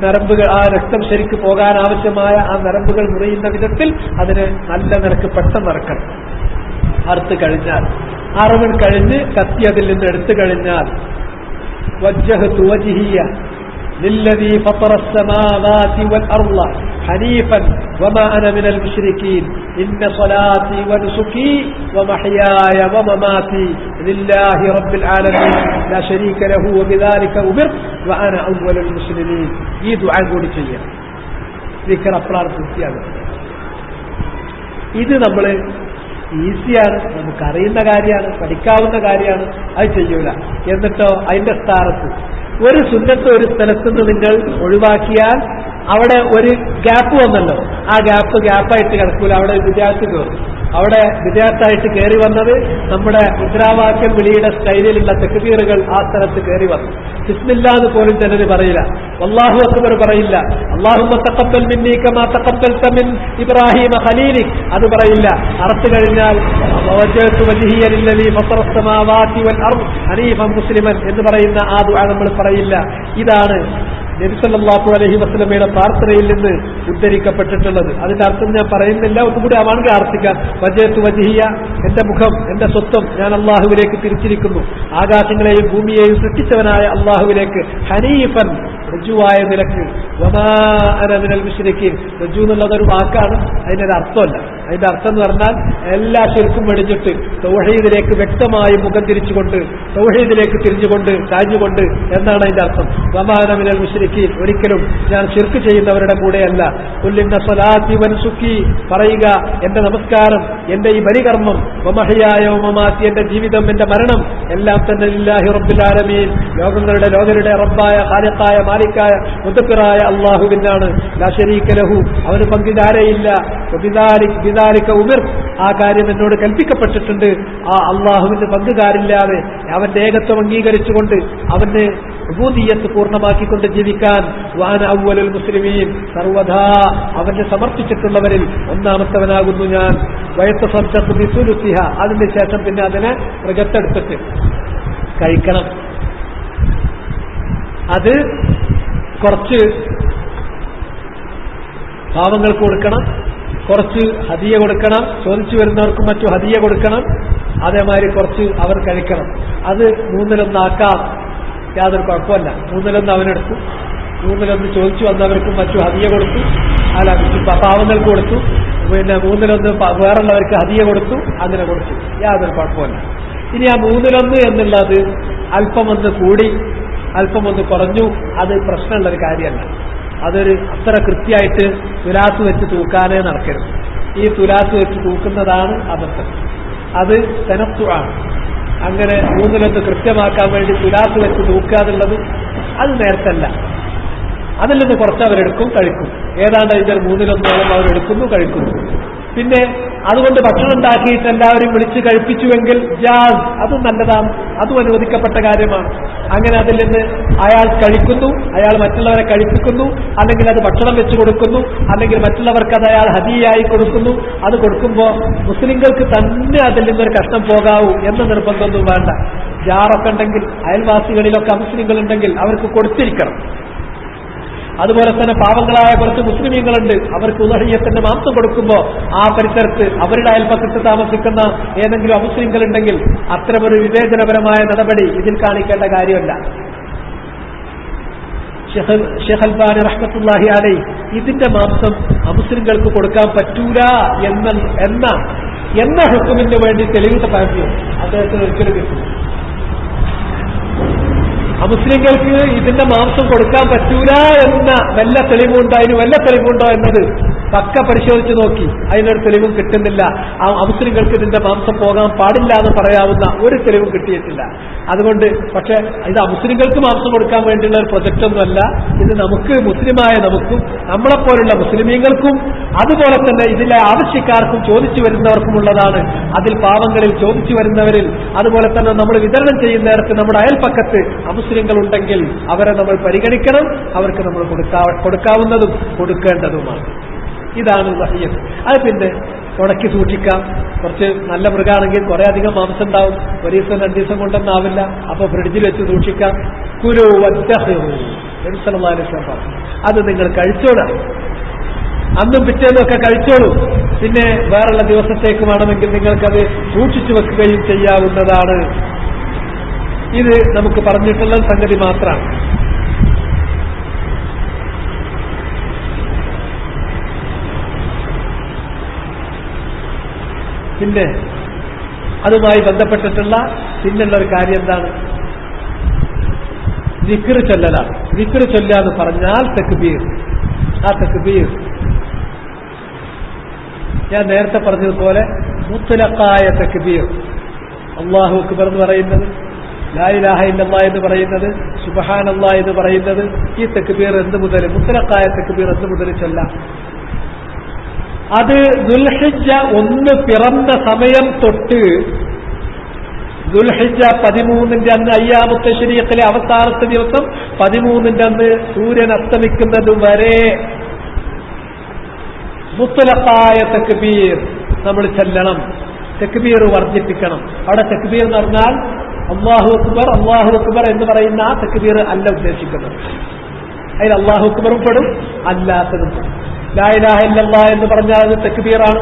നരമ്പുകൾ, ആ രക്തം ശരിക്ക് പോകാൻ ആവശ്യമായ ആ നരമ്പുകൾ മുറിയുന്ന വിധത്തിൽ അതിനെ നല്ല നിരക്ക് പെട്ടെന്ന് ഇറക്കണം. അറുത്ത് കഴിഞ്ഞാൽ, അറവ് കഴിഞ്ഞ് കത്തി അതിൽ നിന്ന് എടുത്തു കഴിഞ്ഞാൽ, വജ്ജഹ്തു വജ്ഹിയ ലില്ലദീ ഫത്തറ السماوات والأرض حنيفا وما أنا من المشركين إن صلاتي ونسكي ومحياي ومماتي لله رب العالمين لا شريك له وبذلك أمرت وأنا أول المسلمين. ഈ ദുആ കൂടി ചെയ്യണം. ദിക്ർ അപ്രാർ പൂർത്തിയാകും. ഇത് നമ്മൾ ഈസിയാണ്, നമുക്കറിയുന്ന കാര്യമാണ്, പഠിക്കാവുന്ന കാര്യമാണ്, അത് ചെയ്യൂല. എന്നിട്ടോ അതിന്റെ സ്ഥാനത്ത് ഒരു സുന്നത്ത് ഒരു സ്ഥലത്തുനിന്ന് നിങ്ങൾ ഒഴിവാക്കിയാൽ അവിടെ ഒരു ഗ്യാപ്പ് വന്നല്ലോ, ആ ഗ്യാപ്പായിട്ട് കിടക്കൂല, അവിടെ വിദ്യാർത്ഥി കയറും. അവിടെ വിദ്യാർത്ഥിയായിട്ട് കയറി വന്നത് നമ്മുടെ മുദ്രാവാക്യം വിളിയുടെ സ്റ്റൈലിലുള്ള തെക്കുതീറുകൾ ആ സ്ഥലത്ത് കയറി വന്നു. ബിസ്മില്ലാ എന്ന് പോലും ചിലർ പറയില്ല, അല്ലാഹു അക്ബർ പറയില്ല, അല്ലാഹുമ്മ തഖബ്ബൽ മിന്നീ കമാ തഖബ്ബൽത മിൻ ഇബ്രാഹീമ ഖലീലിക് അത് പറയില്ല. അറുത്ത് കഴിഞ്ഞാൽ വജ്ജഹ്തു വജ്ഹിയ ലില്ലദീ ഫത്തറ السماوات والأرض ഹനീഫൻ മുസ്ലിമൻ എന്ന് പറയുന്ന ആ ദുആ നമ്മൾ പറയില്ല. ഇതാണ് നബി സല്ലല്ലാഹു അലൈഹി വസല്ലമയുടെ പ്രാർത്ഥനയിൽ നിന്ന് ഉദ്ധരിക്കപ്പെട്ടിട്ടുള്ളത്. അതിന്റെ അർത്ഥം ഞാൻ പറയുന്നില്ല, ഒന്നുകൂടി ആവാണെങ്കിൽ ആർത്തിക്കാം. വജ്ജഹ്തു വജ്ഹിയ, എന്റെ മുഖം, എന്റെ സ്വത്വം ഞാൻ അള്ളാഹുവിലേക്ക് തിരിച്ചിരിക്കുന്നു, ആകാശങ്ങളെയും ഭൂമിയെയും സൃഷ്ടിച്ചവനായ അള്ളാഹുവിലേക്ക്, ഹനീഫൻ റുജുവായ നിലക്ക്, വമാ അന മിനൽ മുശ്രിക്കീൻ. റുജു എന്നുള്ളതൊരു വാക്കാണ്, അതിന്റെ അർത്ഥമല്ല. അതിന്റെ അർത്ഥം എന്ന് പറഞ്ഞാൽ എല്ലാ ശിർക്കും വെടിഞ്ഞിട്ട് തൗഹീദിലേക്ക് വ്യക്തമായി മുഖം തിരിച്ചുകൊണ്ട്, തൗഹീദിലേക്ക് തിരിഞ്ഞുകൊണ്ട്, ചാഞ്ഞുകൊണ്ട് എന്നാണ് അതിന്റെ അർത്ഥം. വമാ അന മിനൽ മുശ്രിക്കീൻ, ഒരിക്കലും ഞാൻ ശിർക്ക് ചെയ്യുന്നവരുടെ കൂടെയല്ല. ഖുൽ ഇന്ന സ്വലാത്തി വനുസുക്കി, പറയുക എന്റെ നമസ്കാരം, എന്റെ ഈ ബലികർമ്മം, വമഹ്യായ വമമാത്തി, എന്റെ ജീവിതം, എന്റെ മരണം എല്ലാം തന്നെ ലില്ലാഹി റബ്ബിൽ ആലമീൻ, ലോകരുടെ റബ്ബായ ഖാലിഖായ മാലിക്കായ മുദബ്ബിറായ അല്ലാഹുവിനാണ്. ലാ ശരീക ലഹു, അവന് പങ്കുകാരയില്ല. ബിദാലിക ഉമിർ, ആ കാര്യം എന്നോട് കൽപ്പിക്കപ്പെട്ടിട്ടുണ്ട്. ആ അള്ളാഹുവിന് പങ്കുകാരില്ലാതെ അവന്റെ ഏകത്വം അംഗീകരിച്ചുകൊണ്ട് അവന്റെ ഉബൂദിയ്യത്ത് പൂർണ്ണമാക്കിക്കൊണ്ട് ജീവിക്കാൻ, വാന അവ്വലുൽ മുസ്ലിമീൻ, സർവദാ അവന്റെ സമർപ്പിച്ചിട്ടുള്ളവരിൽ ഒന്നാമത്തവനാകുന്നു ഞാൻ. വയത്തസദ്ദഖു ബിസുലുസിഹ, അതിന് ശേഷം പിന്നെ അതിനെ മൃഗത്തെടുത്തിട്ട് കഴിക്കണം. അത് കുറച്ച് പാവങ്ങൾക്ക് കൊടുക്കണം, കുറച്ച് ഹദിയ കൊടുക്കണം, ചോദിച്ചു വരുന്നവർക്കും മറ്റു ഹദിയ കൊടുക്കണം, അതേമാതിരി കുറച്ച് അവർ കഴിക്കണം. അത് 1/3 യാതൊരു കുഴപ്പമല്ല. 1/3 അവനെടുത്തു, 1/3 ചോദിച്ചു വന്നവർക്കും മറ്റു ഹദിയ കൊടുത്തു, അല്ല പാവങ്ങൾക്ക് കൊടുത്തു, പിന്നെ 1/3 വേറുള്ളവർക്ക് ഹദിയ കൊടുത്തു, അങ്ങനെ കൊടുത്തു, യാതൊരു കുഴപ്പമല്ല. ഇനി ആ 1/3 എന്നുള്ളത് അല്പമൊന്ന് കൂടി അല്പമൊന്ന് കുറഞ്ഞു, അത് പ്രശ്നമുള്ളൊരു കാര്യമല്ല. അതൊരു അത്ര കൃത്യമായിട്ട് തുലാസ് വെച്ച് തൂക്കാനേ നടക്കരുത്. ഈ തുലാസ് വെച്ച് തൂക്കുന്നതാണ് അബദ്ധം. അത് തനത്തുആണ്. അങ്ങനെ 1/3 കൃത്യമാക്കാൻ വേണ്ടി തുലാസ് വെച്ച് തൂക്കാതുള്ളത് അത് നേരത്തല്ല. അതിൽ നിന്ന് കുറച്ചവരെടുക്കും, കഴിക്കും. ഏതാണ്ട് ഇതിൽ 1/3 അവരെടുക്കുന്നു, കഴിക്കുന്നു. പിന്നെ അതുകൊണ്ട് ഭക്ഷണം ഉണ്ടാക്കിയിട്ട് എല്ലാവരും വിളിച്ച് കഴിപ്പിച്ചുവെങ്കിൽ ജാസ്, അതും നല്ലതാണ്, അതും അനുവദിക്കപ്പെട്ട കാര്യമാണ്. അങ്ങനെ അതിൽ നിന്ന് അയാൾ കഴിക്കുന്നു, അയാൾ മറ്റുള്ളവരെ കഴിപ്പിക്കുന്നു, അല്ലെങ്കിൽ അത് ഭക്ഷണം വെച്ച് കൊടുക്കുന്നു, അല്ലെങ്കിൽ മറ്റുള്ളവർക്ക് അത് അയാൾ ഹദിയായി കൊടുക്കുന്നു. അത് കൊടുക്കുമ്പോൾ മുസ്ലിങ്ങൾക്ക് തന്നെ അതിൽ നിന്നൊരു കഷ്ണം പോകാവൂ എന്ന നിർബന്ധമൊന്നും വേണ്ട. ജാറൊക്കെ ഉണ്ടെങ്കിൽ, അയൽവാസികളിലൊക്കെ മുസ്ലിങ്ങളുണ്ടെങ്കിൽ അവർക്ക് കൊടുത്തിരിക്കണം. അതുപോലെ തന്നെ പാവങ്ങളായ കുറച്ച് മുസ്ലിമീങ്ങളുണ്ട്, അവർക്ക് ഉദഹിയത്തിന്റെ മാംസം കൊടുക്കുമ്പോൾ ആ പരിസരത്ത് അവരുടെ അയൽപക്കത്ത് താമസിക്കുന്ന ഏതെങ്കിലും അമുസ്ലിങ്ങളുണ്ടെങ്കിൽ അത്തരമൊരു വിവേചനപരമായ നടപടി ഇതിൽ കാണിക്കേണ്ട കാര്യമല്ല. ഷെയ്ഖ് അൽബാനി റഹ്മത്തുള്ളാഹി അലൈഹി ഇതിന്റെ മാംസം അമുസ്ലിങ്ങൾക്ക് കൊടുക്കാൻ പറ്റൂല എന്ന ഹുക്മിന് വേണ്ടി തെളിവ് പറഞ്ഞു അദ്ദേഹത്തിന് ഒരിക്കലും കിട്ടും. അമുസ്ലിങ്ങൾക്ക് ഇതിന്റെ മാംസം കൊടുക്കാൻ പറ്റൂല എന്ന വല്ല തെളിവുണ്ടോ, അതിന് വല്ല തെളിവുണ്ടോ എന്നത് പക്ക പരിശോധിച്ച് നോക്കി, അതിനൊരു തെളിവും കിട്ടുന്നില്ല. ആ അമുസ്ലിങ്ങൾക്ക് ഇതിന്റെ മാംസം പോകാൻ പാടില്ല എന്ന് പറയാവുന്ന ഒരു തെളിവും കിട്ടിയിട്ടില്ല. അതുകൊണ്ട് പക്ഷെ ഇത് അമുസ്ലിങ്ങൾക്ക് മാംസം കൊടുക്കാൻ വേണ്ടിയുള്ള ഒരു പ്രൊജക്റ്റൊന്നുമല്ല. ഇത് നമുക്ക്, മുസ്ലിമായ നമുക്കും നമ്മളെപ്പോലുള്ള മുസ്ലിമീങ്ങൾക്കും അതുപോലെ തന്നെ ഇതിലെ ആവശ്യക്കാർക്കും ചോദിച്ചു വരുന്നവർക്കുമുള്ളതാണ്. അതിൽ പാവങ്ങളിൽ ചോദിച്ചു വരുന്നവരിൽ അതുപോലെ തന്നെ നമ്മൾ വിതരണം ചെയ്യുന്നവർക്ക് നമ്മുടെ അയൽപ്പക്കത്ത് അമുസ്ലിങ്ങൾ ഉണ്ടെങ്കിൽ അവരെ നമ്മൾ പരിഗണിക്കണം. അവർക്ക് നമ്മൾ കൊടുക്കാവുന്നതും കൊടുക്കേണ്ടതുമാണ്. ഇതാണ് വഹിയ്യത്ത്. അത് പിന്നെ ഉണക്കി സൂക്ഷിക്കാം. കുറച്ച് നല്ല മൃഗമാണെങ്കിൽ കുറെ അധികം മാംസം ഉണ്ടാവും, 1 ദിവസം 2 ദിവസം കൊണ്ടൊന്നാവില്ല. അപ്പൊ ഫ്രിഡ്ജിൽ വെച്ച് സൂക്ഷിക്കാം. കുലു വദ്ദഖിറു, നബി സല്ലല്ലാഹു അലൈഹി വസല്ലം പറഞ്ഞു. അത് നിങ്ങൾ കഴിച്ചോളാം, അന്നും പിറ്റേന്നൊക്കെ കഴിച്ചോളൂ. പിന്നെ വേറുള്ള ദിവസത്തേക്ക് വേണമെങ്കിൽ നിങ്ങൾക്കത് സൂക്ഷിച്ചു വെക്കുകയും ചെയ്യാവുന്നതാണ്. ഇത് നമുക്ക് പറഞ്ഞിട്ടുള്ള സംഗതി മാത്രമാണ്. പിന്നെ അതുമായി ബന്ധപ്പെട്ടിട്ടുള്ള പിന്നുള്ള ഒരു കാര്യം എന്താണ്? ദിക്ർ ചൊല്ലലാണ്. ദിക്ർ ചൊല്ലുക എന്ന് പറഞ്ഞാൽ തക്ബീർ. ആ തക്ബീർ ഞാൻ നേരത്തെ പറഞ്ഞതുപോലെ മുത്ലഖായ തക്ബീർ, അല്ലാഹു അക്ബർ എന്ന് പറയുന്നത്, ലാ ഇലാഹ ഇല്ലല്ലാഹ് എന്ന് പറയുന്നത്, സുബ്ഹാനല്ലാഹ് എന്ന് പറയുന്നത്, ഈ തക്ബീർ എന്ത് മുതൽ, മുത്ലഖായ തക്ബീർ എന്ത് മുതൽ ചൊല്ലാം? അത് ദുൽഹിജ്ജ 1 പിറന്ന സമയം തൊട്ട് ദുൽഹിജ്ജ 13 അന്ന് അയ്യാമു തശ്രീഖിലെ അവസാനത്തെ ദിവസം 13 അന്ന് സൂര്യൻ അസ്തമിക്കുന്നത് വരെ മുത്ലഖായ തക്ബീർ നമ്മൾ ചൊല്ലണം. തക്ബീർ വർദ്ധിപ്പിക്കണം. അവിടെ തക്ബീർ എന്ന് പറഞ്ഞാൽ അല്ലാഹു അക്ബർ എന്ന് പറയുന്ന ആ തക്ബീർ അല്ല ഉദ്ദേശിക്കുന്നത്. അതിൽ അല്ലാഹു അക്ബറും പെടും, അല്ലാത്തതും പെടും. ലാ ഇലാഹ ഇല്ലല്ലാഹ് എന്ന് പറഞ്ഞാൽ അത് തക്ബീറാണ്.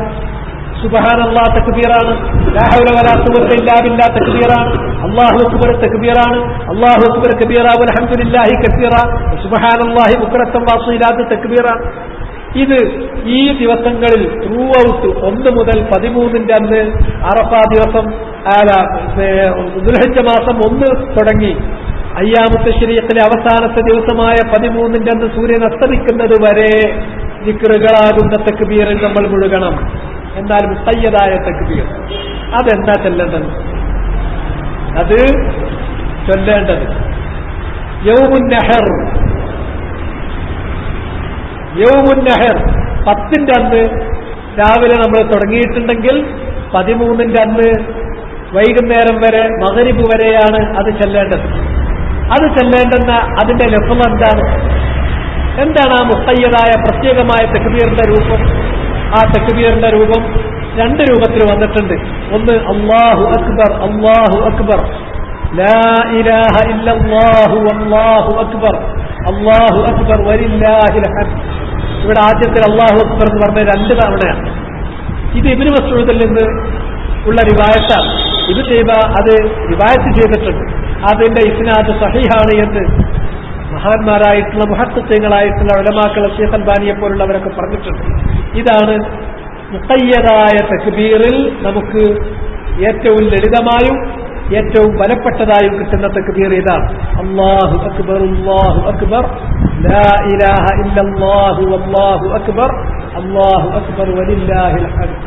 സുബ്ഹാനല്ലാഹ് തക്ബീറാണ്. ലാ ഹൗല വലാ ഖുവത ഇല്ലാ ബില്ലാഹ് തക്ബീറാണ്. അല്ലാഹു അക്ബർ തക്ബീറാണ്. അല്ലാഹു അക്ബർ കബീറ വൽഹംദുലില്ലാഹി കസീറ സുബ്ഹാനല്ലാഹി ബുക്റത്തൻ വഅസീല തക്ബീറാണ്. ഇത് ഈ ദിവസങ്ങളിൽ ത്രൂ ഔട്ട് 1 മുതൽ 13 അന്ന് അറഫാ ദിവസം ദുൽഹിജ്ജ മാസം 1 തുടങ്ങി അയ്യാമു തശ്രീഖിലെ അവസാനത്തെ ദിവസമായ 13 അന്ന് സൂര്യൻ അസ്തമിക്കുന്നത് വരെ ദിക്റുകളാകുന്ന തക്ബീറിൽ നമ്മൾ മുഴുകണം. എന്നാൽ മുഖയ്യദായ തക്ബീർ അതെന്താ ചൊല്ലേണ്ടത്? അത് ചൊല്ലേണ്ടത് യൗമുൻ നഹർ 10 അന്ന് രാവിലെ നമ്മൾ തുടങ്ങിയിട്ടുണ്ടെങ്കിൽ 13 അന്ന് വൈകുന്നേരം വരെ മഗ്രിബ് വരെയാണ് അത് ചൊല്ലേണ്ടത്. അത് ചൊല്ലേണ്ടെന്ന അതിന്റെ ലഫ്ള് എന്താണ്? ആ മുഖയ്യദായ പ്രത്യേകമായ തക്ബീറിന്റെ രൂപം. ആ തക്ബീറിന്റെ രൂപം 2 രൂപത്തിൽ വന്നിട്ടുണ്ട്. ഒന്ന് അല്ലാഹു അക്ബർ, അല്ലാഹു അക്ബർ, ലാ ഇലാഹ ഇല്ലല്ലാഹു വല്ലാഹു അക്ബർ, അല്ലാഹു അക്ബർ വലില്ലാഹിൽ ഹംദ്. ഇവിടെ ആദ്യത്തിൽ അല്ലാഹു അക്ബർ എന്ന് പറഞ്ഞ 2 തവണയാണ്. ഇത് ഇബ്നു മസ്ഊദിൽ നിന്ന് ഉള്ള റിവായത്താണ്. ഇത് അത് റിവായത്ത് ചെയ്തിട്ടുണ്ട്. അതിന്റെ ഇസ്നാദ് സഹീഹാണ് എന്ന് മഹാന്മാരായിട്ടുള്ള മുഹദ്ദിസീങ്ങളായിട്ടുള്ള ഉലമാക്കൾ ശൈഖ് അൽബാനിയെ പോലുള്ളവരൊക്കെ പറഞ്ഞിട്ടുണ്ട്. ഇതാണ് മുഖയ്യദായ തക്ബീറിൽ നമുക്ക് ഏറ്റവും ലളിതമായും ഏറ്റവും ബലപ്പെട്ടതായും കിട്ടുന്ന തക്ബീർ ഇതാണ്. അല്ലാഹു അക്ബർ, അല്ലാഹു അക്ബർ, ലാ ഇലാഹ ഇല്ലല്ലാഹു വല്ലാഹു അക്ബർ, അല്ലാഹു അക്ബർ വലില്ലാഹിൽ ഹംദ്.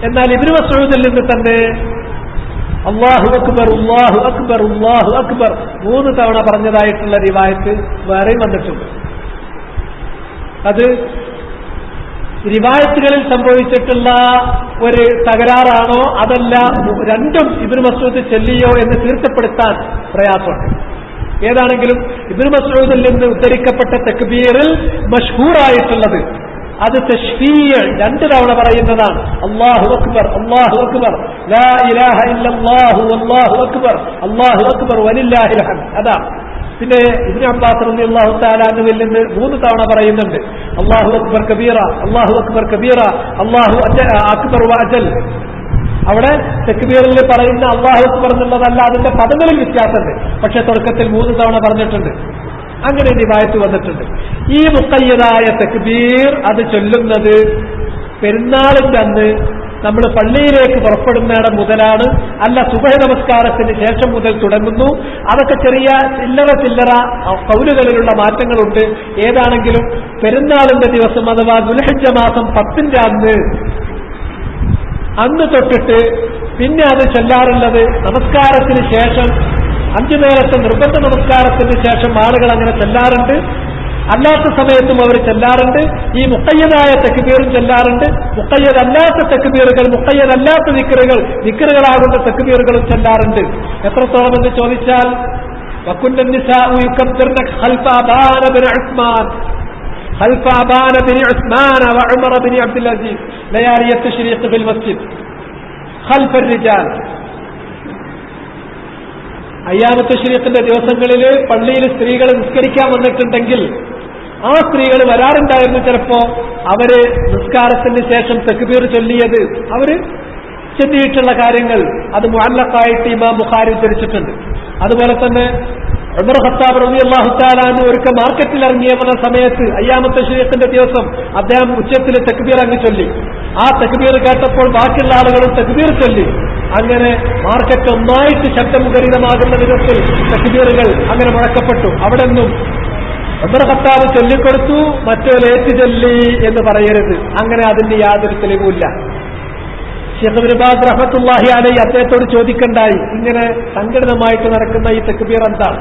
എന്നാൽ ഇബ്നു മസ്ഊദിൽ നിന്ന് തന്നെ അല്ലാഹു അക്ബർ, അല്ലാഹു അക്ബർ, അല്ലാഹു അക്ബർ 3 തവണ പറഞ്ഞതായിട്ടുള്ള റിവായത്ത് വേറെയും വന്നിട്ടുണ്ട്. അത് റിവായത്തുകളിൽ സംഭവിച്ചിട്ടുള്ള ഒരു തകരാറാണോ അതല്ല രണ്ടും ഇബ്നു മസ്ഊദ് ചൊല്ലിയോ എന്ന് തീർച്ചപ്പെടുത്താൻ പ്രയാസമുണ്ട്. ഏതാണെങ്കിലും ഇബ്നു മസ്ഊദിൽ നിന്ന് ഉദ്ധരിക്കപ്പെട്ട തക്ബീറിൽ മഷ്ഹൂറായിട്ടുള്ളത് അത് തശ്ഫീഅ് 2 തവണ പറയുന്നതാണ്. അല്ലാഹു അക്ബർ, അല്ലാഹു അക്ബർ, ലാ ഇലാഹ ഇല്ലല്ലാഹു വല്ലാഹു അക്ബർ, അല്ലാഹു അക്ബർ വലില്ലാഹിൽ ഹംദ്. അതാണ്. പിന്നെ ഇബ്നു അബ്ബാസ് റളിയല്ലാഹു തആല അൻഹുവിൽ നിന്ന് 3 തവണ പറയുന്നുണ്ട്. അല്ലാഹു അക്ബർ കബീറ, അല്ലാഹു അക്ബർ കബീറ, അല്ലാഹു അക്ബർ വഅജൽ. അവിടെ തക്ബീറിൽ പറയുന്ന അല്ലാഹു അക്ബർ എന്നുള്ളതല്ല, അതിന്റെ പദങ്ങളിൽ വ്യത്യാസമുണ്ട്. പക്ഷെ തുടക്കത്തിൽ 3 തവണ പറഞ്ഞിട്ടുണ്ട്. അങ്ങനെ റിവായത്ത് വന്നിട്ടുണ്ട്. ഈ മുഖയ്യദായ തക്ബീർ അത് ചൊല്ലുന്നത് പെരുന്നാളിന്റെ അന്ന് നമ്മൾ പള്ളിയിലേക്ക് പുറപ്പെടുന്നിടം മുതലാണ്, അല്ല സുബഹി നമസ്കാരത്തിന് ശേഷം മുതൽ തുടങ്ങുന്നു. അതൊക്കെ ചെറിയ ചില്ലറ കൗലുകളിലുള്ള മാറ്റങ്ങളുണ്ട്. ഏതാണെങ്കിലും പെരുന്നാളിന്റെ ദിവസം അഥവാ ദുൽഹിജ്ജ മാസം 10 അന്ന് തൊട്ടിട്ട് പിന്നെ അത് ചൊല്ലാറുള്ളത് നമസ്കാരത്തിന് ശേഷം 5 നേരത്തെ നിർബന്ധ നമസ്കാരത്തിന് ശേഷം ആളുകൾ അങ്ങനെ ചെല്ലാറുണ്ട്. അല്ലാത്ത സമയത്തും അവർ ചെല്ലാറുണ്ട്. ഈ മുഖയ്യദായ തക്ബീറും ചെല്ലാറുണ്ട്. മുഖയ്യദല്ലാത്ത തക്ബീറുകൾ, മുഖയ്യദല്ലാത്ത ദിക്റുകളാകുന്ന തക്ബീറുകളും ചെല്ലാറുണ്ട്. എത്രത്തോളം എന്ന് ചോദിച്ചാൽ വകുന്ന നിസാഉ യുകബ്ബിർന ഖൽഫ അബാന ബിൻ ഉസ്മാൻ, ഖൽഫ അബാന ബിൻ ഉസ്മാൻ വഉമർ ബിൻ അബ്ദുൽ അസീസ് ലയാലി തശ്രീഖ് ഫിൽ മസ്ജിദ് ഖൽഫ الرجال. അയ്യാമു തശ്രീഖിന്റെ ദിവസങ്ങളിൽ പള്ളിയിൽ സ്ത്രീകൾ നിസ്കരിക്കാൻ വന്നിട്ടുണ്ടെങ്കിൽ ആ സ്ത്രീകൾ വരാറുണ്ടായിരുന്നു. ചിലപ്പോ അവര് നിസ്കാരത്തിന് ശേഷം തക്ബീർ ചൊല്ലിയത് അവര് ചൊല്ലിയിട്ടുള്ള കാര്യങ്ങൾ അത് മുഅല്ലഖായിട്ട് ഇമാം ബുഖാരി ഉദ്ധരിച്ചിട്ടുണ്ട്. അതുപോലെ തന്നെ ഉമർ ഖത്താബ് റളിയല്ലാഹു തആല അൻഹു ഒരിക്കൽ മാർക്കറ്റിൽ ഇറങ്ങിയ സമയത്ത് അയ്യാമു തശ്രീഖിന്റെ ദിവസം അദ്ദേഹം ഉച്ചത്തിൽ തക്ബീർ അങ്ങ് ചൊല്ലി. ആ തക്ബീർ കേട്ടപ്പോൾ ബാക്കിയുള്ള ആളുകളും തക്ബീർ ചൊല്ലി. അങ്ങനെ മാർക്കറ്റ് ഒന്നായിട്ട് ശബ്ദമുഖരിതമാകുന്ന വിധത്തിൽ തക്ബീറുകൾ അങ്ങനെ മുഴക്കപ്പെട്ടു. അവിടെ നിന്നും ഉമർ ഖത്താബ് ചൊല്ലിക്കൊടുത്തു, മറ്റൊരേറ്റ് ചൊല്ലി എന്ന് പറയരുത്. അങ്ങനെ അതിന്റെ യാതൊരു തെളിവുമില്ല. ശൈഖ് ഇബ്നു ബാസ് റഹ്മത്തുള്ളാഹി അലൈഹി അദ്ദേഹത്തോട് ചോദിക്കണ്ടായി, ഇങ്ങനെ സംഘടിതമായിട്ട് നടക്കുന്ന ഈ തക്ബീർ എന്താണ്?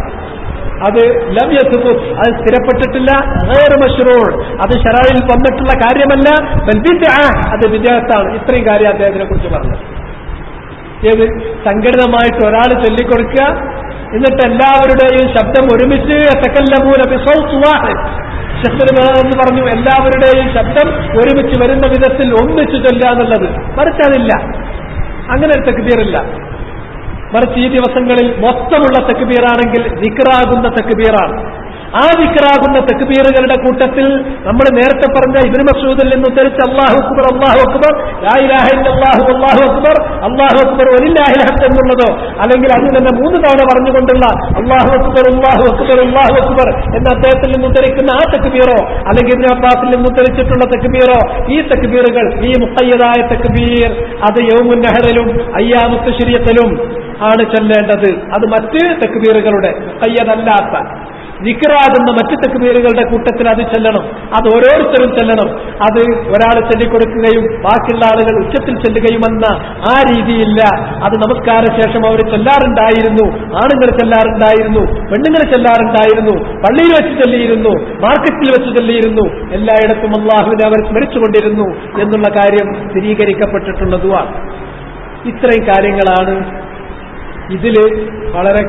അത് ലം യസ്ബുത്, അത് സ്ഥിരപ്പെട്ടിട്ടില്ല. ഗൈർ മശ്റൂഅ്, അത് ശറഈൽ വന്നിട്ടുള്ള കാര്യമല്ല. ബൽ ബിദ്അ, അത് ബിദ്അത്താണ്. ഇത്രയും കാര്യം അദ്ദേഹത്തിനെ കുറിച്ച് പറഞ്ഞു. ഏത് സംഘടിതമായിട്ട് ഒരാൾ ചൊല്ലിക്കൊടുക്കുക, എന്നിട്ട് എല്ലാവരുടെയും ശബ്ദം ഒരുമിച്ച് തകല്ലമൂന ബിസൗത്ത് വാഹിദ് എന്ന് പറഞ്ഞു, എല്ലാവരുടെയും ശബ്ദം ഒരുമിച്ച് വരുന്ന വിധത്തിൽ ഒന്നിച്ചു ചൊല്ലുക എന്നുള്ളത്. മറിച്ച് അതില്ല, അങ്ങനെ ഒരു തക്ബീറില്ല. മറിച്ച് ഈ ദിവസങ്ങളിൽ മൊത്തമുള്ള തക്ബീറാണെങ്കിൽ ദിക്റാകുന്ന തക്ബീറാണ്. ആ ദിക്റാകുന്ന തക്ബീറുകളുടെ കൂട്ടത്തിൽ നമ്മൾ നേരത്തെ പറഞ്ഞ ഇബ്നു മസ്ഊദിൽ നിന്ന് ഉദ്ധരിച്ച അല്ലാഹു അക്ബർ അല്ലാഹു അക്ബർ ലാ ഇലാഹ ഇല്ലല്ലാഹു അല്ലാഹു അക്ബർ അല്ലാഹു അക്ബർ വലില്ലാഹിൽ ഹംദ് എന്നുള്ളതോ, അല്ലെങ്കിൽ അത് തന്നെ 3 തവണ പറഞ്ഞുകൊണ്ടുള്ള അല്ലാഹു അക്ബർ അല്ലാഹു അക്ബർ അല്ലാഹു അക്ബർ എന്ന അദ്ദേഹത്തിൽ നിന്ന് ഉദ്ധരിക്കുന്ന ആ തക്ബീറോ, അല്ലെങ്കിൽ ഇബ്നു അബ്ബാസിൽ നിന്ന് ഉദ്ധരിച്ചിട്ടുള്ള തക്ബീറോ, ഈ തക്ബീറുകൾ, ഈ മുഖയ്യദായ തക്ബീർ അത് യൗമുൻ നഹറിലും അയ്യാമു തശ്രീഖിലും ആണ് ചൊല്ലേണ്ടത്. അത് മറ്റ് തക്ബീറുകളുടെ മുഖയ്യദല്ലാത്ത ദിക്റാകുന്ന മറ്റ് തക്ബീറുകളുടെ കൂട്ടത്തിൽ അത് ചെല്ലണം. അത് ഓരോരുത്തരും ചെല്ലണം. അത് ഒരാൾ ചൊല്ലിക്കൊടുക്കുകയും ബാക്കിയുള്ള ആളുകൾ ഉച്ചത്തിൽ ചെല്ലുകയുമെന്ന ആ രീതിയില്ല. അത് നമസ്കാര ശേഷം അവർ ചെല്ലാറുണ്ടായിരുന്നു. ആണുങ്ങൾ ചെല്ലാറുണ്ടായിരുന്നു, പെണ്ണുങ്ങൾ ചെല്ലാറുണ്ടായിരുന്നു, പള്ളിയിൽ വെച്ച് ചൊല്ലിയിരുന്നു, മാർക്കറ്റിൽ വെച്ച് ചൊല്ലിയിരുന്നു. എല്ലായിടത്തും അല്ലാഹുവിനെ അവർ സ്മരിച്ചുകൊണ്ടിരുന്നു എന്നുള്ള കാര്യം സ്ഥിരീകരിക്കപ്പെട്ടിട്ടുള്ളതുമാണ്. ഇത്രയും കാര്യങ്ങളാണ് ഇതിൽ വളരെ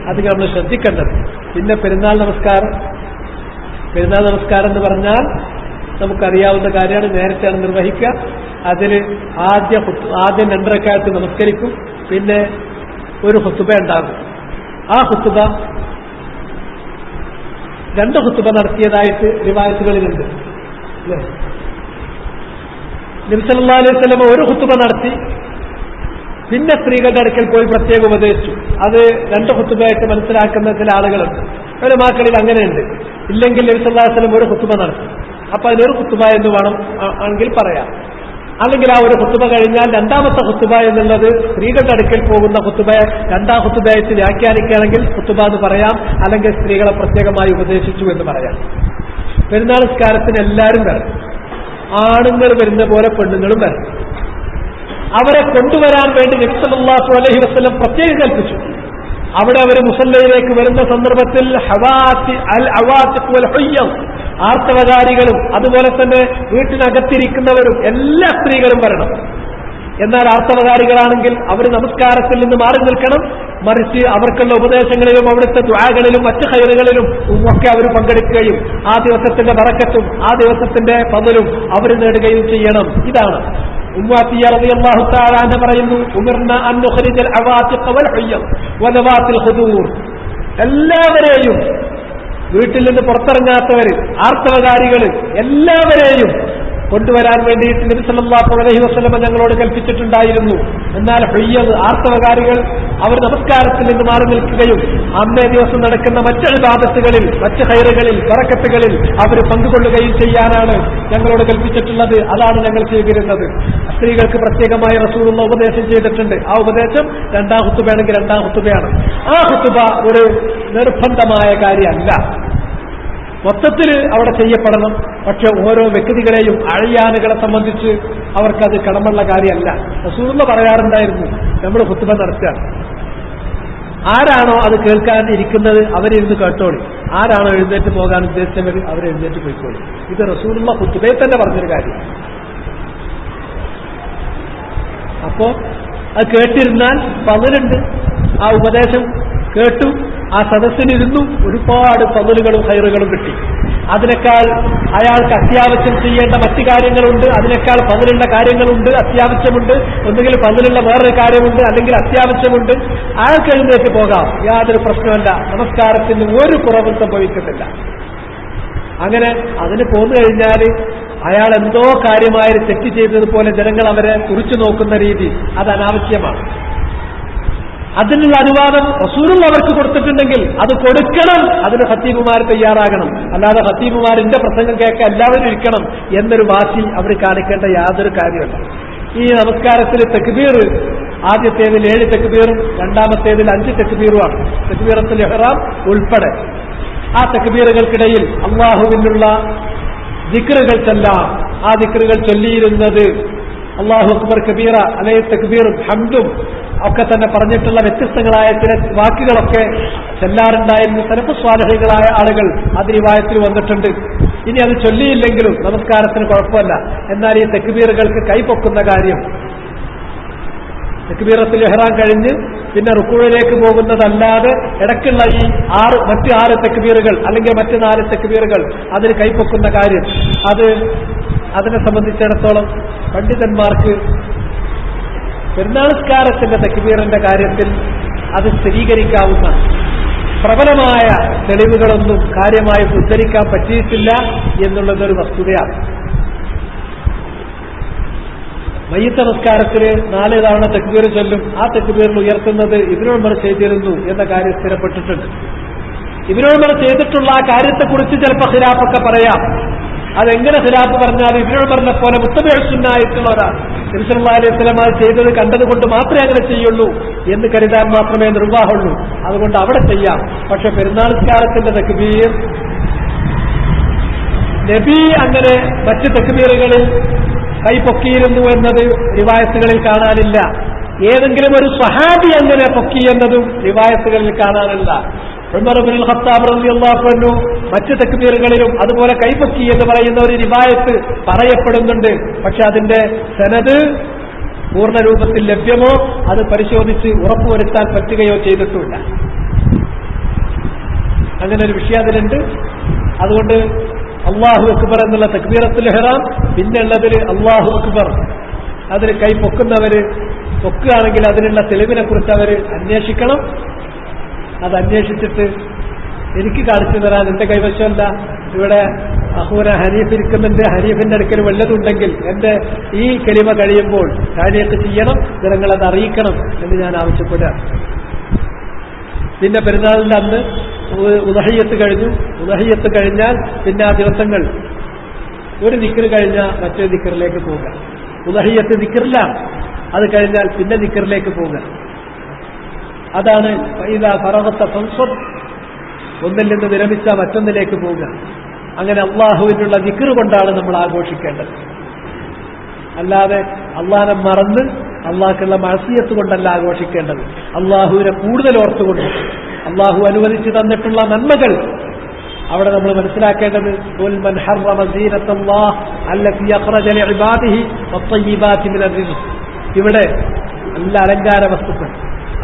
അധികം നമ്മൾ ശ്രദ്ധിക്കേണ്ടത്. പിന്നെ പെരുന്നാൾ നമസ്കാരം എന്ന് പറഞ്ഞാൽ നമുക്കറിയാവുന്ന കാര്യമാണ്. നേരത്തെയാണ് നിർവഹിക്കുക. അതിൽ ആദ്യം 2 റക്അത്ത് നമസ്കരിക്കും, പിന്നെ ഒരു ഖുത്ബ ഉണ്ടാകും. ആ ഖുത്ബ 2 ഖുത്ബ നടത്തിയതായിട്ട് റിവായത്തുകളിലുണ്ട്. നബി സല്ലല്ലാഹു അലൈഹി വസല്ലം ഒരു ഖുത്ബ നടത്തി, പിന്നെ സ്ത്രീകളുടെ അടുക്കൽ പോയി പ്രത്യേകം ഉപദേശിച്ചു. അത് 2 ഖുത്ബയായിട്ട് മനസ്സിലാക്കുന്ന ചില ആളുകളുണ്ട്. ഉലമാക്കളിൽ അങ്ങനെയുണ്ട്. ഇല്ലെങ്കിൽ നബി സല്ലല്ലാഹു അലൈഹി വസല്ലം ഒരു ഖുത്ബ നടത്തി, അപ്പൊ അതിനൊരു ഖുത്ബ എന്ന് വേണം ആണെങ്കിൽ പറയാം. അല്ലെങ്കിൽ ആ ഒരു ഖുത്ബ കഴിഞ്ഞാൽ 2ാമത്തെ ഖുത്ബ എന്നുള്ളത് സ്ത്രീകളുടെ അടുക്കൽ പോകുന്ന ഖുത്ബയെ 2ാം ഖുത്ബയായിട്ട് വ്യാഖ്യാനിക്കുകയാണെങ്കിൽ ഖുത്ബ എന്ന് പറയാം. അല്ലെങ്കിൽ സ്ത്രീകളെ പ്രത്യേകമായി ഉപദേശിച്ചു എന്ന് പറയാം. പെരുന്നാൾ നിസ്കാരത്തിന് എല്ലാവരും വരണം. ആണുങ്ങൾ വരുന്ന പോലെ പെണ്ണുങ്ങളും വരണം. അവരെ കൊണ്ടുവരാൻ വേണ്ടി നബി സല്ലല്ലാഹു അലൈഹി വസല്ലം പ്രത്യേകം കൽപ്പിച്ചു. അവിടെ അവർ മുസല്ലയിലേക്ക് വരുന്ന സന്ദർഭത്തിൽ ആർത്തവകാരികളും അതുപോലെ തന്നെ വീട്ടിനകത്തിരിക്കുന്നവരും എല്ലാ സ്ത്രീകളും വരണം. എന്നാൽ ആർത്തവകാരികളാണെങ്കിൽ അവർ നമസ്കാരത്തിൽ നിന്ന് മാറി നിൽക്കണം. മറിച്ച് അവർക്കുള്ള ഉപദേശങ്ങളിലും അവിടുത്തെ ദുആകളിലും മറ്റ് ഖൈറുകളിലും ഒക്കെ അവർ പങ്കെടുക്കുകയും ആ ദിവസത്തിന്റെ ബറക്കത്തും ആ ദിവസത്തിന്റെ ഫضലും അവർ നേടുകയും ചെയ്യണം. ഇതാണ് ഉമ്മു അത്തിയ റളിയല്ലാഹു തആല അൻഹ പറയുന്നു, ഉമിർന അൻ നുഖ്രിജൽ അവാതിഖ വൽ ഹുയ്യം വലവാതിൽ ഖുദൂർ, എല്ലാവരെയും വീട്ടിൽ നിന്ന് പുറത്തിറങ്ങാത്തവർ, ആർത്തവകാരികൾ എല്ലാവരെയും കൊണ്ടുവരാൻ വേണ്ടിയിട്ട് നബി സല്ലല്ലാഹു അലൈഹി വസല്ലം ഞങ്ങളോട് കൽപ്പിച്ചിട്ടുണ്ടായിരുന്നു. എന്നാൽ ഹുയ്യത് ആർത്തവകാരികൾ അവർ നമസ്കാരത്തിൽ നിന്ന് മാറി നിൽക്കുകയും അന്നേ ദിവസം നടക്കുന്ന മറ്റ് ഇബാദത്തുകളിൽ മറ്റ് ഖൈറുകളിൽ ബറക്കത്തുകളിൽ അവർ പങ്കുകൊള്ളുകയും ചെയ്യാനാണ് ഞങ്ങളോട് കൽപ്പിച്ചിട്ടുള്ളത്. അതാണ് ഞങ്ങൾ ചെയ്തിരുന്നത്. സ്ത്രീകൾക്ക് പ്രത്യേകമായി റസൂലുള്ള ഉപദേശം ചെയ്തിട്ടുണ്ട്. ആ ഉപദേശം 2ാം ഖുത്ബയാണെങ്കിൽ 2ാം ഖുത്ബയാണ്. ആ ഖുത്ബ ഒരു നിർബന്ധമായ കാര്യമല്ല, മൊത്തത്തിൽ അവിടെ ചെയ്യപ്പെടണം. പക്ഷെ ഓരോ വ്യക്തികളെയും അഴിയാനുകളെ സംബന്ധിച്ച് അവർക്കത് കടമുള്ള കാര്യമല്ല. റസൂലുള്ള പറയാറുണ്ടായിരുന്നു, നമ്മൾ ഖുത്ബ നടത്തുക, ആരാണോ അത് കേൾക്കാൻ ഇരിക്കുന്നത് അവരിരുന്ന് കേട്ടോളി, ആരാണോ എഴുന്നേറ്റ് പോകാൻ ഉദ്ദേശിച്ചവർ അവർ എഴുന്നേറ്റ് പോയിക്കോളി. ഇത് റസൂലുള്ള ഖുത്ബയിൽ തന്നെ പറഞ്ഞൊരു കാര്യം. അപ്പോ അത് കേട്ടിരുന്നാൽ ഫളലുണ്ട്. ആ ഉപദേശം കേട്ടു, ആ സദസ്സിലിരുന്നു, ഒരുപാട് ഫളലുകളും ഖൈറുകളും കിട്ടി. അതിനേക്കാൾ അയാൾക്ക് അത്യാവശ്യം ചെയ്യേണ്ട മറ്റു കാര്യങ്ങളുണ്ട്, അതിനേക്കാൾ പതിലുള്ള കാര്യങ്ങളുണ്ട്, അത്യാവശ്യമുണ്ട്, ഒന്നുകിൽ പതിലുള്ള വേറൊരു കാര്യമുണ്ട്, അല്ലെങ്കിൽ അത്യാവശ്യമുണ്ട്. അയാൾക്ക് എഴുന്നേറ്റ് പോകാം, യാതൊരു പ്രശ്നമല്ല, നമസ്കാരത്തിന് ഒരു കുറവും സംഭവിക്കുന്നില്ല. അങ്ങനെ അതിന് പോന്നു കഴിഞ്ഞാൽ അയാൾ എന്തോ കാര്യമായ തെറ്റ് ചെയ്തതുപോലെ ജനങ്ങൾ അവരെ തുറിച്ചു നോക്കുന്ന രീതി അത് അനാവശ്യമാണ്. അതിനുള്ള അനുവാദം റസൂലുള്ള അവർക്ക് കൊടുത്തിട്ടുണ്ടെങ്കിൽ അത് കൊടുക്കണം. അതിന് ഖത്തീബുമാർ തയ്യാറാകണം. അല്ലാതെ ഖത്തീബുമാരിന്റെ പ്രസംഗം കേൾക്കാൻ എല്ലാവരും ഇരിക്കണം എന്നൊരു വാശി അവർ കാണിക്കേണ്ട യാതൊരു കാര്യമല്ല. ഈ നമസ്കാരത്തിൽ തക്ബീർ ആദ്യത്തേതിൽ 7 തക്ബീറും രണ്ടാമത്തേതിൽ 5 തക്ബീറുമാണ്, തക്ബീറത്തുൽ ഇഹ്റാം ഉൾപ്പെടെ. ആ തക്ബീറുകൾക്കിടയിൽ അല്ലാഹുവിനുള്ള ദിക്റുകൾ ചൊല്ലാം. ആ ദിക്റുകൾ ചൊല്ലിയിരുന്നത് അല്ലാഹു അക്ബർ കബീറ, അലൈഹി തക്ബീറും ഹംദും ഒക്കെ തന്നെ പറഞ്ഞിട്ടുള്ള വ്യത്യസ്തങ്ങളായ ചില വാക്കുകളൊക്കെ ചൊല്ലാറുണ്ടായിരുന്നു സലഫ് സ്വാലിഹീങ്ങളായ ആളുകൾ. അത് റിവായത്തിൽ വന്നിട്ടുണ്ട്. ഇനി അത് ചൊല്ലിയില്ലെങ്കിലും നമസ്കാരത്തിന് കുഴപ്പമില്ല. എന്നാൽ ഈ തക്ബീറുകൾക്ക് കൈപൊക്കുന്ന കാര്യം, തക്ബീറത്തുൽ ഇഹ്റാം കഴിഞ്ഞ് പിന്നെ റുക്കൂഴിലേക്ക് പോകുന്നതല്ലാതെ ഇടയ്ക്കുള്ള ഈ മറ്റ് 6 തക്ബീറുകൾ അല്ലെങ്കിൽ മറ്റ് 4 തക്ബീറുകൾ അതിന് കൈപ്പൊക്കുന്ന കാര്യം, അതിനെ സംബന്ധിച്ചിടത്തോളം പണ്ഡിതന്മാർക്ക് പെരുന്നാൾസ്കാരത്തിന്റെ തക്ബീറിന്റെ കാര്യത്തിൽ അത് സ്ഥിരീകരിക്കാവുന്ന പ്രബലമായ തെളിവുകളൊന്നും കാര്യമായി ഉദ്ധരിക്കാൻ പറ്റിയിട്ടില്ല എന്നുള്ളതൊരു വസ്തുതയാണ്. മയ്യിത്ത് നമസ്കാരത്തിൽ 4 തവണ തക്ബീർ ചൊല്ലും. ആ തക്ബീറിൽ ഉയർത്തുന്നത് ഇബ്നു ഉമർ ചെയ്തിരുന്നു എന്ന കാര്യം സ്ഥിരപ്പെട്ടിട്ടുണ്ട്. ഇബ്നു ഉമർ ചെയ്തിട്ടുള്ള ആ കാര്യത്തെക്കുറിച്ച് ചിലപ്പോൾ ഖിലാഫൊക്കെ പറയാം. അതെങ്ങനെ ഖിലാഫ് പറഞ്ഞാൽ ഇബ്നു ഉമറിനെ പോലെ മുത്തബിഉ സുന്നയായിട്ടുള്ള ഒരാൾ നബി സല്ലല്ലാഹു അലൈഹി വസല്ലം ചെയ്തത് കണ്ടതുകൊണ്ട് മാത്രമേ അങ്ങനെ ചെയ്യുള്ളൂ എന്ന് കരുതാൻ മാത്രമേ നിർവാഹമുള്ളൂ. അതുകൊണ്ട് അവിടെ ചെയ്യാം. പക്ഷെ പെരുന്നാൾസ്കാരത്തിന്റെ തക്ബീർ നബി അങ്ങനെ മറ്റ് തക്ബീറുകളിൽ കൈപൊക്കിയിരുന്നു എന്നത് റിവായത്തുകളിൽ കാണാനില്ല. ഏതെങ്കിലും ഒരു സ്വഹാബി അങ്ങനെ പൊക്കി എന്നതും റിവായത്തുകളിൽ കാണാനില്ല. ഉമർ ഇബ്നുൽ ഖത്താബ് റളിയല്ലാഹു അൻഹു മറ്റ് തക്ബീറുകളിലും അതുപോലെ കൈപൊക്കി എന്ന് പറയുന്ന ഒരു റിവായത്ത് പറയപ്പെടുന്നുണ്ട്. പക്ഷെ അതിന്റെ സനദ് പൂർണ്ണ രൂപത്തിൽ ലഭ്യമോ അത് പരിശോധിച്ച് ഉറപ്പുവരുത്താൻ പറ്റുകയോ ചെയ്തിട്ടില്ല. അങ്ങനെ ഒരു വിഷയം അതിലുണ്ട്. അതുകൊണ്ട് അല്ലാഹു അക്ബർ എന്നുള്ള തക്ബീറത്തുൽ ഇഹ്റാം, പിന്നെയുള്ളതിൽ അല്ലാഹു അക്ബർ, അതിന് കൈ പൊക്കുകയാണെങ്കിൽ അതിനുള്ള തെളിവിനെ കുറിച്ച് അവർ അന്വേഷിക്കണം. അത് അന്വേഷിച്ചിട്ട് എനിക്ക് കാണിച്ചു തരാൻ എന്റെ കൈവശമല്ല. ഇവിടെ അഹൂന ഹനീഫ് ഇരിക്കുന്നുണ്ട്, ഹനീഫിന്റെ അടുക്കൽ വല്ലതുണ്ടെങ്കിൽ എന്റെ ഈ കലിമ കഴിയുമ്പോൾ കാര്യമായിട്ട് ചെയ്യണം, ജനങ്ങളത് അറിയിക്കണം എന്ന് ഞാൻ ആവശ്യപ്പെടുക. പിന്നെ പെരുന്നാളിന്റെ അന്ന് ഉദഹിയ്യത്ത് കഴിഞ്ഞു. ഉദഹിയ്യത്ത് കഴിഞ്ഞാൽ പിന്നെ ആ ദിവസങ്ങൾ ഒരു ദിക്ർ കഴിഞ്ഞാൽ മറ്റേ ദിക്റിലേക്ക് പോവുക. ഉദഹിയ്യത്ത് ദിക്റിലാണ്, അത് കഴിഞ്ഞാൽ പിന്നെ ദിക്റിലേക്ക് പോവുക. അതാണ് ഇദാ ഫറഗത ഫൻസബ്, ഒന്നിൽ നിന്ന് വിരമിച്ച മറ്റൊന്നിലേക്ക് പോവുക. അങ്ങനെ അള്ളാഹുവിനുള്ള ദിക്ർ കൊണ്ടാണ് നമ്മൾ ആഘോഷിക്കേണ്ടത്. അല്ലാതെ അള്ളാഹനെ മറന്ന് അള്ളാഹ്ക്കുള്ള മഅസിയത്ത് കൊണ്ടല്ല ആഘോഷിക്കേണ്ടത്. അള്ളാഹുവിനെ കൂടുതൽ ഓർത്തുകൊണ്ട് അള്ളാഹു അനുവദിച്ചു തന്നിട്ടുള്ള നന്മകൾ അവിടെ നമ്മൾ മനസ്സിലാക്കേണ്ടത് ഖുൽ മൻ ഹറമ സീനത്തല്ലാഹ് അല്ലതി അഖ്റജ ലിഇബാദിഹി വത്തയ്യിബാതി മിനർ റിസ്ഖ്. ഇവിടെ നല്ല അലങ്കാര വസ്തുക്കൾ,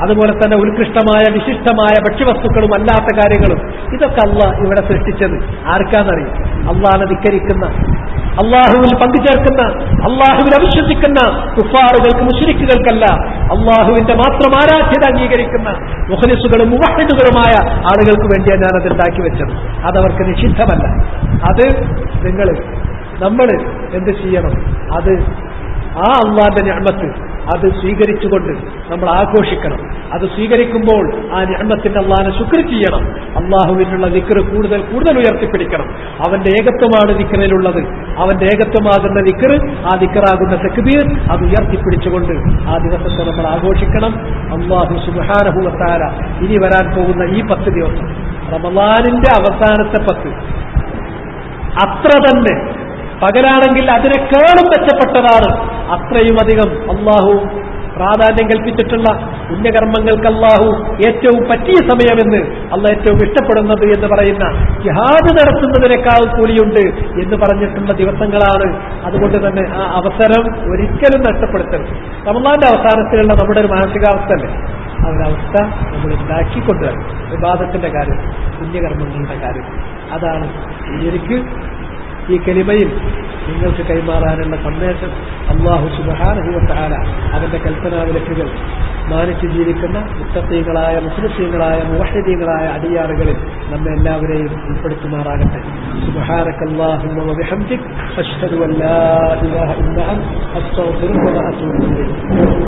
അതുപോലെ തന്നെ ഉത്കൃഷ്ടമായ വിശിഷ്ടമായ ഭക്ഷ്യവസ്തുക്കളും അല്ലാത്ത കാര്യങ്ങളും ഇതൊക്കെ അള്ളാഹ് ഇവിടെ സൃഷ്ടിച്ചത് ആർക്കാന്നറിയും? അള്ളാഹനെ ധിക്കരിക്കുന്ന, അള്ളാഹുവിൽ പങ്കുചേർക്കുന്ന, അള്ളാഹുവിൽ അവിശ്വസിക്കുന്ന കുഫാറുകൾക്ക്, മുശ്രിക്കുകൾക്കല്ല, അള്ളാഹുവിന്റെ മാത്രം ആരാധ്യത അംഗീകരിക്കുന്ന മുഖ്ലിസുകളും മുവഹിദുകളുമായ ആളുകൾക്ക് വേണ്ടിയാണ് ഞാനത് ഉണ്ടാക്കി വെച്ചത്. അതവർക്ക് നിഷിദ്ധമല്ല. അത് നമ്മൾ എന്ത് ചെയ്യണം? അത് ആ അള്ളാന്റെ നിഅമത്ത് അത് സ്വീകരിച്ചുകൊണ്ട് നമ്മൾ ആഘോഷിക്കണം. അത് സ്വീകരിക്കുമ്പോൾ ആ നിഅമത്തിന്റെ അള്ളാഹനെ ശുക്ർ ചെയ്യണം. അള്ളാഹുവിനുള്ള ദിക്ർ കൂടുതൽ കൂടുതൽ ഉയർത്തിപ്പിടിക്കണം. അവന്റെ ഏകത്വമാണ് ദിക്റിലുള്ളത്. അവന്റെ ഏകത്വമാകുന്ന ദിക്ർ, ആ ദിക്റാകുന്ന തക്ബീർ, അത് ഉയർത്തിപ്പിടിച്ചുകൊണ്ട് ആ ദിവസത്തെ നമ്മൾ ആഘോഷിക്കണം. അല്ലാഹു സുബ്ഹാനഹു വ തആല ഇനി വരാൻ പോകുന്ന ഈ 10 ദിവസം, റമളാനിന്റെ അവസാനത്തെ 10, അത്ര തന്നെ പകലാണെങ്കിൽ അതിനേക്കാളും മെച്ചപ്പെട്ടതാണ്. അത്രയും അധികം അള്ളാഹു പ്രാധാന്യം കൽപ്പിച്ചിട്ടുള്ള പുണ്യകർമ്മങ്ങൾക്ക് അള്ളാഹു ഏറ്റവും പറ്റിയ സമയമെന്ന്, അള്ളാഹ് ഏറ്റവും ഇഷ്ടപ്പെടുന്നത് എന്ന് പറയുന്ന ജിഹാദ് നടത്തുന്നതിനേക്കാൾ കൂലിയുണ്ട് എന്ന് പറഞ്ഞിട്ടുള്ള ദിവസങ്ങളാണ്. അതുകൊണ്ട് തന്നെ ആ അവസരം ഒരിക്കലും നഷ്ടപ്പെടുത്തരുത്. റമളാന്റെ അവസാനത്തിലുള്ള നമ്മുടെ ഒരു മാനസികാവസ്ഥ അല്ലേ, ആ ഒരവസ്ഥ നമ്മൾ ഉണ്ടാക്കിക്കൊണ്ടുവരണം. വിവാദത്തിന്റെ കാര്യം, പുണ്യകർമ്മങ്ങളുടെ കാര്യം. അതാണ് എനിക്ക് ഈ കലിമയിൽ നിങ്ങൾക്ക് കൈമാറാനുള്ള സന്ദേശം. അല്ലാഹു സുബ്ഹാനഹു വ തആല അവന്റെ കൽപ്പനാവിലക്കുകൾ മാനിച്ച് ജീവിക്കുന്ന മുത്തഖീകളായ മുഖ്ലിസീങ്ങളായ മുവഹ്ഹിദീങ്ങളായ അടിയാറുകളിൽ നമ്മെ എല്ലാവരെയും ഉൾപ്പെടുത്തുമാറാകട്ടെ. സുബ്ഹാനകല്ലാഹുമ്മ വ ബിഹംദിക അശ്ഹദു അൻ ലാ ഇലാഹ ഇല്ല അൻത അസ്തഗ്ഫിറുക വ അതൂബു ഇലൈക്.